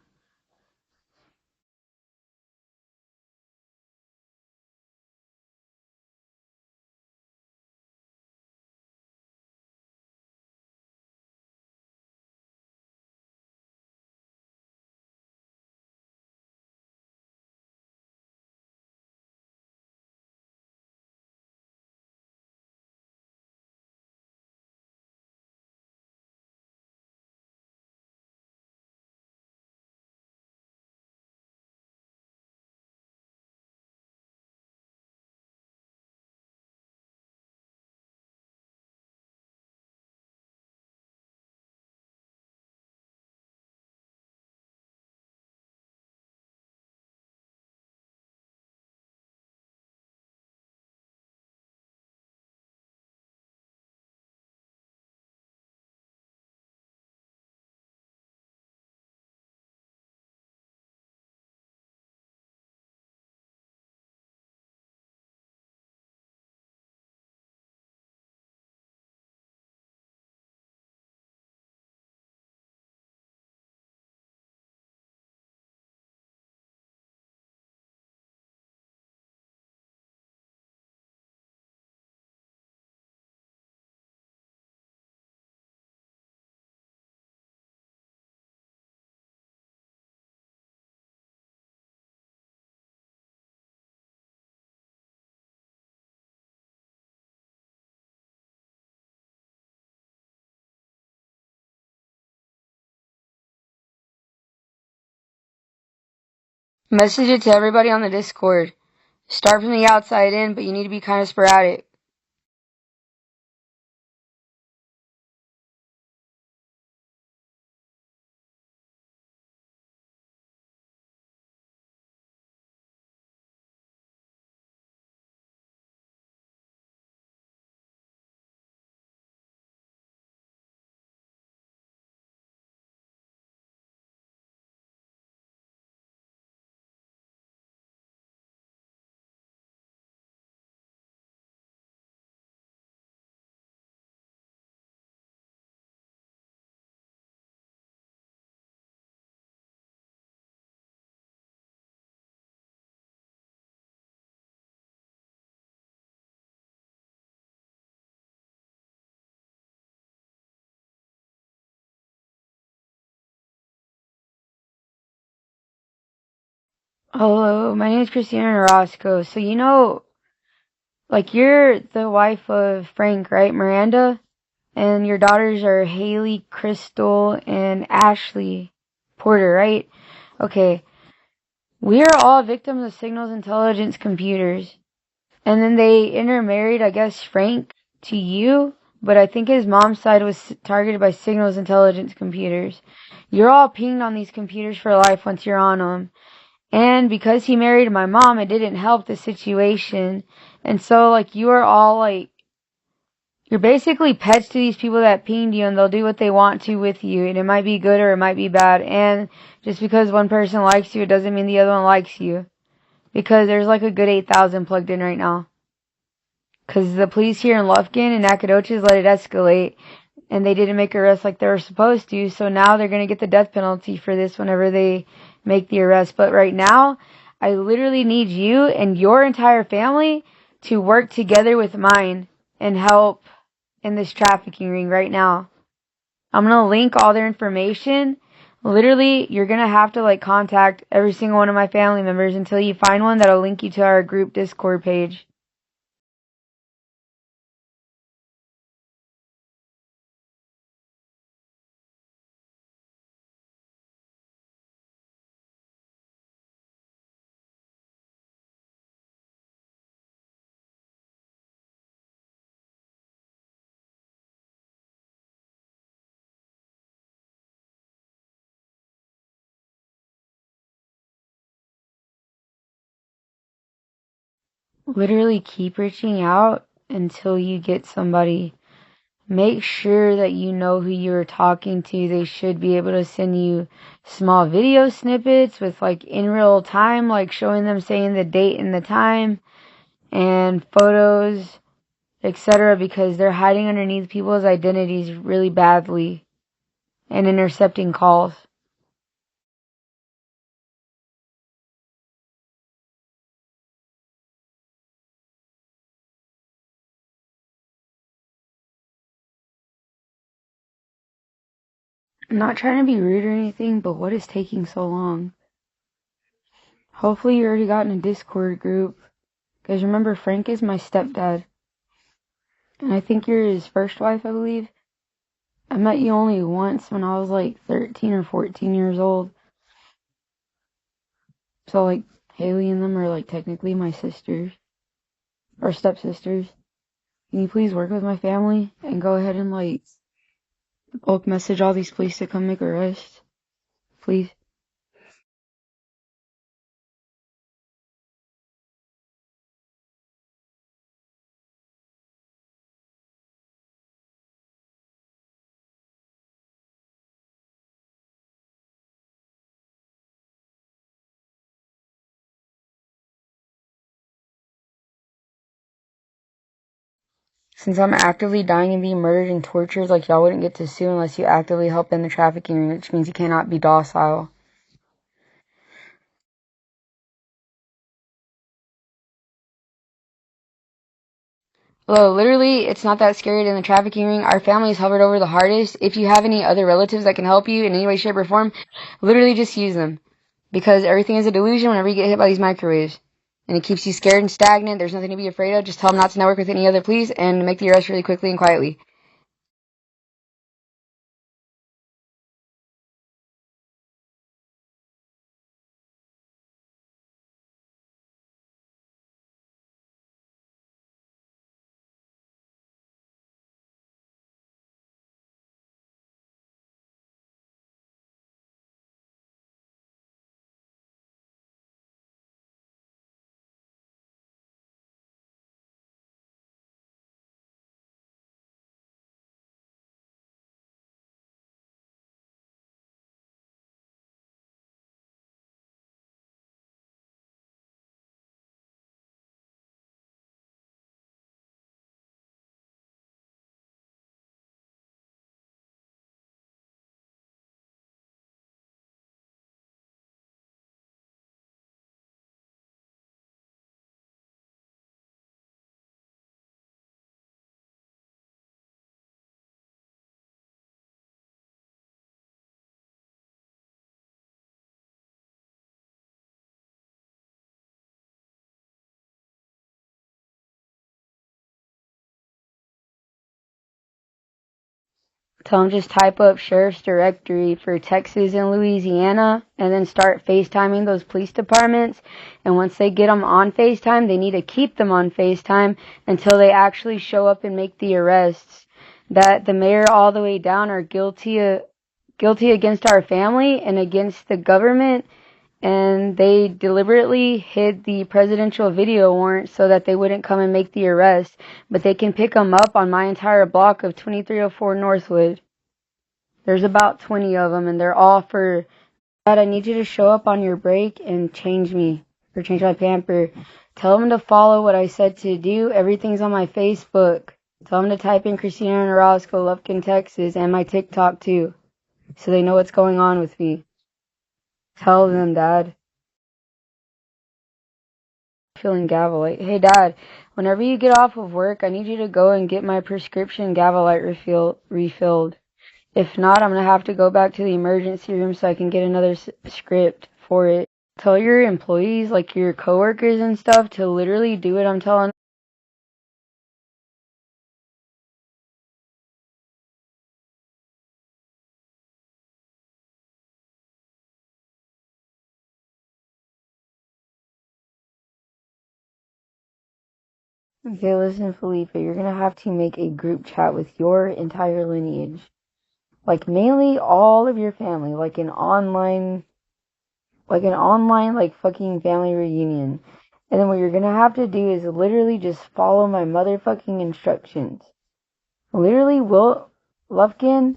Message it to everybody on the Discord. Start from the outside in, but you need to be kind of sporadic. Hello, my name is Christina Roscoe. So like you're the wife of Frank, right? Miranda? And your daughters are Haley, Crystal, and Ashley Porter, right? Okay. We are all victims of Signals Intelligence computers. And then they intermarried, I guess, Frank to you, but I think his mom's side was targeted by Signals Intelligence computers. You're all pinged on these computers for life once you're on them. And because he married my mom, it didn't help the situation. And so, like, you are all, like, you're basically pets to these people that pinged you, and they'll do what they want to with you. And it might be good or it might be bad. And just because one person likes you, it doesn't mean the other one likes you. Because there's, like, a good 8,000 plugged in right now. Because the police here in Lufkin and Nacogdoches let it escalate. And they didn't make arrests like they were supposed to. So now they're going to get the death penalty for this whenever they make the arrest. But right now, I literally need you and your entire family to work together with mine and help in this trafficking ring right now. I'm going to link all their information. Literally, you're going to have to like contact every single one of my family members until you find one that'll link you to our group Discord page. Literally keep reaching out until you get somebody. Make sure that you know who you're talking to. They should be able to send you small video snippets with like in real time, like showing them saying the date and the time and photos, etc. because they're hiding underneath people's identities really badly and intercepting calls. I'm not trying to be rude or anything, but what is taking so long? Hopefully you already got in a Discord group. Because remember, Frank is my stepdad. And I think you're his first wife, I believe. I met you only once when I was like 13 or 14 years old. So like Haley and them are like technically my sisters or stepsisters. Can you please work with my family and go ahead and like bulk message all these police to come make arrests? Please. Since I'm actively dying and being murdered and tortured, like y'all wouldn't get to sue unless you actively help in the trafficking, which means you cannot be docile. Well, literally, it's not that scary in the trafficking ring. Our family is hovered over the hardest. If you have any other relatives that can help you in any way, shape, or form, literally just use them. Because everything is a delusion whenever you get hit by these microwaves. And it keeps you scared and stagnant. There's nothing to be afraid of. Just tell them not to network with any other police and make the arrest really quickly and quietly. Tell them just type up sheriff's directory for Texas and Louisiana and then start FaceTiming those police departments. And once they get them on FaceTime, they need to keep them on FaceTime until they actually show up and make the arrests. That the mayor all the way down are guilty against our family and against the government, and they deliberately hid the presidential video warrant so that they wouldn't come and make the arrest, but they can pick them up on my entire block of 2304 Northwood. There's about 20 of them, and they're all for, Dad, I need you to show up on your break and change me, or change my pamper. Tell them to follow what I said to do. Everything's on my Facebook. Tell them to type in Christina and Orozco, Lufkin, Texas, and my TikTok too, so they know what's going on with me. Tell them, Dad. Feeling Gavolite. Hey, Dad, whenever you get off of work, I need you to go and get my prescription Gavolite refilled. If not, I'm going to have to go back to the emergency room so I can get another script for it. Tell your employees, like your coworkers and stuff, to literally do what I'm telling. Okay, listen, Felipe, you're going to have to make a group chat with your entire lineage. Like, mainly all of your family, like an online, like, fucking family reunion. And then what you're gonna have to do is literally just follow my motherfucking instructions. Literally, Lufkin,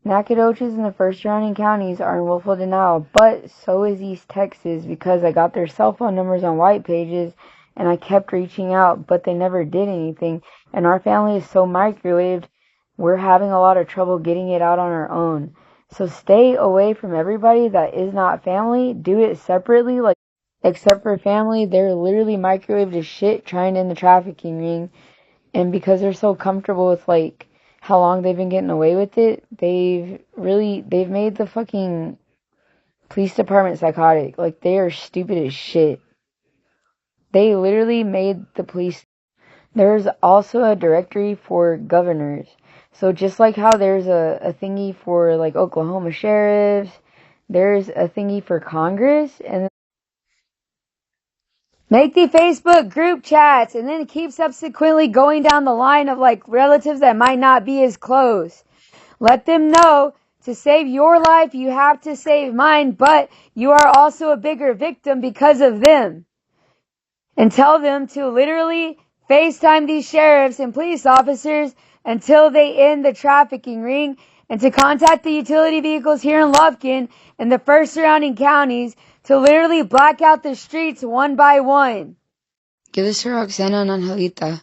Nacogdoches, and the first surrounding counties are in willful denial, but so is East Texas because I got their cell phone numbers on white pages and I kept reaching out, but they never did anything. And our family is so microwaved, we're having a lot of trouble getting it out on our own. So stay away from everybody that is not family. Do it separately, like, except for family, they're literally microwaved as shit trying to end the trafficking ring. And because they're so comfortable with, like, how long they've been getting away with it, they've made the fucking police department psychotic. Like, they are stupid as shit. They literally made the police. There's also a directory for governors. So just like how there's a thingy for, like, Oklahoma sheriffs, there's a thingy for Congress, and make the Facebook group chats, and then keep subsequently going down the line of, like, relatives that might not be as close. Let them know to save your life, you have to save mine, but you are also a bigger victim because of them. And tell them to literally FaceTime these sheriffs and police officers until they end the trafficking ring, and to contact the utility vehicles here in Lufkin and the first surrounding counties to literally black out the streets one by one. Give this to Roxana and Angelita,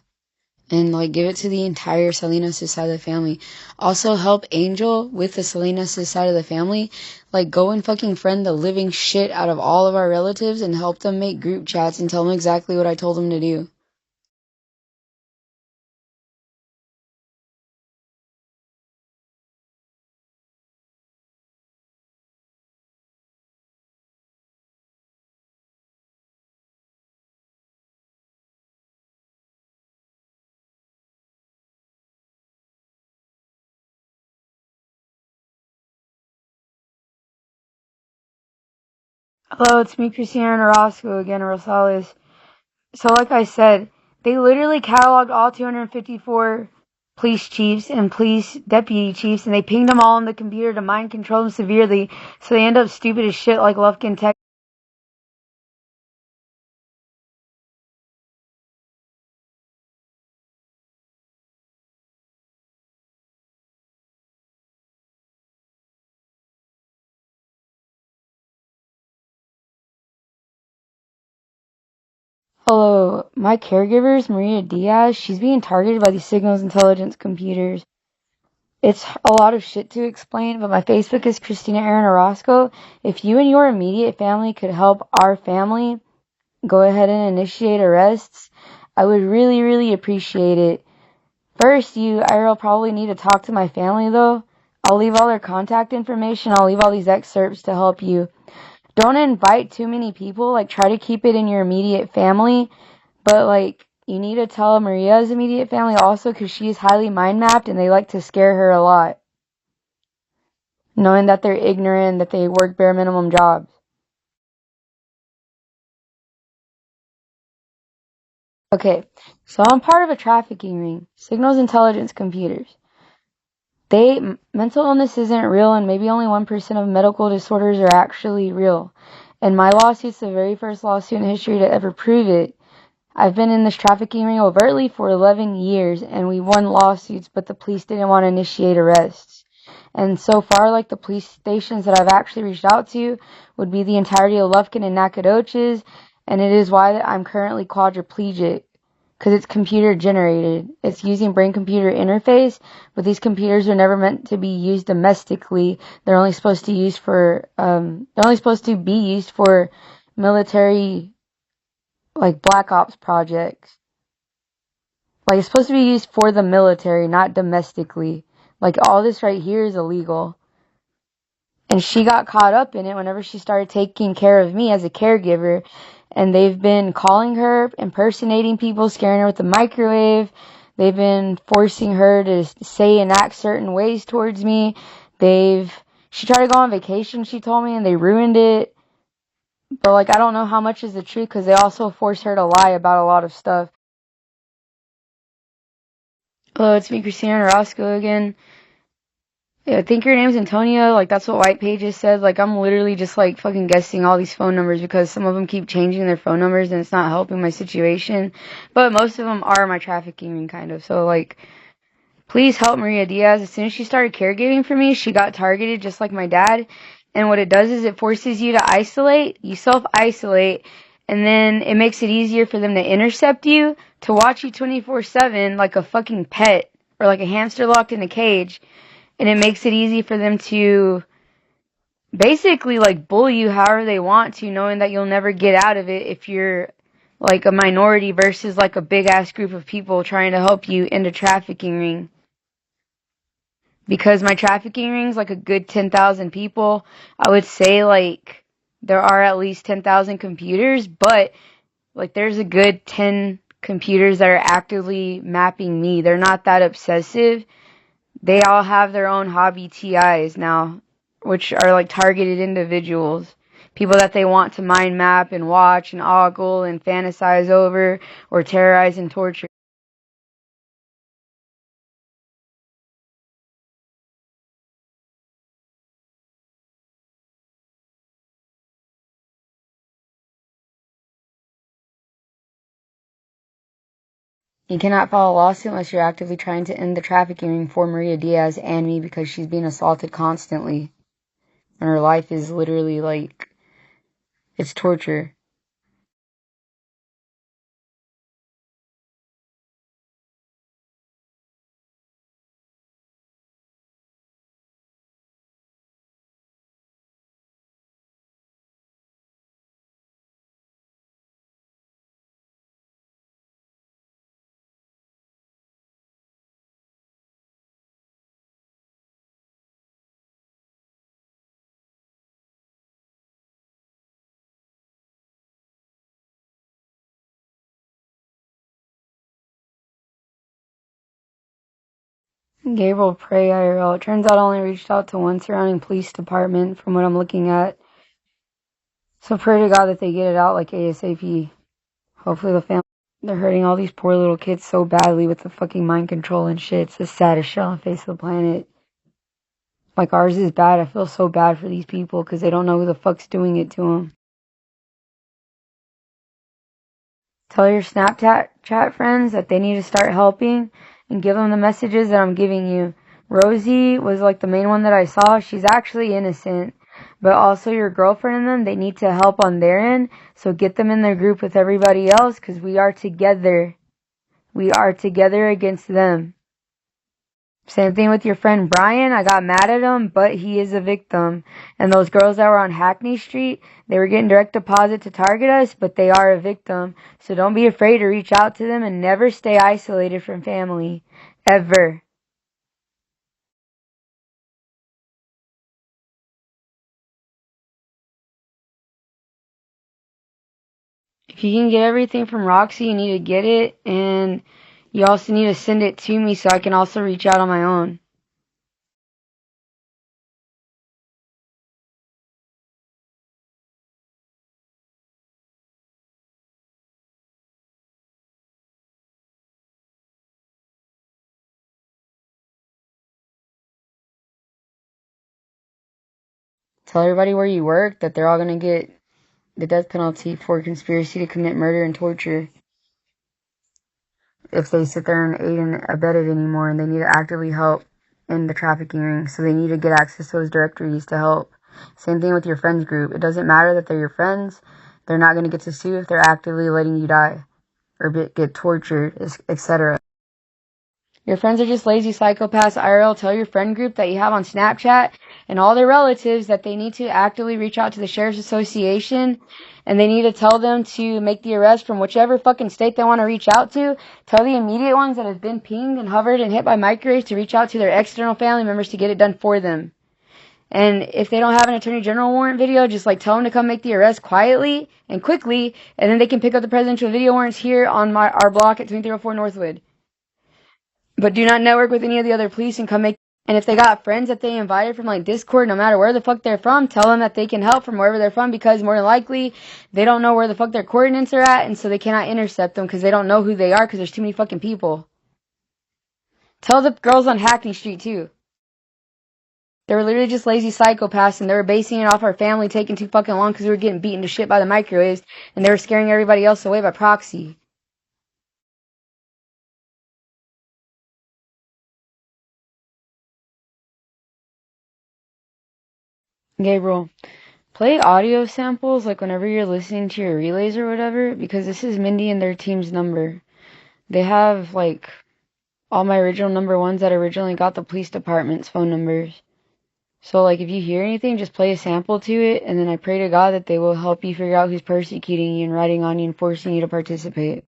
and, like, give it to the entire Salinas side of the family. Also help Angel with the Salinas side of the family. Like, go and fucking friend the living shit out of all of our relatives and help them make group chats and tell them exactly what I told them to do. Hello, it's me, Christina and Orozco again, Rosales. So like I said, they literally cataloged all 254 police chiefs and police deputy chiefs, and they pinged them all on the computer to mind control them severely, so they end up stupid as shit like Lufkin, Texas. Hello, my caregivers, Maria Diaz, she's being targeted by these signals intelligence computers. It's a lot of shit to explain, but my Facebook is Christina Aaron Orozco. If you and your immediate family could help our family go ahead and initiate arrests, I would really, really appreciate it. First, I'll probably need to talk to my family, though. I'll leave all their contact information. I'll leave all these excerpts to help you. Don't invite too many people. Like, try to keep it in your immediate family. But, like, you need to tell Maria's immediate family also, because she's highly mind-mapped and they like to scare her a lot. knowing that they're ignorant, that they work bare minimum jobs. Okay, so I'm part of a trafficking ring, Signals Intelligence Computers. Mental illness isn't real, and maybe only 1% of medical disorders are actually real. And my lawsuit's the very first lawsuit in history to ever prove it. I've been in this trafficking ring overtly for 11 years, and we won lawsuits, but the police didn't want to initiate arrests. And so far, like, the police stations that I've actually reached out to would be the entirety of Lufkin and Nacogdoches, and it is why I'm currently quadriplegic. Because it's computer generated. It's using brain computer interface, but these computers are never meant to be used domestically. They're only supposed to be used for military, like, black ops projects. Like, it's supposed to be used for the military, not domestically. Like, all this right here is illegal. And she got caught up in it whenever she started taking care of me as a caregiver. And they've been calling her, impersonating people, scaring her with the microwave. They've been forcing her to say and act certain ways towards me. She tried to go on vacation, she told me, and they ruined it. But, like, I don't know how much is the truth, because they also forced her to lie about a lot of stuff. Hello, it's me, Christina Roscoe again. Yeah, I think your name's Antonia. Like, that's what White Pages said. Like, I'm literally just, like, fucking guessing all these phone numbers because some of them keep changing their phone numbers and it's not helping my situation. But most of them are my trafficking ring, kind of. So, like, please help Maria Diaz. As soon as she started caregiving for me, she got targeted just like my dad. And what it does is it forces you to isolate. You self-isolate. And then it makes it easier for them to intercept you, to watch you 24/7 like a fucking pet or like a hamster locked in a cage. And it makes it easy for them to basically, like, bully you however they want to, knowing that you'll never get out of it if you're like a minority versus like a big ass group of people trying to help you into trafficking ring. Because my trafficking ring's like a good 10,000 people. I would say, like, there are at least 10,000 computers, but like there's a good 10 computers that are actively mapping me. They're not that obsessive. They all have their own hobby TIs now, which are like targeted individuals. People that they want to mind map and watch and ogle and fantasize over or terrorize and torture. You cannot file a lawsuit unless you're actively trying to end the trafficking for Maria Diaz and me because she's being assaulted constantly. And her life is literally like, it's torture. Gabriel Prey IRL. It turns out I only reached out to one surrounding police department from what I'm looking at. So pray to God that they get it out like ASAP. Hopefully the family. They're hurting all these poor little kids so badly with the fucking mind control and shit. It's the saddest shit on the face of the planet. Like, ours is bad. I feel so bad for these people because they don't know who the fuck's doing it to them. Tell your Snapchat chat friends that they need to start helping and give them the messages that I'm giving you. Rosie was like the main one that I saw. She's actually innocent. But also your girlfriend and them, they need to help on their end. So get them in their group with everybody else because we are together. We are together against them. Same thing with your friend Brian. I got mad at him, but he is a victim. And those girls that were on Hackney Street, they were getting direct deposit to target us, but they are a victim. So don't be afraid to reach out to them and never stay isolated from family. Ever. If you can get everything from Roxy, you need to get it. And you also need to send it to me so I can also reach out on my own. Tell everybody where you work that they're all gonna get the death penalty for conspiracy to commit murder and torture if they sit there and aid and abet it anymore, and they need to actively help in the trafficking ring. So they need to get access to those directories to help. Same thing with your friends group. It doesn't matter that they're your friends. They're not going to get to sue if they're actively letting you die or get tortured, etc. Your friends are just lazy psychopaths. IRL, tell your friend group that you have on Snapchat and all their relatives that they need to actively reach out to the Sheriff's Association, and they need to tell them to make the arrest from whichever fucking state they want to reach out to. Tell the immediate ones that have been pinged and hovered and hit by microwaves to reach out to their external family members to get it done for them. And if they don't have an Attorney General warrant video, just like tell them to come make the arrest quietly and quickly, and then they can pick up the presidential video warrants here on our block at 2304 Northwood. But do not network with any of the other police and come make. And if they got friends that they invited from like Discord, no matter where the fuck they're from, tell them that they can help from wherever they're from, because more than likely they don't know where the fuck their coordinates are at, and so they cannot intercept them because they don't know who they are because there's too many fucking people. Tell the girls on Hackney Street too. They were literally just lazy psychopaths, and they were basing it off our family taking too fucking long because we were getting beaten to shit by the microwaves, and they were scaring everybody else away by proxy. Gabriel, play audio samples like whenever you're listening to your relays or whatever, because this is Mindy and their team's number. They have like all my original number ones that originally got the police department's phone numbers. So like if you hear anything, just play a sample to it, and then I pray to God that they will help you figure out who's persecuting you and writing on you and forcing you to participate.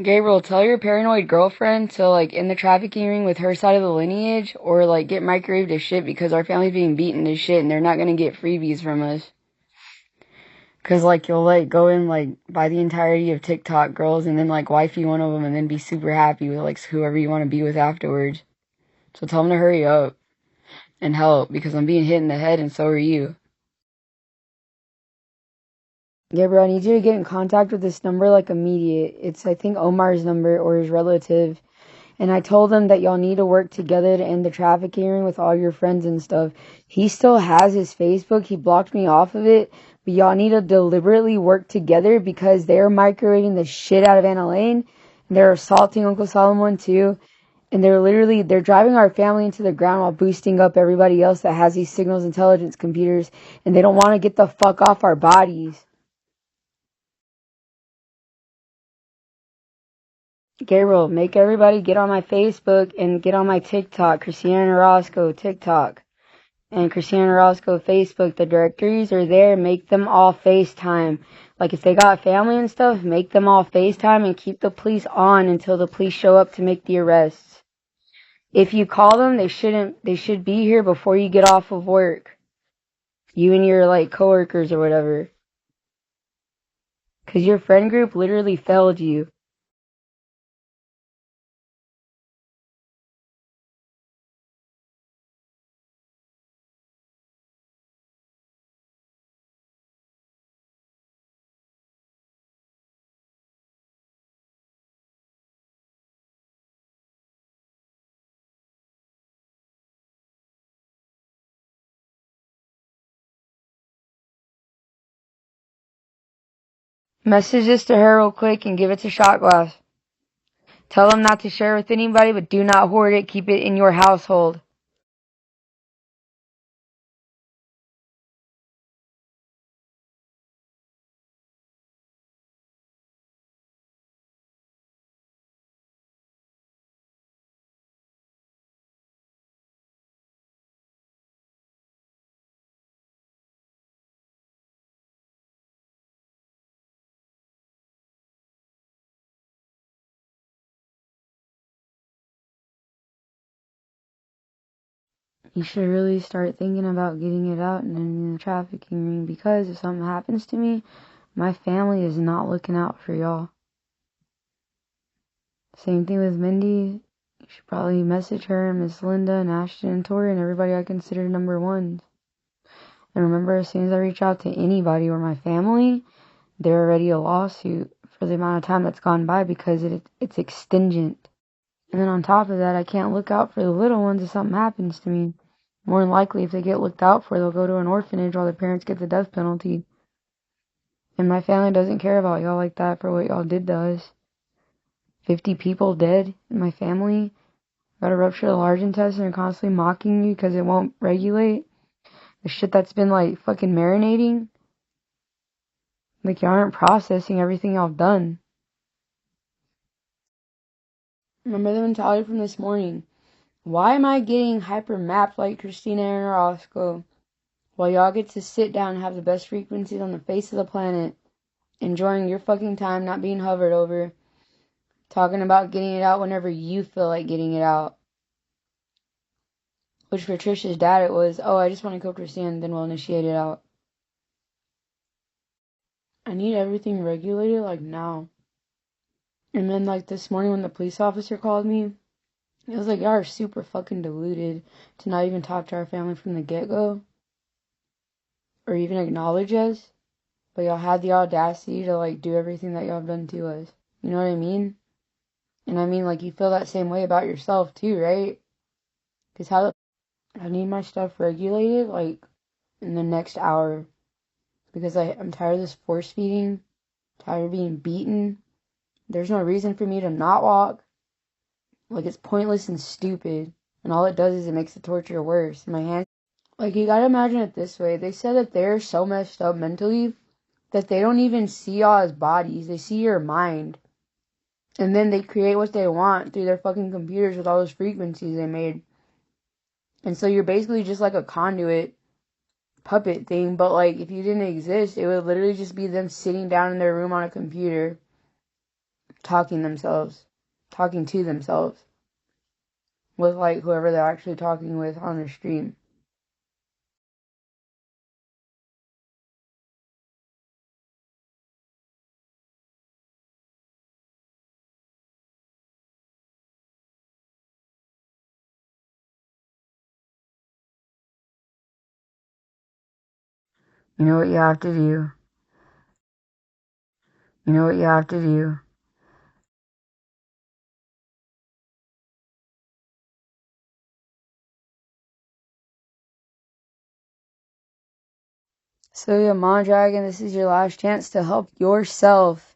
Gabriel, tell your paranoid girlfriend to like in the trafficking ring with her side of the lineage, or like get microwaved to shit because our family's being beaten to shit and they're not gonna get freebies from us. Cause like you'll like go in like buy the entirety of TikTok girls and then like wifey one of them and then be super happy with like whoever you want to be with afterwards. So tell them to hurry up and help, because I'm being hit in the head and so are you. Gabriel, I need you to get in contact with this number like immediate. It's I think Omar's number or his relative. And I told him that y'all need to work together to end the trafficking ring with all your friends and stuff. He still has his Facebook. He blocked me off of it. But y'all need to deliberately work together because they're microwaving the shit out of Anna Lane. And they're assaulting Uncle Solomon too. And they're driving our family into the ground while boosting up everybody else that has these signals intelligence computers. And they don't want to get the fuck off our bodies. Gabriel, make everybody get on my Facebook and get on my TikTok, Christina Orozco TikTok, and Christina Orozco Facebook. The directories are there. Make them all FaceTime. Like if they got family and stuff, make them all FaceTime and keep the police on until the police show up to make the arrests. If you call them, they should be here before you get off of work. You and your like coworkers or whatever. 'Cause your friend group literally failed you. Message this to her real quick and give it to Shot Glass. Tell them not to share with anybody, but do not hoard it. Keep it in your household. You should really start thinking about getting it out and in the trafficking ring, because if something happens to me, my family is not looking out for y'all. Same thing with Mindy. You should probably message her and Miss Linda and Ashton and Tori and everybody I consider number ones. And remember, as soon as I reach out to anybody or my family, they're already a lawsuit for the amount of time that's gone by because it's extingent. And then on top of that, I can't look out for the little ones if something happens to me. More than likely, if they get looked out for, they'll go to an orphanage while their parents get the death penalty. And my family doesn't care about y'all like that for what y'all did to us. 50 people dead in my family. Got a rupture of the large intestine and constantly mocking you because it won't regulate. The shit that's been like fucking marinating. Like y'all aren't processing everything y'all done. Remember the mentality from this morning. Why am I getting hyper mapped like Christina and Orozco while y'all get to sit down and have the best frequencies on the face of the planet, enjoying your fucking time, not being hovered over, talking about getting it out whenever you feel like getting it out? Which for Trisha's dad it was, oh, I just want to kill Christina, then we'll initiate it out. I need everything regulated like now. And then like this morning when the police officer called me, it was like, y'all are super fucking deluded to not even talk to our family from the get-go. Or even acknowledge us. But y'all had the audacity to like do everything that y'all have done to us. You know what I mean? And I mean like you feel that same way about yourself too, right? Because I need my stuff regulated like in the next hour. Because I'm tired of this force feeding. Tired of being beaten. There's no reason for me to not walk. Like, it's pointless and stupid. And all it does is it makes the torture worse. My hands... Like, you gotta imagine it this way. They said that they're so messed up mentally that they don't even see y'all as bodies. They see your mind. And then they create what they want through their fucking computers with all those frequencies they made. And so you're basically just like a conduit puppet thing. But, like, if you didn't exist, it would literally just be them sitting down in their room on a computer talking to themselves with like whoever they're actually talking with on the stream. You know what you have to do. You know what you have to do. So yeah, Mom Dragon, this is your last chance to help yourself.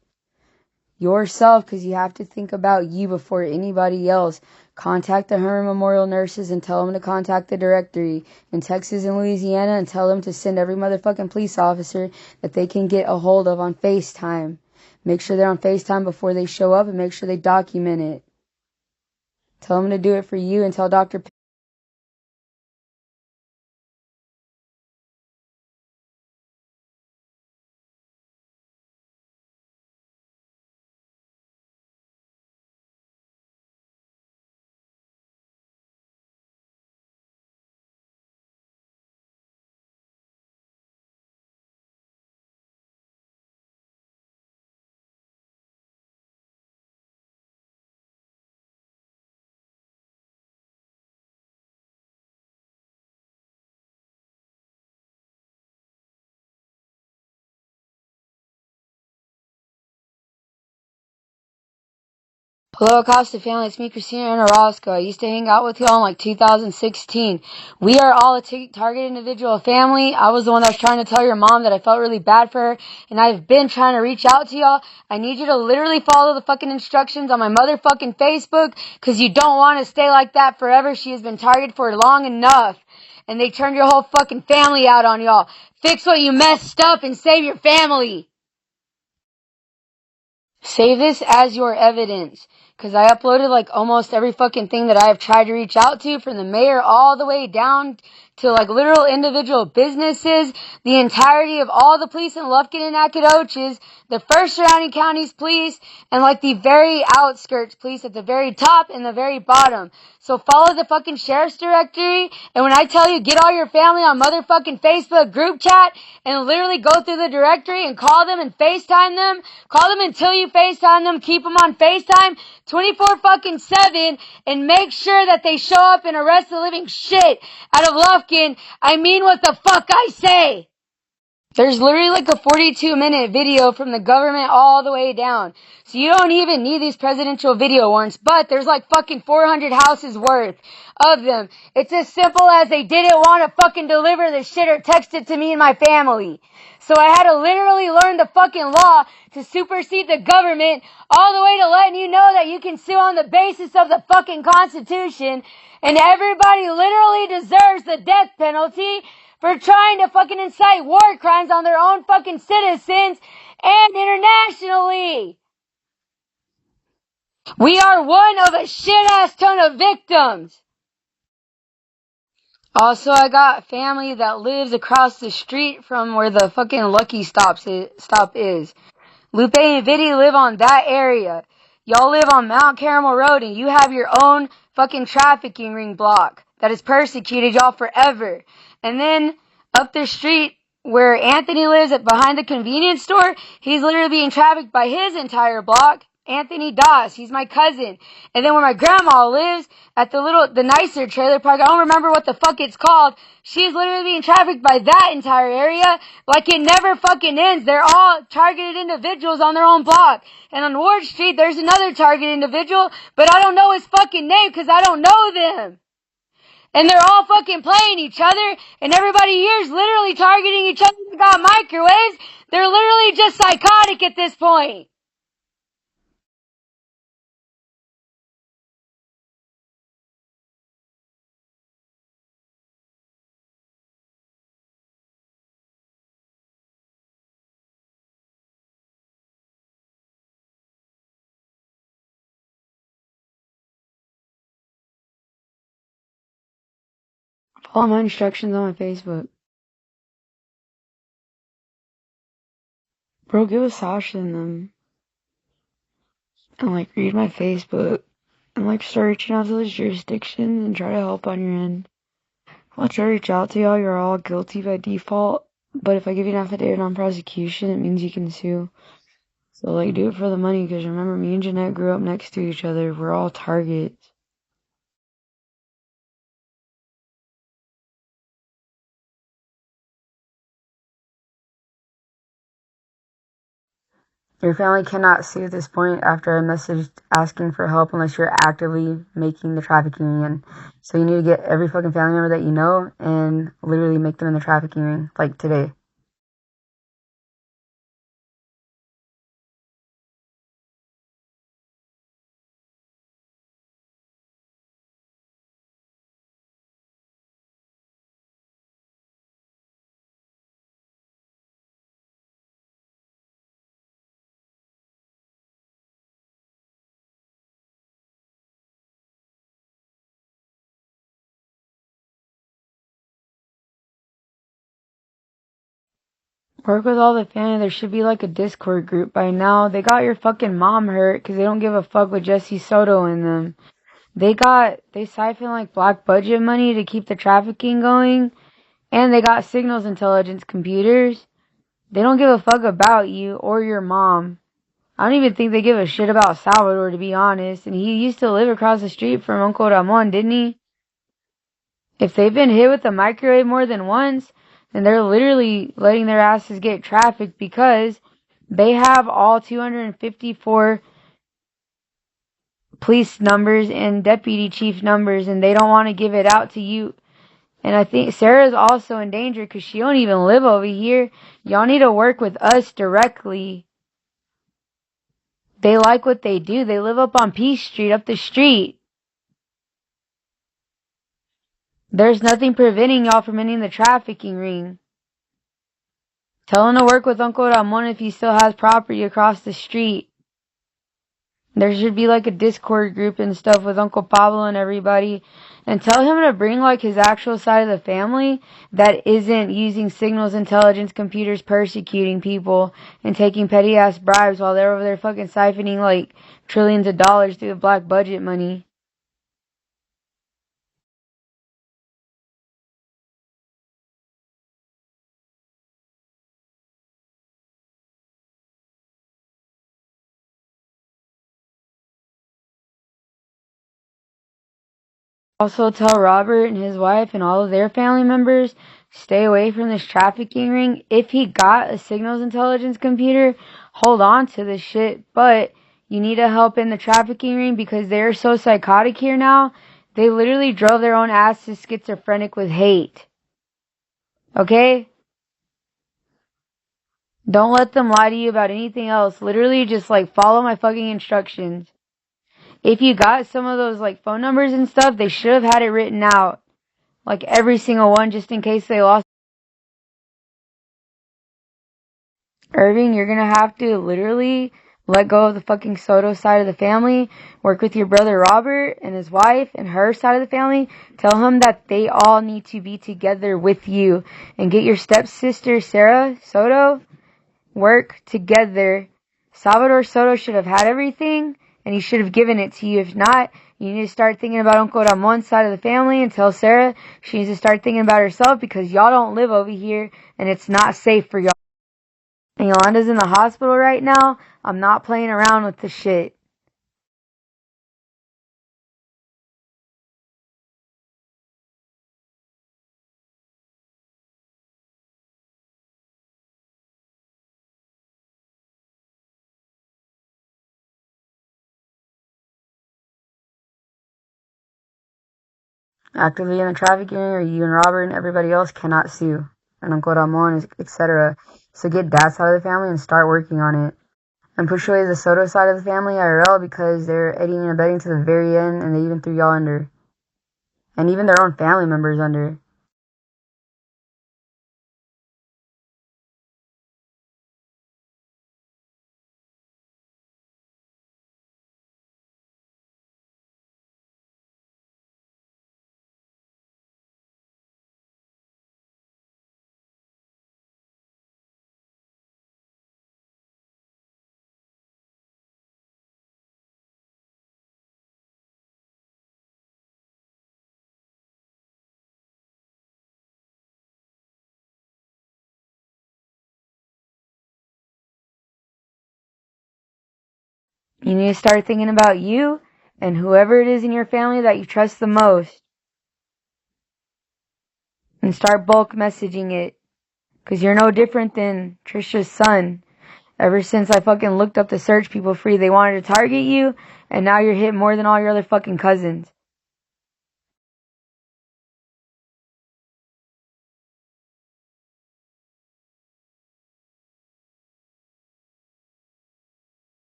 Yourself, because you have to think about you before anybody else. Contact the Herman Memorial nurses and tell them to contact the directory in Texas and Louisiana and tell them to send every motherfucking police officer that they can get a hold of on FaceTime. Make sure they're on FaceTime before they show up and make sure they document it. Tell them to do it for you and tell Dr. Hello, Acosta family. It's me, Christina and Orozco. I used to hang out with y'all in like 2016. We are all a target individual family. I was the one that was trying to tell your mom that I felt really bad for her, and I've been trying to reach out to y'all. I need you to literally follow the fucking instructions on my motherfucking Facebook, because you don't want to stay like that forever. She has been targeted for long enough, and they turned your whole fucking family out on y'all. Fix what you messed up and save your family. Save this as your evidence. Because I uploaded like almost every fucking thing that I have tried to reach out to, from the mayor all the way down to like literal individual businesses, the entirety of all the police in Lufkin and Nacogdoches, the first surrounding counties police, and like the very outskirts police at the very top and the very bottom. So follow the fucking sheriff's directory, and when I tell you get all your family on motherfucking Facebook group chat and literally go through the directory and call them and FaceTime them, call them until you FaceTime them, keep them on FaceTime 24 fucking 7 and make sure that they show up and arrest the living shit out of Lufkin. I mean what the fuck I say. There's literally like a 42-minute video from the government all the way down. So you don't even need these presidential video warrants, but there's like fucking 400 houses worth of them. It's as simple as they didn't want to fucking deliver the shit or text it to me and my family. So I had to literally learn the fucking law to supersede the government all the way to letting you know that you can sue on the basis of the fucking Constitution, and everybody literally deserves the death penalty for trying to fucking incite war crimes on their own fucking citizens and internationally. We are one of a shit-ass ton of victims. Also, I got family that lives across the street from where the fucking Lucky stop is. Lupe and Vinny live on that area. Y'all live on Mount Carmel Road and you have your own fucking trafficking ring block that has persecuted y'all forever. And then up the street where Anthony lives behind the convenience store, he's literally being trafficked by his entire block. Anthony Doss, he's my cousin. And then where my grandma lives, at the nicer trailer park, I don't remember what the fuck it's called, she's literally being trafficked by that entire area. Like it never fucking ends. They're all targeted individuals on their own block. And on Ward Street, there's another targeted individual, but I don't know his fucking name because I don't know them. And they're all fucking playing each other, and everybody here is literally targeting each other. They got microwaves. They're literally just psychotic at this point. Follow my instructions on my Facebook. Bro, get with Sasha and them. And like read my Facebook. And like start reaching out to those jurisdictions and try to help on your end. Once I reach out to y'all, you're all guilty by default. But if I give you an affidavit on prosecution, it means you can sue. So like do it for the money, because remember, me and Jeanette grew up next to each other. We're all targets. Your family cannot sue at this point after a message asking for help unless you're actively making the trafficking ring. So you need to get every fucking family member that you know and literally make them in the trafficking ring, like today. Work with all the family. There should be like a Discord group by now. They got your fucking mom hurt because they don't give a fuck with Jesse Soto in them. They siphon like black budget money to keep the trafficking going. And they got signals intelligence computers. They don't give a fuck about you or your mom. I don't even think they give a shit about Salvador, to be honest. And he used to live across the street from Uncle Ramon, didn't he? If they've been hit with a microwave more than once, then they're literally letting their asses get trafficked because they have all 254 police numbers and deputy chief numbers, and they don't want to give it out to you. And I think Sarah's also in danger because she don't even live over here. Y'all need to work with us directly. They like what they do. They live up on Peace Street, up the street. There's nothing preventing y'all from ending the trafficking ring. Tell him to work with Uncle Ramon if he still has property across the street. There should be like a Discord group and stuff with Uncle Pablo and everybody. And tell him to bring like his actual side of the family that isn't using signals intelligence computers persecuting people and taking petty ass bribes while they're over there fucking siphoning like trillions of dollars through the black budget money. Also tell Robert and his wife and all of their family members stay away from this trafficking ring. If he got a signals intelligence computer, hold on to this shit, but you need to help in the trafficking ring because they're so psychotic here now. They literally drove their own asses schizophrenic with hate. Okay? Don't let them lie to you about anything else. Literally just like follow my fucking instructions. If you got some of those like phone numbers and stuff, they should have had it written out. Like every single one just in case they lost. Irving, you're gonna have to literally let go of the fucking Soto side of the family, work with your brother Robert and his wife and her side of the family, tell him that they all need to be together with you, and get your stepsister Sarah Soto, work together. Salvador Soto should have had everything, and he should have given it to you. If not, you need to start thinking about Uncle Ramon's side of the family and tell Sarah she needs to start thinking about herself because y'all don't live over here and it's not safe for y'all. And Yolanda's in the hospital right now. I'm not playing around with this shit. Actively in the trafficking or you and Robert and everybody else cannot sue. And Uncle Ramon, etc. So get that side of the family and start working on it. And push away the Soto side of the family IRL because they're aiding and abetting to the very end and they even threw y'all under. And even their own family members under. You need to start thinking about you and whoever it is in your family that you trust the most. And start bulk messaging it. Because you're no different than Trisha's son. Ever since I fucking looked up the search people free, they wanted to target you, and now you're hit more than all your other fucking cousins.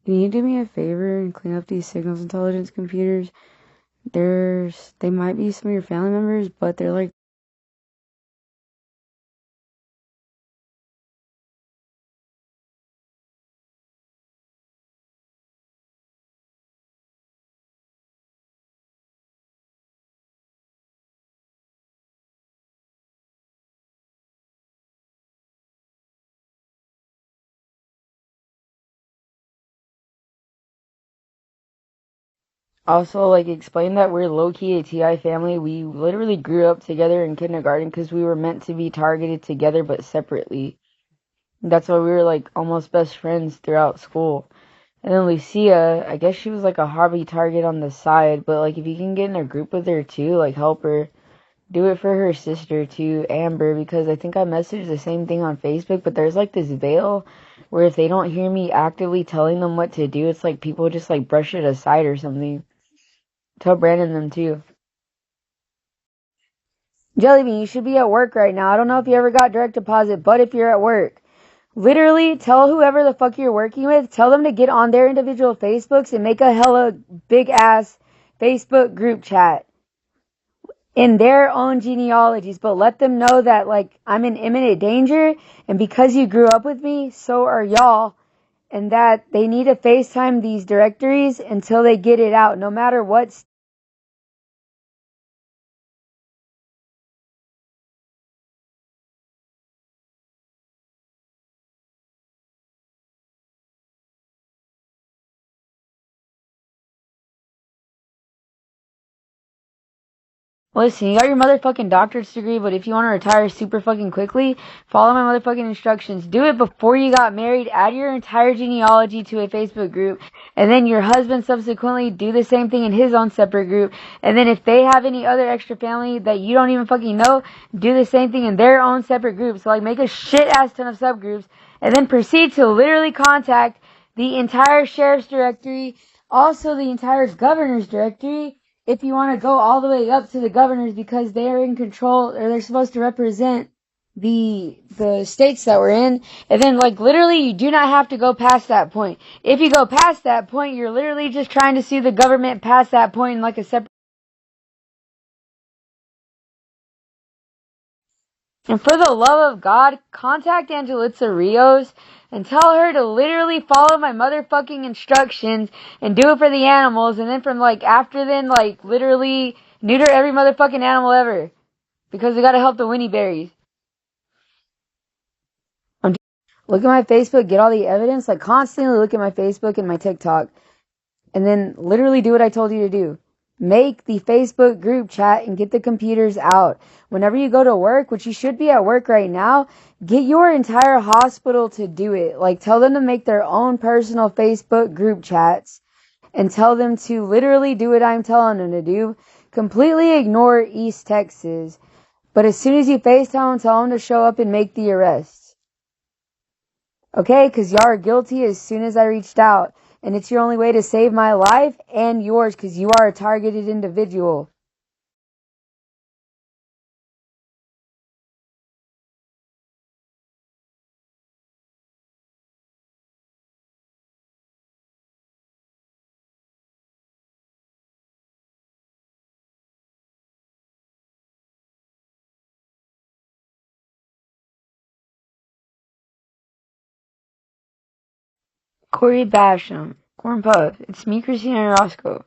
Can you do me a favor and clean up these signals intelligence computers? They might be some of your family members, but they're like also like explain that we're low key a TI family. We literally grew up together in kindergarten because we were meant to be targeted together but separately. That's why we were like almost best friends throughout school. And then Lucia, I guess she was like a hobby target on the side, but like if you can get in a group with her too, like help her. Do it for her sister too, Amber, because I think I messaged the same thing on Facebook, but there's like this veil where if they don't hear me actively telling them what to do, it's like people just like brush it aside or something. Tell Brandon them too. Jellybean, you should be at work right now. I don't know if you ever got direct deposit, but if you're at work, literally tell whoever the fuck you're working with, tell them to get on their individual Facebooks and make a hella big ass Facebook group chat in their own genealogies, but let them know that like I'm in imminent danger, and because you grew up with me, so are y'all, and that they need to FaceTime these directories until they get it out, no matter what. Listen, you got your motherfucking doctorate degree, but if you want to retire super fucking quickly, follow my motherfucking instructions. Do it before you got married. Add your entire genealogy to a Facebook group. And then your husband subsequently do the same thing in his own separate group. And then if they have any other extra family that you don't even fucking know, do the same thing in their own separate groups. So like make a shit ass ton of subgroups. And then proceed to literally contact the entire sheriff's directory, also the entire governor's directory, if you want to go all the way up to the governors, because they're in control, or they're supposed to represent the states that we're in. And then like literally you do not have to go past that point. If you go past that point, you're literally just trying to sue the government past that point in like a separate. And for the love of God, contact Angelitza Rios and tell her to literally follow my motherfucking instructions and do it for the animals. And then from like after then, like literally neuter every motherfucking animal ever. Because we gotta help the Winnie berries. Look at my Facebook, get all the evidence. Like constantly look at my Facebook and my TikTok. And then literally do what I told you to do. Make the Facebook group chat and get the computers out. Whenever you go to work, which you should be at work right now, get your entire hospital to do it. Like tell them to make their own personal Facebook group chats and tell them to literally do what I'm telling them to do. Completely ignore East Texas. But as soon as you FaceTime them, tell them to show up and make the arrests. Okay? Because y'all are guilty as soon as I reached out. And it's your only way to save my life and yours because you are a targeted individual. Corey Basham, Corn Puff, it's me, Christina Roscoe.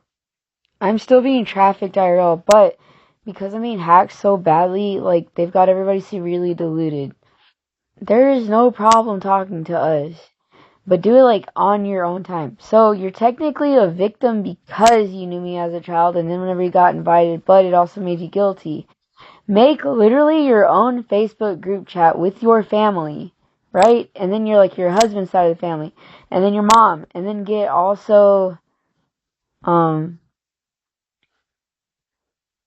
I'm still being trafficked IRL, but because I'm being hacked so badly, like, they've got everybody severely diluted. There is no problem talking to us, but do it, like, on your own time. So, you're technically a victim because you knew me as a child, and then whenever you got invited, but it also made you guilty. Make literally your own Facebook group chat with your family, right? And then you're like your husband's side of the family, and then your mom, and then get also, um,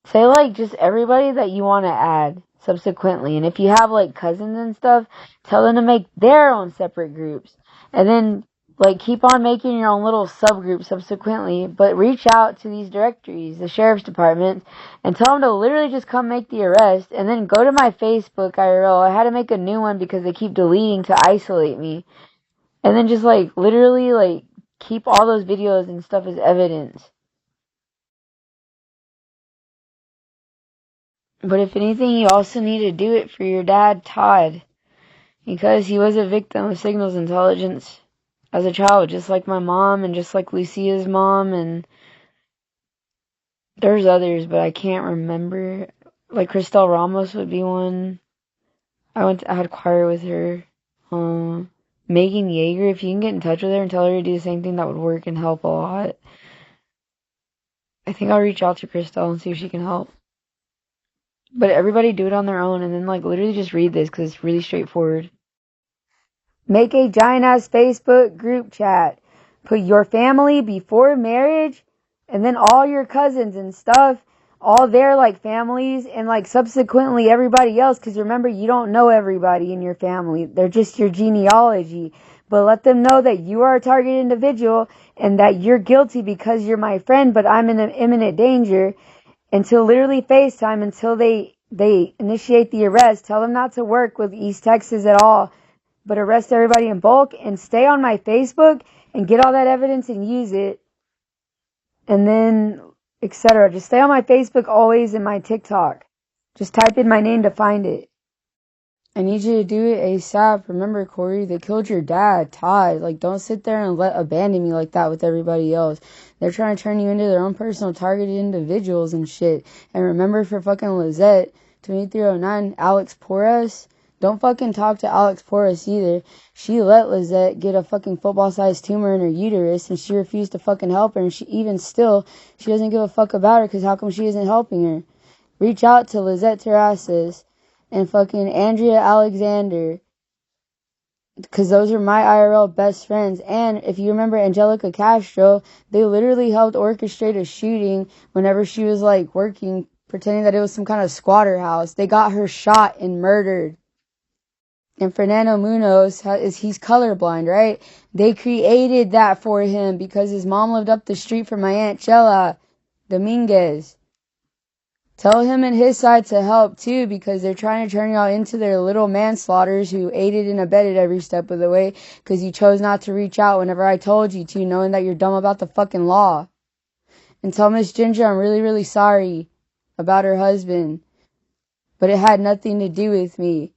say like just everybody that you want to add subsequently. And if you have like cousins and stuff, tell them to make their own separate groups. And then like keep on making your own little subgroups subsequently, but reach out to these directories, the sheriff's department, and tell them to literally just come make the arrest. And then go to my Facebook IRL. I had to make a new one because they keep deleting to isolate me. And then just like literally like keep all those videos and stuff as evidence. But if anything, you also need to do it for your dad, Todd, because he was a victim of signals intelligence as a child, just like my mom and just like Lucia's mom, and there's others, but I can't remember. Like Cristel Ramos would be one. I had choir with her. Megan Yeager, if you can get in touch with her and tell her to do the same thing, that would work and help a lot. I think I'll reach out to Cristel and see if she can help. But everybody do it on their own, and then like literally just read this because it's really straightforward. Make a giant ass Facebook group chat. Put your family before marriage, and then all your cousins and stuff, all their like families, and like subsequently everybody else. Because remember, you don't know everybody in your family. They're just your genealogy. But let them know that you are a target individual and that you're guilty because you're my friend, but I'm in an imminent danger. Until literally FaceTime, until they initiate the arrest. Tell them not to work with East Texas at all, but arrest everybody in bulk and stay on my Facebook and get all that evidence and use it. And then, etc. Just stay on my Facebook always and my TikTok. Just type in my name to find it. I need you to do it ASAP. Remember, Corey, they killed your dad, Todd. Like, don't sit there and abandon me like that with everybody else. They're trying to turn you into their own personal targeted individuals and shit. And remember for fucking Lizette, 2309, Alex Porras. Don't fucking talk to Alex Porras either. She let Lizette get a fucking football-sized tumor in her uterus and she refused to fucking help her. And she, even still, she doesn't give a fuck about her because how come she isn't helping her? reach out to Lizette Terrazas and fucking Andrea Alexander, because those are my IRL best friends. And if you remember Angelica Castro, they literally helped orchestrate a shooting whenever she was like working, pretending that it was some kind of squatter house. They got her shot and murdered. And Fernando Munoz, he's colorblind, right? They created that for him because his mom lived up the street from my Aunt Chela Dominguez. Tell him and his side to help too, because they're trying to turn y'all into their little manslaughters who aided and abetted every step of the way because you chose not to reach out whenever I told you to, knowing that you're dumb about the fucking law. And tell Miss Ginger I'm really, really sorry about her husband, but it had nothing to do with me.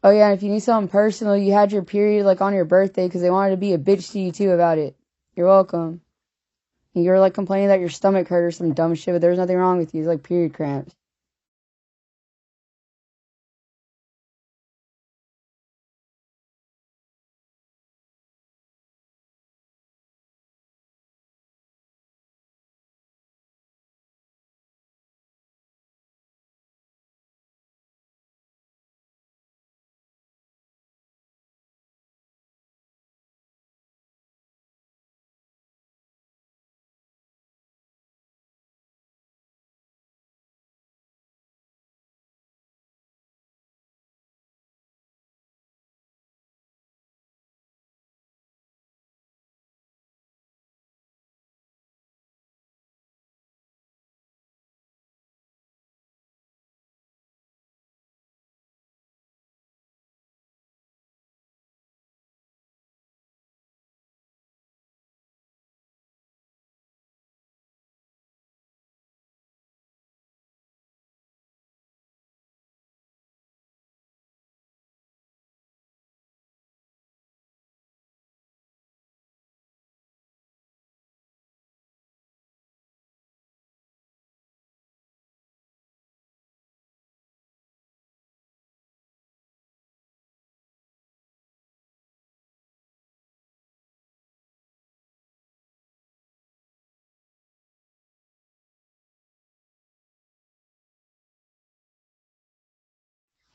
Oh yeah, and if you need something personal, you had your period like on your birthday because they wanted to be a bitch to you too about it. You're welcome. And you were like complaining that your stomach hurt or some dumb shit, but there was nothing wrong with you. It's like period cramps.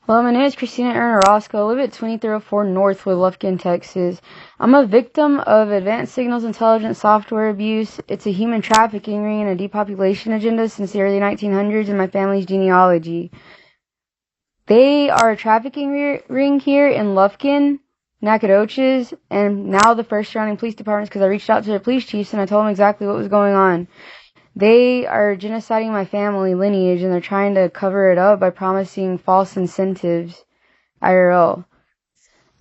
Well, my name is Christina Aaron Orozco. I live at 2304 Northwood, Lufkin, Texas. I'm a victim of advanced signals intelligence software abuse. It's a human trafficking ring and a depopulation agenda since the early 1900s in my family's genealogy. They are a trafficking ring here in Lufkin, Nacogdoches, and now the first surrounding police departments because I reached out to the police chiefs and I told them exactly what was going on. They are genociding my family lineage and they're trying to cover it up by promising false incentives. IRL.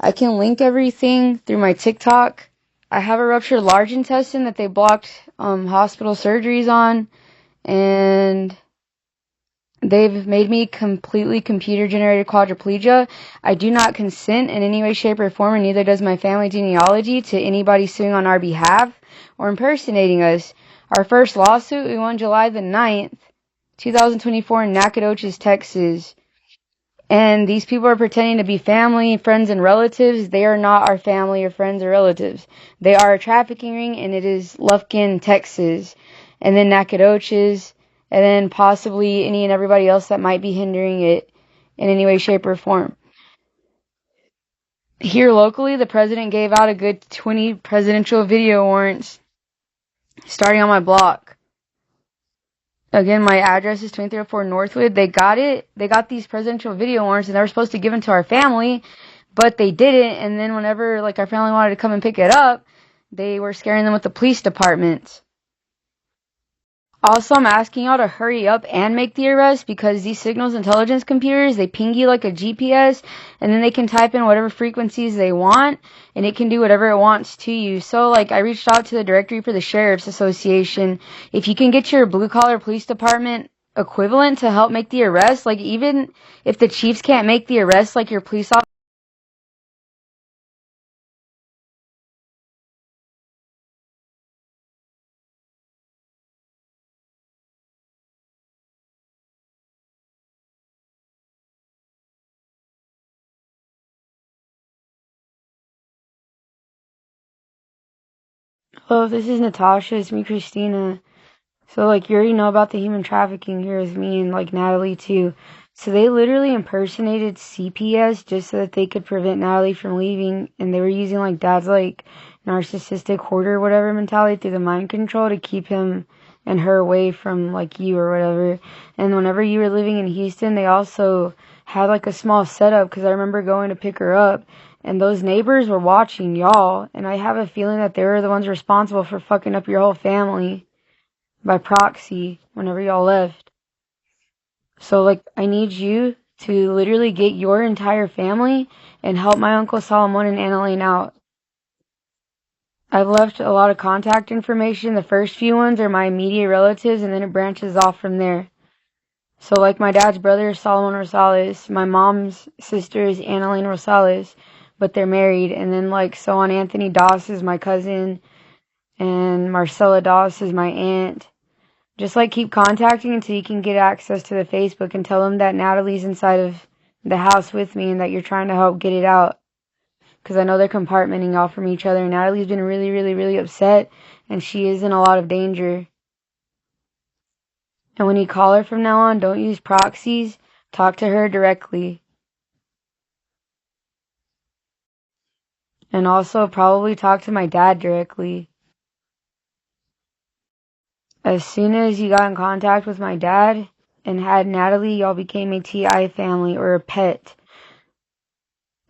I can link everything through my TikTok. I have a ruptured large intestine that they blocked hospital surgeries on, and they've made me completely computer-generated quadriplegia. I do not consent in any way, shape, or form, and neither does my family genealogy, to anybody suing on our behalf or impersonating us. Our first lawsuit, we won July the 9th, 2024 in Nacogdoches, Texas. And these people are pretending to be family, friends, and relatives. They are not our family or friends or relatives. They are a trafficking ring, and it is Lufkin, Texas. And then Nacogdoches, and then possibly any and everybody else that might be hindering it in any way, shape, or form. Here locally, the president gave out a good 20 presidential video warrants starting on my block. Again, my address is 2304 Northwood. They got these presidential video warrants and they were supposed to give them to our family, but they didn't. And then whenever like our family wanted to come and pick it up, they were scaring them with the police department. Also, I'm asking y'all to hurry up and make the arrest because these signals intelligence computers, they ping you like a GPS and then they can type in whatever frequencies they want and it can do whatever it wants to you. So, like, I reached out to the directory for the Sheriff's Association. If you can get your blue-collar police department equivalent to help make the arrest, like, even if the chiefs can't make the arrest, like, your police officer. Oh, this is Natasha. It's me, Christina. So, like, you already know about the human trafficking here with me and, like, Natalie, too. So, they literally impersonated CPS just so that they could prevent Natalie from leaving. And they were using, like, Dad's, like, narcissistic hoarder, whatever mentality through the mind control to keep him and her away from, like, you or whatever. And whenever you were living in Houston, they also had, like, a small setup because I remember going to pick her up. And those neighbors were watching y'all. And I have a feeling that they were the ones responsible for fucking up your whole family by proxy whenever y'all left. So, like, I need you to literally get your entire family and help my Uncle Solomon and Annalene out. I've left a lot of contact information. The first few ones are my immediate relatives, and then it branches off from there. So, like, my dad's brother is Solomon Rosales. My mom's sister is Annalene Rosales, but they're married. And then, like, so on, Anthony Doss is my cousin, and Marcella Doss is my aunt. Just like keep contacting until you can get access to the Facebook and tell them that Natalie's inside of the house with me and that you're trying to help get it out. Because I know they're compartmenting y'all from each other. And Natalie's been really, really, really upset and she is in a lot of danger. And when you call her from now on, don't use proxies. Talk to her directly. And also probably talk to my dad directly. As soon as you got in contact with my dad and had Natalie, y'all became a TI family or a pet.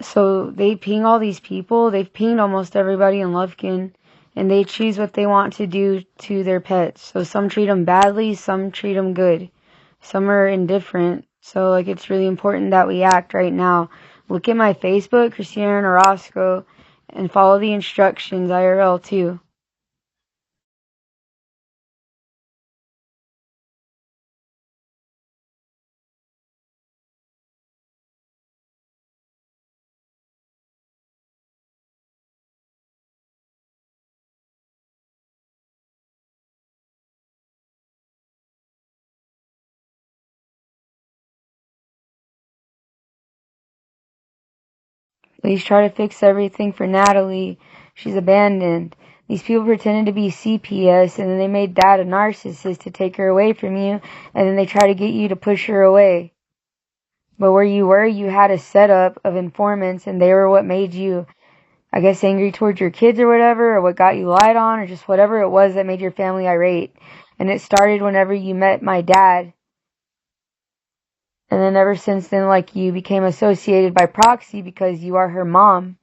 So they ping all these people. They've pinged almost everybody in Lufkin, and they choose what they want to do to their pets. So some treat them badly, some treat them good. Some are indifferent. So, like, it's really important that we act right now. Look at my Facebook, Christina and Orozco, and follow the instructions IRL too. Please try to fix everything for Natalie. She's abandoned. These people pretended to be CPS, and then they made Dad a narcissist to take her away from you, and then they try to get you to push her away. But where you were, you had a setup of informants, and they were what made you, I guess, angry towards your kids or whatever, or what got you lied on, or just whatever it was that made your family irate. And it started whenever you met my dad. And then ever since then, like, you became associated by proxy because you are her mom.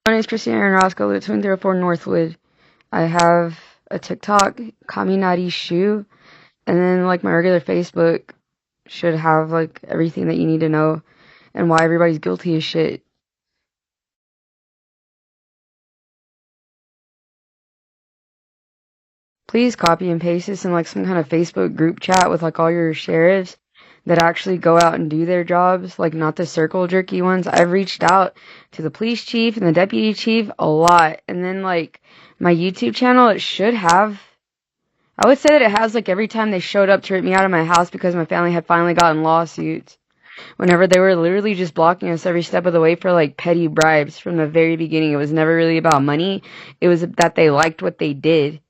My name is Christina Aaron Roscoe, live at 2304 Northwood. I have a TikTok, Kaminari Shu, and then like my regular Facebook should have like everything that you need to know and why everybody's guilty as shit. Please copy and paste this in like some kind of Facebook group chat with like all your sheriffs that actually go out and do their jobs, like not the circle jerky ones. I've reached out to the police chief and the deputy chief a lot. And then like my YouTube channel, it should have, I would say that it has like every time they showed up to rip me out of my house because my family had finally gotten lawsuits. Whenever they were literally just blocking us every step of the way for like petty bribes from the very beginning. It was never really about money. It was that they liked what they did.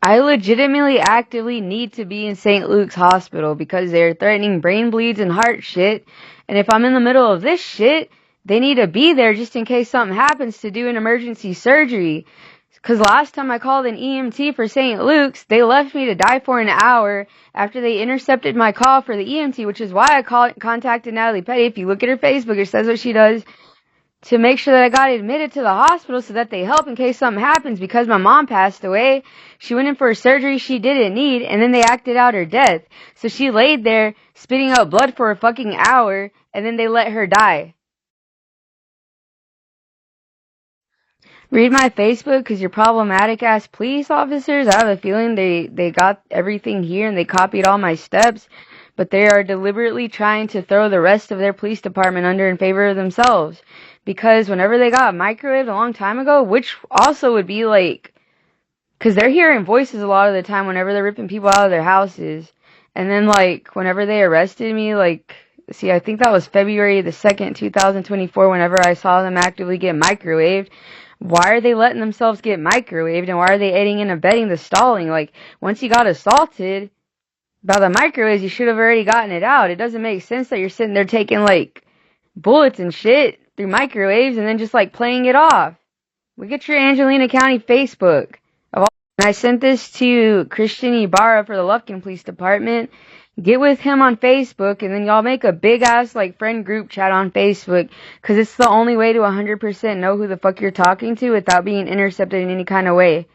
I legitimately actively need to be in St. Luke's Hospital because they're threatening brain bleeds and heart shit. And if I'm in the middle of this shit, they need to be there just in case something happens to do an emergency surgery. Because last time I called an EMT for St. Luke's, they left me to die for an hour after they intercepted my call for the EMT, which is why I contacted Natalie Petty. If you look at her Facebook, it says what she does, to make sure that I got admitted to the hospital so that they help in case something happens because my mom passed away. She went in for a surgery she didn't need and then they acted out her death. So she laid there spitting out blood for a fucking hour and then they let her die. Read my Facebook because you're problematic ass police officers. I have a feeling they got everything here and they copied all my steps, but they are deliberately trying to throw the rest of their police department under in favor of themselves. Because whenever they got microwaved a long time ago, which also would be like, because they're hearing voices a lot of the time whenever they're ripping people out of their houses. And then like whenever they arrested me, like, see, I think that was February the 2nd, 2024, whenever I saw them actively get microwaved. Why are they letting themselves get microwaved and why are they aiding and abetting the stalling? Like, once you got assaulted by the microwaves, you should have already gotten it out. It doesn't make sense that you're sitting there taking like bullets and shit through microwaves and then just like playing it off. Look at your Angelina County Facebook. And I sent this to Christian Ibarra for the Lufkin Police Department. Get with him on Facebook and then y'all make a big ass like friend group chat on Facebook because it's the only way to 100% know who the fuck you're talking to without being intercepted in any kind of way.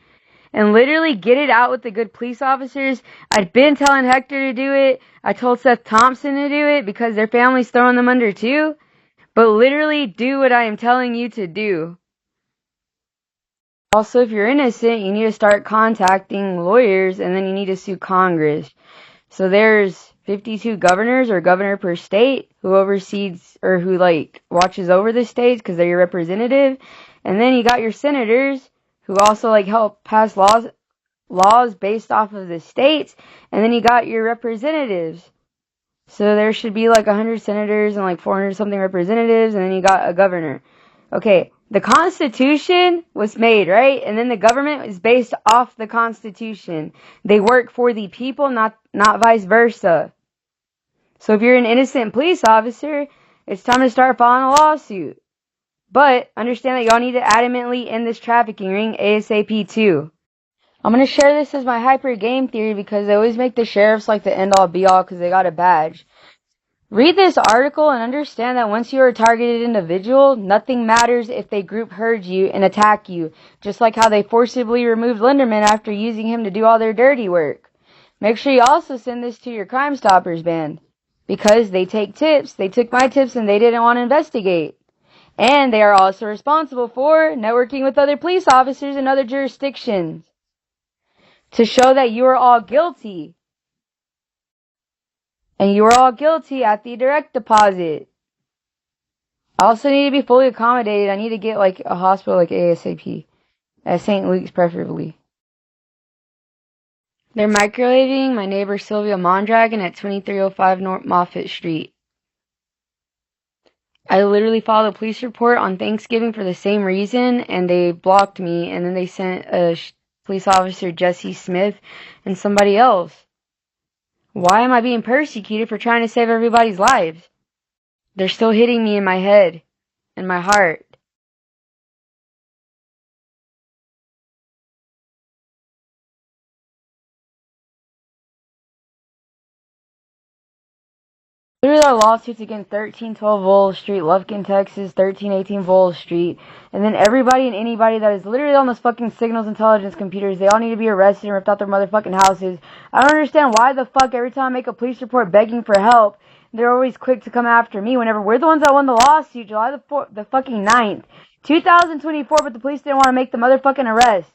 And literally get it out with the good police officers. I'd been telling Hector to do it. I told Seth Thompson to do it because their family's throwing them under too. But literally do what I am telling you to do. Also, if you're innocent, you need to start contacting lawyers and then you need to sue Congress. So there's 52 governors or governor per state who oversees or who like watches over the states because they're your representative. And then you got your senators who also like help pass laws based off of the states. And then you got your representatives. So there should be like 100 senators and like 400 something representatives, and then you got a governor. Okay, the Constitution was made, right? And then the government is based off the Constitution. They work for the people, not vice versa. So if you're an innocent police officer, it's time to start filing a lawsuit. But understand that y'all need to adamantly end this trafficking ring ASAP too. I'm going to share this as my hyper game theory because they always make the sheriffs like the end all be all because they got a badge. Read this article and understand that once you're a targeted individual, nothing matters if they group herd you and attack you, just like how they forcibly removed Linderman after using him to do all their dirty work. Make sure you also send this to your Crime Stoppers band because they take tips. They took my tips and they didn't want to investigate. And they are also responsible for networking with other police officers in other jurisdictions to show that you are all guilty. And you are all guilty at the direct deposit. I also need to be fully accommodated. I need to get like a hospital like ASAP. At St. Luke's preferably. They're microwaving my neighbor Sylvia Mondragon at 2305 North Moffett Street. I literally filed a police report on Thanksgiving for the same reason and they blocked me and then they sent a police officer, Jesse Smith, and somebody else. Why am I being persecuted for trying to save everybody's lives? They're still hitting me in my head, in my heart. Literally, there are lawsuits against 1312 Vole Street, Lufkin, Texas, 1318 Vole Street, and then everybody and anybody that is literally on those fucking signals intelligence computers, they all need to be arrested and ripped out their motherfucking houses. I don't understand why the fuck every time I make a police report begging for help, they're always quick to come after me whenever we're the ones that won the lawsuit July the fucking 9th, 2024, but the police didn't want to make the motherfucking arrest.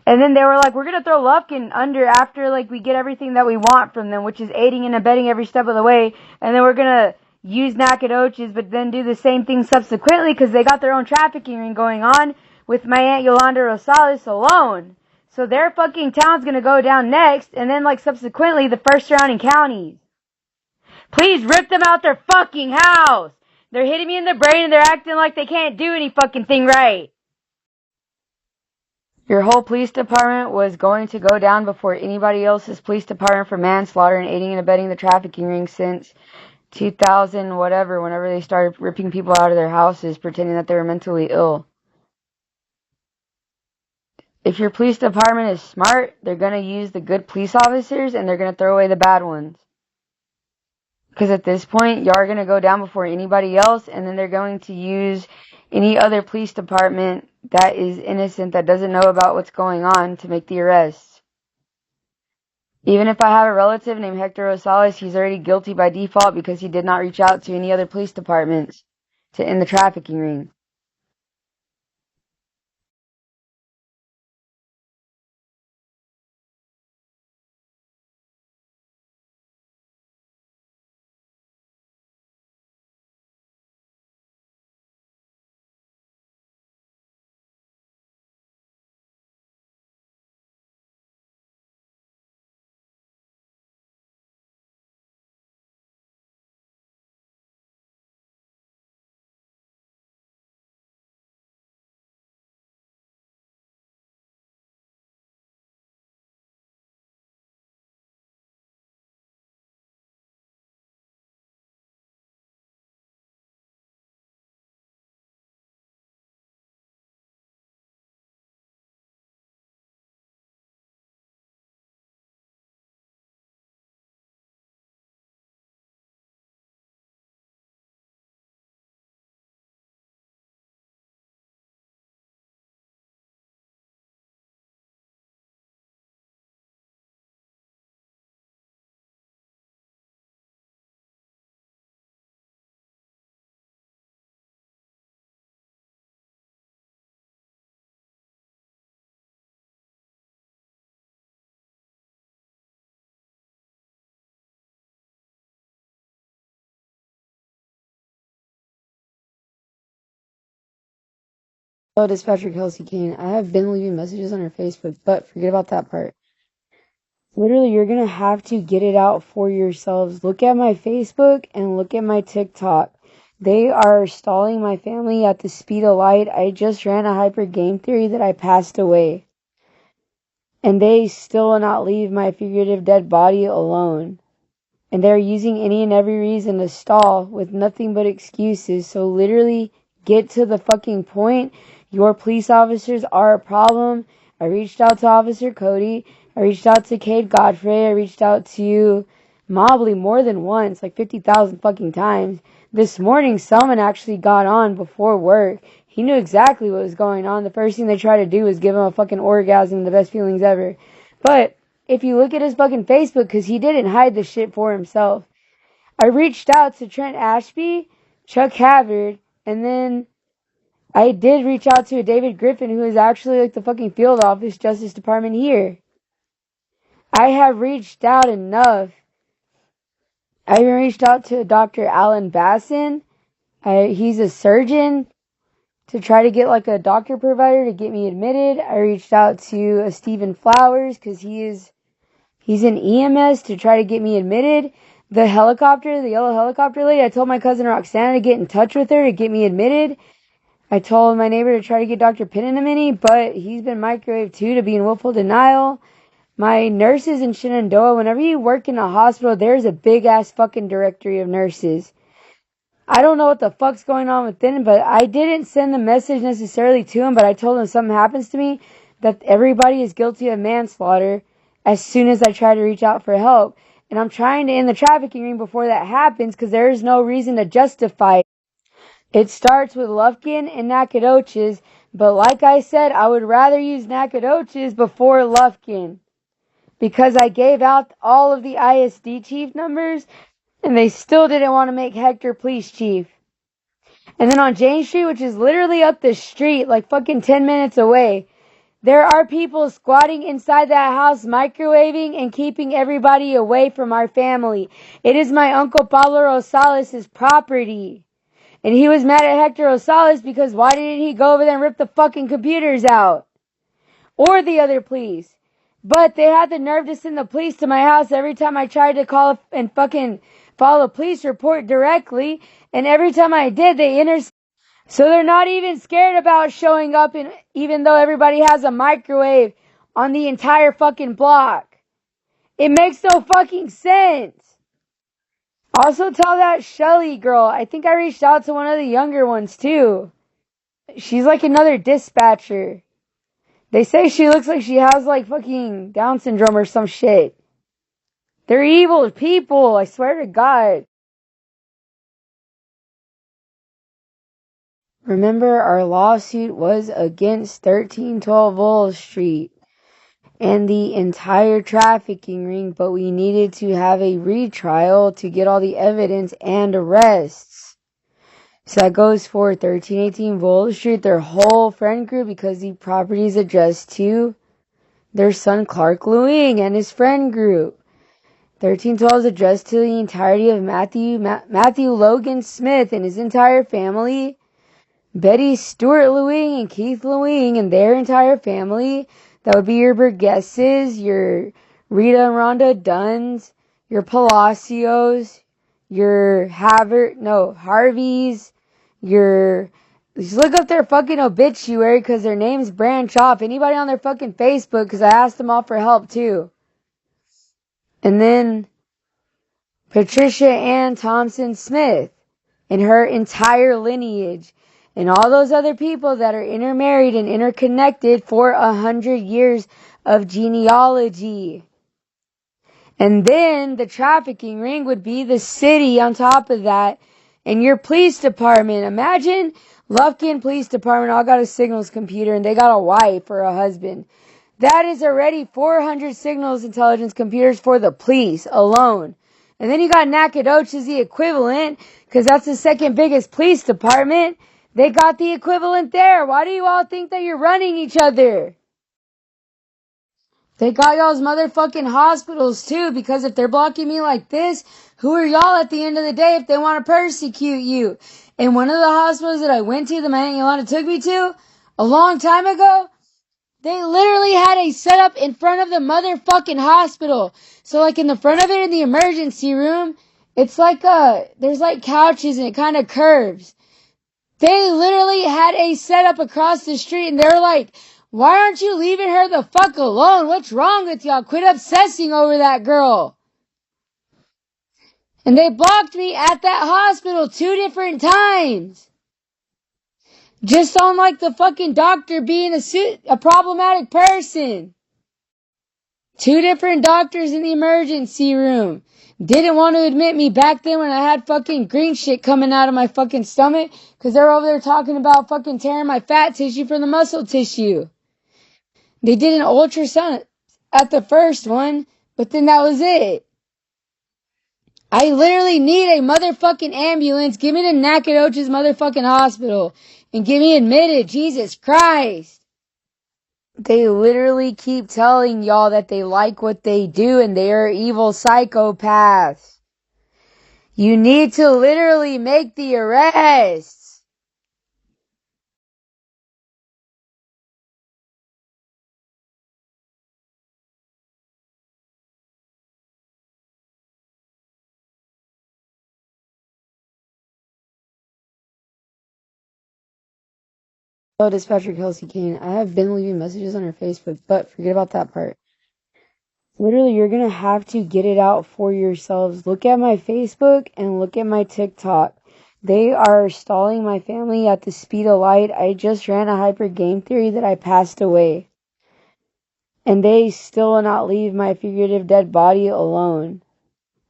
And then they were like, we're going to throw Lufkin under after, like, we get everything that we want from them, which is aiding and abetting every step of the way. And then we're going to use Nacogdoches, but then do the same thing subsequently because they got their own trafficking ring going on with my Aunt Yolanda Rosales alone. So their fucking town's going to go down next, and then, like, subsequently the first surrounding counties. Please rip them out their fucking house. They're hitting me in the brain and they're acting like they can't do any fucking thing right. Your whole police department was going to go down before anybody else's police department for manslaughter and aiding and abetting the trafficking ring since 2000 whatever, whenever they started ripping people out of their houses pretending that they were mentally ill. If your police department is smart, they're going to use the good police officers and they're going to throw away the bad ones. Because at this point, y'all are going to go down before anybody else, and then they're going to use any other police department that is innocent, that doesn't know about what's going on, to make the arrests. Even if I have a relative named Hector Rosales, he's already guilty by default because he did not reach out to any other police departments to end the trafficking ring. Hello, Dispatcher Kelsey Kane. I have been leaving messages on her Facebook, but forget about that part. Literally, you're going to have to get it out for yourselves. Look at my Facebook and look at my TikTok. They are stalling my family at the speed of light. I just ran a hyper game theory that I passed away. And they still will not leave my figurative dead body alone. And they're using any and every reason to stall with nothing but excuses. So literally, get to the fucking point. Your police officers are a problem. I reached out to Officer Cody. I reached out to Cade Godfrey. I reached out to Mobley more than once, like 50,000 fucking times. This morning, someone actually got on before work. He knew exactly what was going on. The first thing they tried to do was give him a fucking orgasm, the best feelings ever. But if you look at his fucking Facebook, because he didn't hide the shit for himself. I reached out to Trent Ashby, Chuck Havard, and then I did reach out to a David Griffin, who is actually like the fucking field office Justice Department here. I have reached out enough. I even reached out to Dr. Alan Basson. He's a surgeon, to try to get like a doctor provider to get me admitted. I reached out to a Stephen Flowers because he's an EMS, to try to get me admitted. The yellow helicopter lady, I told my cousin Roxana to get in touch with her to get me admitted. I told my neighbor to try to get Dr. Pinanamini, but he's been microwaved too, to be in willful denial. My nurses in Shenandoah, whenever you work in a hospital, there's a big ass fucking directory of nurses. I don't know what the fuck's going on with them, but I didn't send the message necessarily to him, but I told him if something happens to me, that everybody is guilty of manslaughter as soon as I try to reach out for help. And I'm trying to end the trafficking ring before that happens because there is no reason to justify it. It starts with Lufkin and Nacogdoches, but like I said, I would rather use Nacogdoches before Lufkin because I gave out all of the ISD chief numbers and they still didn't want to make Hector police chief. And then on Jane Street, which is literally up the street, like fucking 10 minutes away, there are people squatting inside that house, microwaving and keeping everybody away from our family. It is my Uncle Pablo Rosales' property. And he was mad at Hector Rosales because why didn't he go over there and rip the fucking computers out? Or the other police. But they had the nerve to send the police to my house every time I tried to call and fucking file a police report directly. And every time I did, they intercepted. So they're not even scared about showing up, even though everybody has a microwave on the entire fucking block. It makes no fucking sense. Also tell that Shelly girl, I think I reached out to one of the younger ones too. She's like another dispatcher. They say she looks like she has like fucking Down syndrome or some shit. They're evil people, I swear to God. Remember, our lawsuit was against 1312 Wall Street and the entire trafficking ring, but we needed to have a retrial to get all the evidence and arrests. So that goes for 1318 Wall Street, their whole friend group, because the property is addressed to their son Clark Lewing and his friend group. 1312 is addressed to the entirety of Matthew Logan Smith and his entire family. Betty Stewart Lewing and Keith Lewing and their entire family. That would be your Burgesses, your Rita and Rhonda Dunns, your Palacios, your Harveys, just look up their fucking obituary because their names branch off. Anybody on their fucking Facebook, because I asked them all for help too. And then Patricia Ann Thompson Smith and her entire lineage. And all those other people that are intermarried and interconnected for 100 years of genealogy. And then the trafficking ring would be the city on top of that. And your police department. Imagine Lufkin Police Department all got a signals computer and they got a wife or a husband. That is already 400 signals intelligence computers for the police alone. And then you got Nacogdoches, the equivalent, because that's the second biggest police department. They got the equivalent there. Why do you all think that you're running each other? They got y'all's motherfucking hospitals too, because if they're blocking me like this, who are y'all at the end of the day if they want to persecute you? And one of the hospitals that I went to, the man Yolanda took me to, a long time ago, they literally had a setup in front of the motherfucking hospital. So like in the front of it in the emergency room, it's like there's like couches and it kind of curves. They literally had a setup across the street and they're like, why aren't you leaving her the fuck alone? What's wrong with y'all? Quit obsessing over that girl. And they blocked me at that hospital 2 different times. Just on like the fucking doctor being a problematic person. 2 different doctors in the emergency room. Didn't want to admit me back then when I had fucking green shit coming out of my fucking stomach. Because they were over there talking about fucking tearing my fat tissue from the muscle tissue. They did an ultrasound at the first one. But then that was it. I literally need a motherfucking ambulance. Give me to Nacogdoches motherfucking hospital. And get me admitted. Jesus Christ. They literally keep telling y'all that they like what they do and they are evil psychopaths. You need to literally make the arrests. Oh, Dispatcher Kelsey Kane, I have been leaving messages on her Facebook, but forget about that part. Literally, you're going to have to get it out for yourselves. Look at my Facebook and look at my TikTok. They are stalling my family at the speed of light. I just ran a hyper game theory that I passed away. And they still will not leave my figurative dead body alone.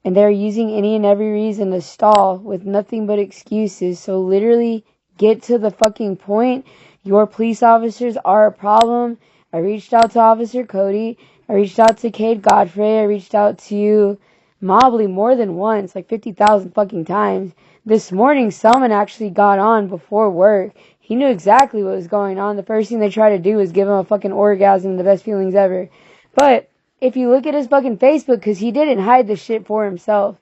and they're using any and every reason to stall with nothing but excuses. So literally get to the fucking point. Your police officers are a problem. I reached out to Officer Cody. I reached out to Cade Godfrey. I reached out to Mobley more than once, like 50,000 fucking times. This morning, someone actually got on before work. He knew exactly what was going on. The first thing they tried to do was give him a fucking orgasm, the best feelings ever. But if you look at his fucking Facebook, because he didn't hide the shit for himself.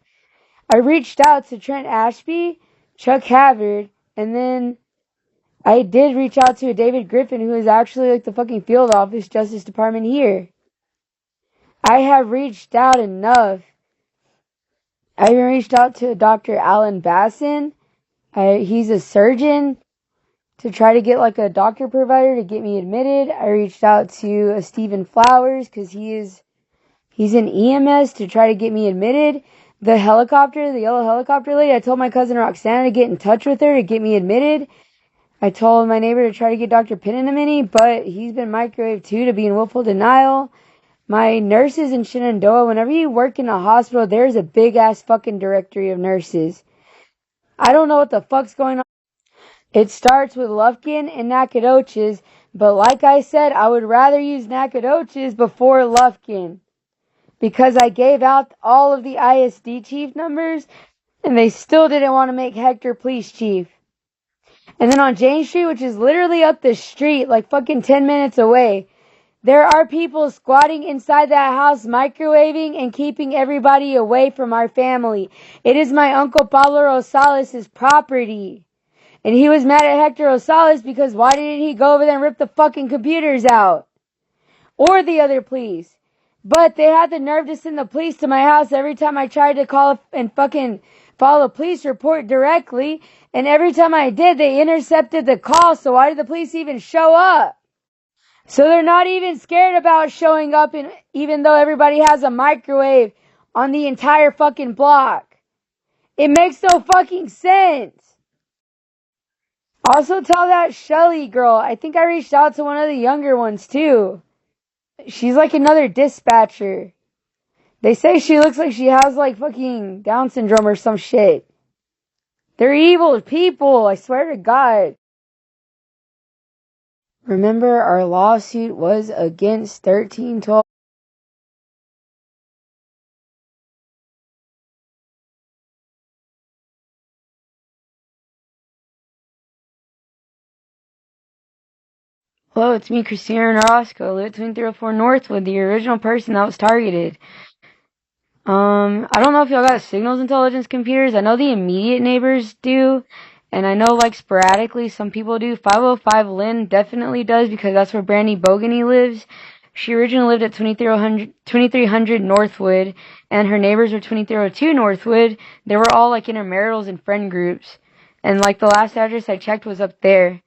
I reached out to Trent Ashby, Chuck Havard, and then I did reach out to a David Griffin, who is actually like the fucking field office Justice Department here. I have reached out enough. I even reached out to Dr. Alan Basson. He's a surgeon, to try to get like a doctor provider to get me admitted. I reached out to Stephen Flowers because he's in EMS to try to get me admitted. The yellow helicopter lady, I told my cousin Roxana to get in touch with her to get me admitted. I told my neighbor to try to get Dr. Pinanamini, but he's been microwaved too to be in willful denial. My nurses in Shenandoah, whenever you work in a hospital, there's a big ass fucking directory of nurses. I don't know what the fuck's going on. It starts with Lufkin and Nacogdoches, but like I said, I would rather use Nacogdoches before Lufkin, because I gave out all of the ISD chief numbers, and they still didn't want to make Hector police chief. And then on Jane Street, which is literally up the street, like fucking 10 minutes away, there are people squatting inside that house, microwaving and keeping everybody away from our family. It is my Uncle Pablo Rosales' property. And he was mad at Hector Rosales because why didn't he go over there and rip the fucking computers out? Or the other police. But they had the nerve to send the police to my house every time I tried to call and fucking file a police report directly. And every time I did, they intercepted the call. So why did the police even show up? So they're not even scared about showing up, even though everybody has a microwave on the entire fucking block. It makes no fucking sense. Also tell that Shelly girl, I think I reached out to one of the younger ones too. She's like another dispatcher. They say she looks like she has like fucking Down syndrome or some shit. They're evil people, I swear to God. Remember, our lawsuit was against 1312. Hello, it's me, Christina Orozco. I live at 2304 Northwood, the original person that was targeted. I don't know if y'all got signals intelligence computers. I know the immediate neighbors do, and I know like sporadically some people do. 505 Lynn definitely does because that's where Brandy Bogany lives. She originally lived at 2300 Northwood, and her neighbors were 2302 Northwood. They were all like intermaritals and friend groups, and like the last address I checked was up there.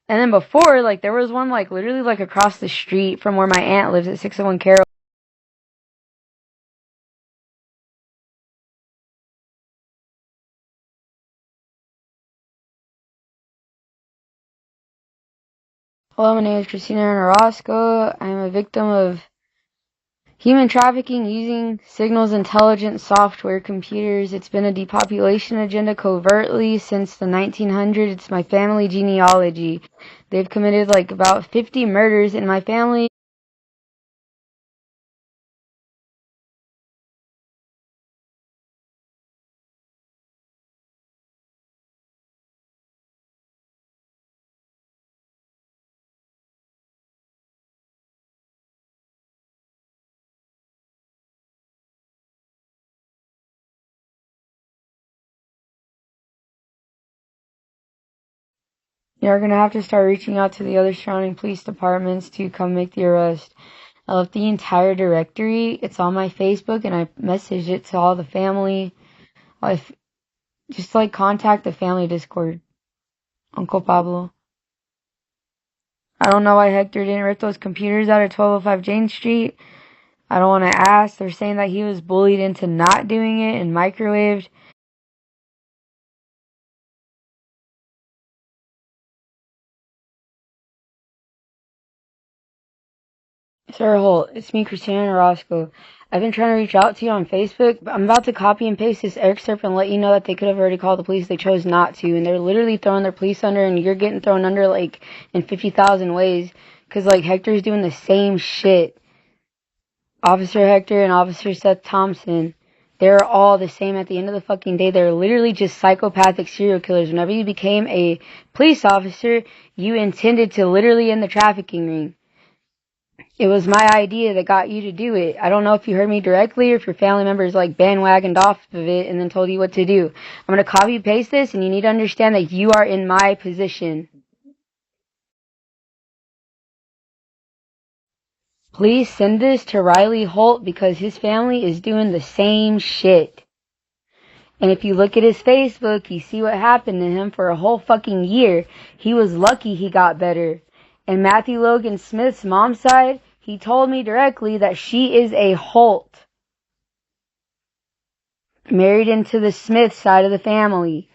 And then before, like, there was one, like, literally, like, across the street from where my aunt lives at 601 Carroll. Hello, my name is Christina Orozco. I'm a victim of human trafficking using signals intelligence software computers. It's been a depopulation agenda covertly since the 1900s. It's my family genealogy. They've committed, like, about 50 murders in my family. You're gonna have to start reaching out to the other surrounding police departments to come make the arrest. I left the entire directory. It's on my Facebook, and I messaged it to all the family. If just like contact the family Discord. Uncle Pablo. I don't know why Hector didn't rip those computers out of 1205 Jane Street. I don't want to ask. They're saying that he was bullied into not doing it and microwaved. Sarah Holt, it's me, Christina Orozco. I've been trying to reach out to you on Facebook, but I'm about to copy and paste this excerpt and let you know that they could have already called the police. They chose not to, and they're literally throwing their police under, and you're getting thrown under, like, in 50,000 ways. Because, like, Hector's doing the same shit. Officer Hector and Officer Seth Thompson, they're all the same at the end of the fucking day. They're literally just psychopathic serial killers. Whenever you became a police officer, you intended to literally end the trafficking ring. It was my idea that got you to do it. I don't know if you heard me directly or if your family members like bandwagoned off of it and then told you what to do. I'm going to copy paste this, and you need to understand that you are in my position. Please send this to Riley Holt because his family is doing the same shit. And if you look at his Facebook, you see what happened to him for a whole fucking year. He was lucky he got better. And Matthew Logan Smith's mom's side, he told me directly that she is a Holt. Married into the Smith side of the family.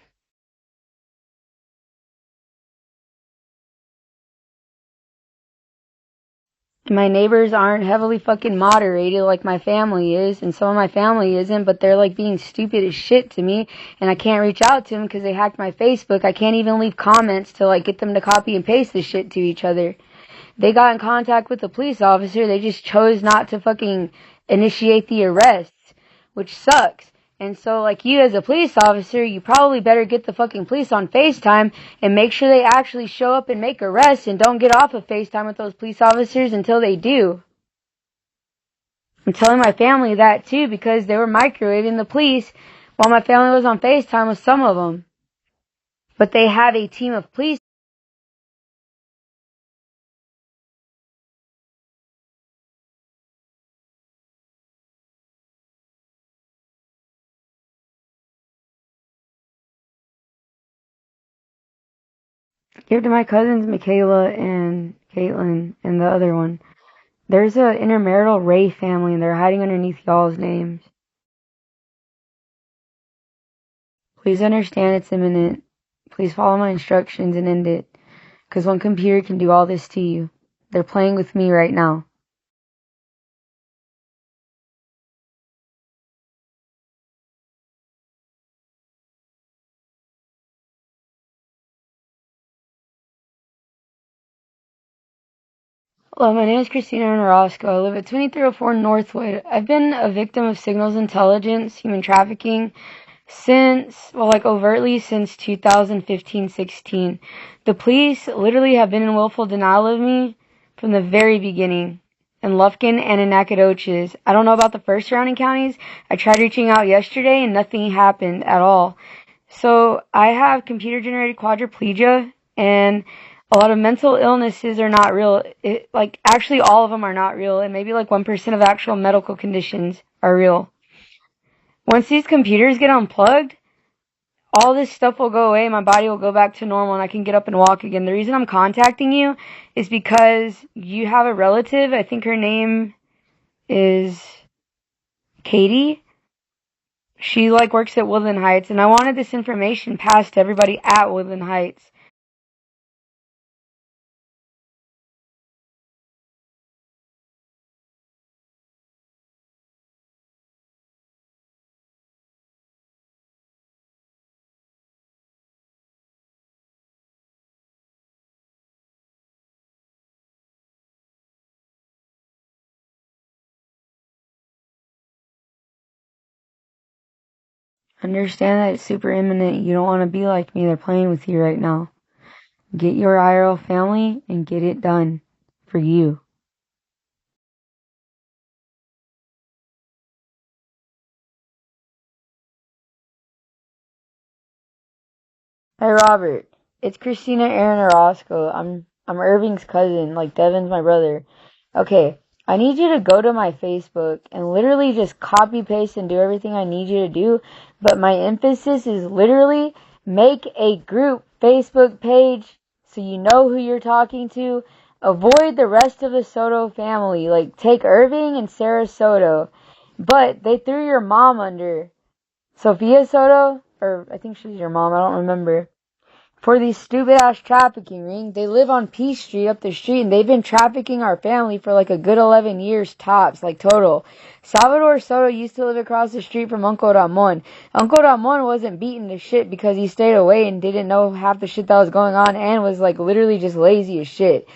My neighbors aren't heavily fucking moderated like my family is, and some of my family isn't, but they're like being stupid as shit to me, and I can't reach out to them because they hacked my Facebook. I can't even leave comments to like get them to copy and paste this shit to each other. They got in contact with the police officer, they just chose not to fucking initiate the arrests, which sucks. And so, like, you as a police officer, you probably better get the fucking police on FaceTime and make sure they actually show up and make arrests and don't get off of FaceTime with those police officers until they do. I'm telling my family that, too, because they were microwaving the police while my family was on FaceTime with some of them. But they have a team of police. Give to my cousins, Michaela and Caitlin, and the other one. There's a intermarital Ray family, and they're hiding underneath y'all's names. Please understand it's imminent. Please follow my instructions and end it. Because one computer can do all this to you. They're playing with me right now. Hello, my name is Christina Orozco. I live at 2304 Northwood. I've been a victim of signals intelligence, human trafficking, overtly since 2015-16. The police literally have been in willful denial of me from the very beginning. In Lufkin and in Nacogdoches. I don't know about the first surrounding counties. I tried reaching out yesterday and nothing happened at all. So I have computer-generated quadriplegia, and a lot of mental illnesses are not real. Actually all of them are not real, and maybe like 1% of actual medical conditions are real. Once these computers get unplugged, all this stuff will go away, my body will go back to normal, and I can get up and walk again. The reason I'm contacting you is because you have a relative, I think her name is Katie. She works at Woodland Heights, and I wanted this information passed to everybody at Woodland Heights. Understand that it's super imminent. You don't want to be like me. They're playing with you right now. Get your IRL family and get it done for you. Hey Robert, it's Christina Aaron Orozco. I'm Irving's cousin, like Devin's my brother. Okay, I need you to go to my Facebook and literally just copy paste and do everything I need you to do, but my emphasis is literally make a group Facebook page so you know who you're talking to. Avoid the rest of the Soto family, like take Irving and Sarah Soto. But they threw your mom under. Sophia Soto, or I think she's your mom, I don't remember. for these stupid ass trafficking ring. They live on Peace Street up the street, and they've been trafficking our family for like a good 11 years tops, like total. Salvador Soto used to live across the street from Uncle Ramon. Uncle Ramon wasn't beaten to shit because he stayed away and didn't know half the shit that was going on and was like literally just lazy as shit.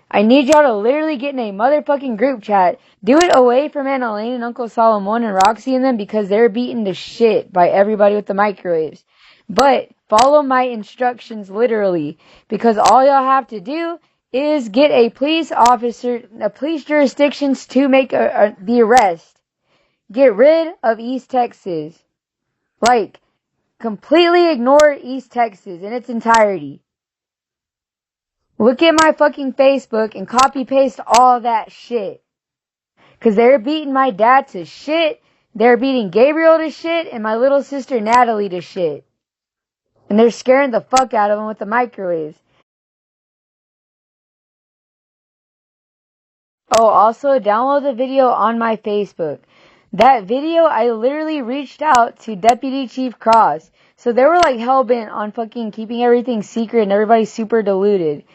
I need y'all to literally get in a motherfucking group chat. Do it away from Aunt Elaine and Uncle Solomon and Roxy and them because they're beaten to shit by everybody with the microwaves. But follow my instructions literally, because all y'all have to do is get a police officer, a police jurisdictions to make the arrest. Get rid of East Texas. Like, completely ignore East Texas in its entirety. Look at my fucking Facebook and copy paste all that shit. Cause they're beating my dad to shit, they're beating Gabriel to shit, and my little sister Natalie to shit. And they're scaring the fuck out of them with the microwaves. Oh, also download the video on my Facebook. That video, I literally reached out to Deputy Chief Cross. So they were like hell-bent on fucking keeping everything secret and everybody's super deluded.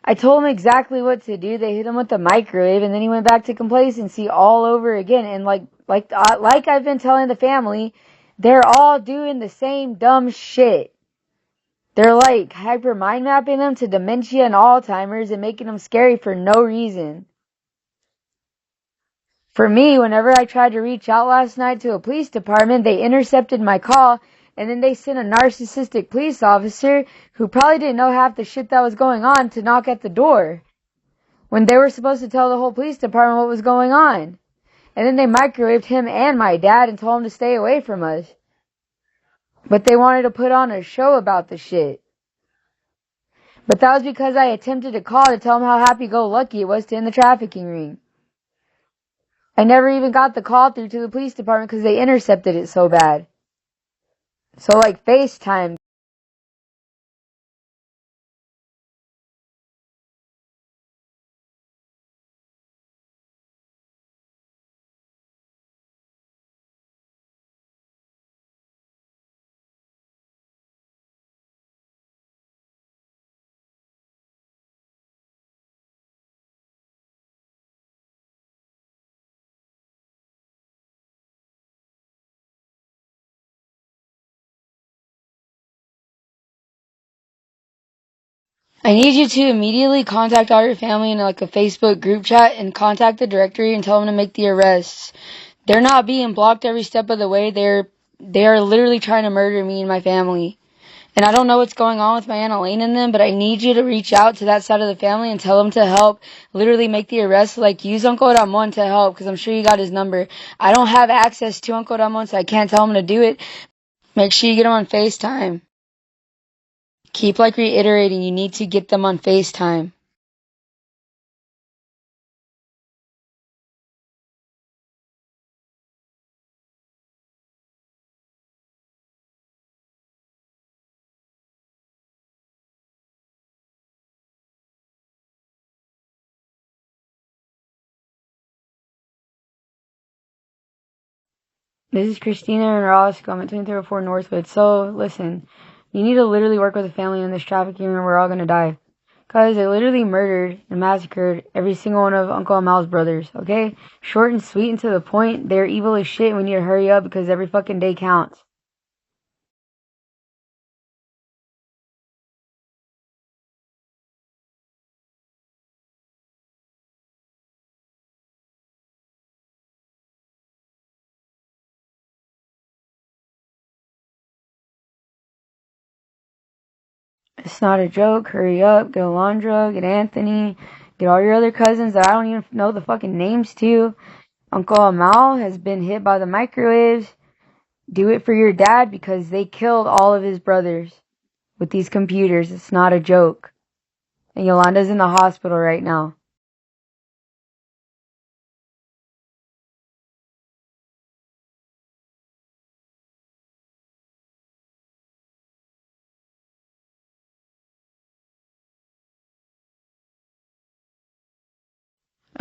I told him exactly what to do. They hit him with the microwave, and then he went back to complacency all over again. And like I've been telling the family, they're all doing the same dumb shit. They're like hyper mind mapping them to dementia and Alzheimer's and making them scary for no reason. For me, whenever I tried to reach out last night to a police department, they intercepted my call, and then they sent a narcissistic police officer who probably didn't know half the shit that was going on to knock at the door, when they were supposed to tell the whole police department what was going on. And then they microwaved him and my dad and told him to stay away from us. But they wanted to put on a show about the shit. But that was because I attempted to call to tell them how happy-go-lucky it was to end the trafficking ring. I never even got the call through to the police department because they intercepted it so bad. So like FaceTime. I need you to immediately contact all your family in like a Facebook group chat and contact the directory and tell them to make the arrests. They're not being blocked every step of the way. They are literally trying to murder me and my family. And I don't know what's going on with my Aunt Elaine and them, but I need you to reach out to that side of the family and tell them to help literally make the arrest. Like, use Uncle Ramon to help, because I'm sure you got his number. I don't have access to Uncle Ramon, so I can't tell him to do it. Make sure you get him on FaceTime. Keep like reiterating, you need to get them on FaceTime. This is Christina and Roscoe. I'm at 2304 Northwood. So, listen, you need to literally work with the family in this trafficking or we're all gonna die. Cause they literally murdered and massacred every single one of Uncle Amal's brothers, okay? Short and sweet and to the point. They're evil as shit and we need to hurry up because every fucking day counts. It's not a joke. Hurry up. Get Alondra, get Anthony, get all your other cousins that I don't even know the fucking names to. Uncle Amal has been hit by the microwaves. Do it for your dad because they killed all of his brothers with these computers. It's not a joke. And Yolanda's in the hospital right now.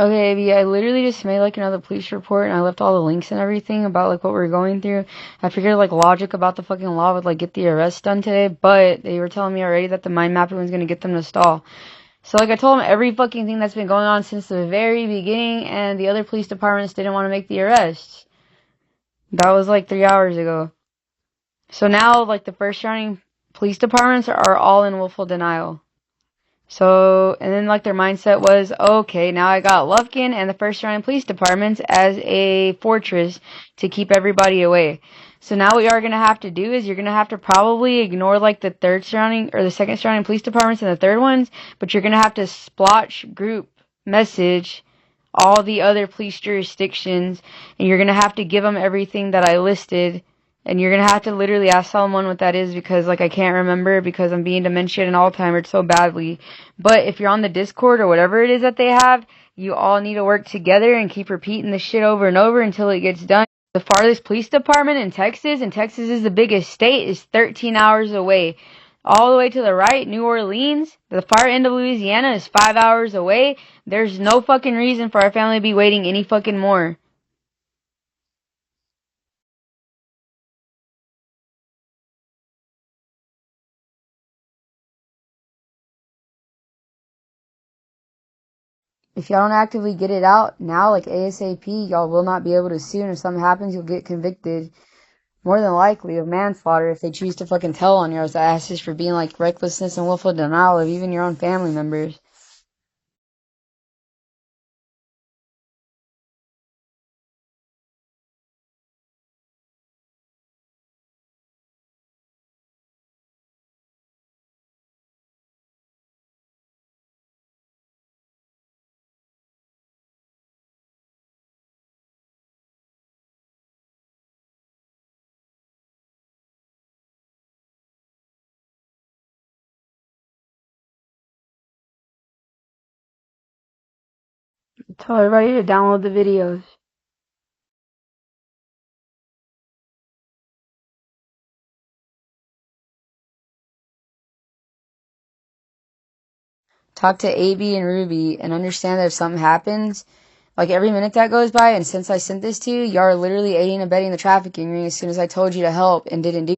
Okay, Abby, I literally just made like another police report and I left all the links and everything about like what we're going through. I figured like logic about the fucking law would like get the arrest done today, but they were telling me already that the mind mapping was gonna get them to stall. So like I told them every fucking thing that's been going on since the very beginning, and the other police departments didn't want to make the arrests. That was like 3 hours ago. So now like the first surrounding police departments are all in willful denial. So, and then like their mindset was, okay, now I got Lufkin and the first surrounding police departments as a fortress to keep everybody away. So now what you are going to have to do is you're going to have to probably ignore like the third surrounding or the second surrounding police departments and the third ones, but you're going to have to splotch group message all the other police jurisdictions, and you're going to have to give them everything that I listed. And you're gonna have to literally ask someone what that is because like I can't remember because I'm being dementia and Alzheimer's so badly. But if you're on the Discord or whatever it is that they have, you all need to work together and keep repeating the shit over and over until it gets done. The farthest police department in Texas, and Texas is the biggest state, is 13 hours away. All the way to the right, New Orleans, the far end of Louisiana is 5 hours away. There's no fucking reason for our family to be waiting any fucking more. If y'all don't actively get it out now, like ASAP, y'all will not be able to sue, and if something happens, you'll get convicted, more than likely, of manslaughter if they choose to fucking tell on your asses for being like recklessness and willful denial of even your own family members. Tell everybody to download the videos. Talk to AB and Ruby and understand that if something happens, like every minute that goes by, and since I sent this to you, y'all are literally aiding and abetting the trafficking ring as soon as I told you to help and didn't do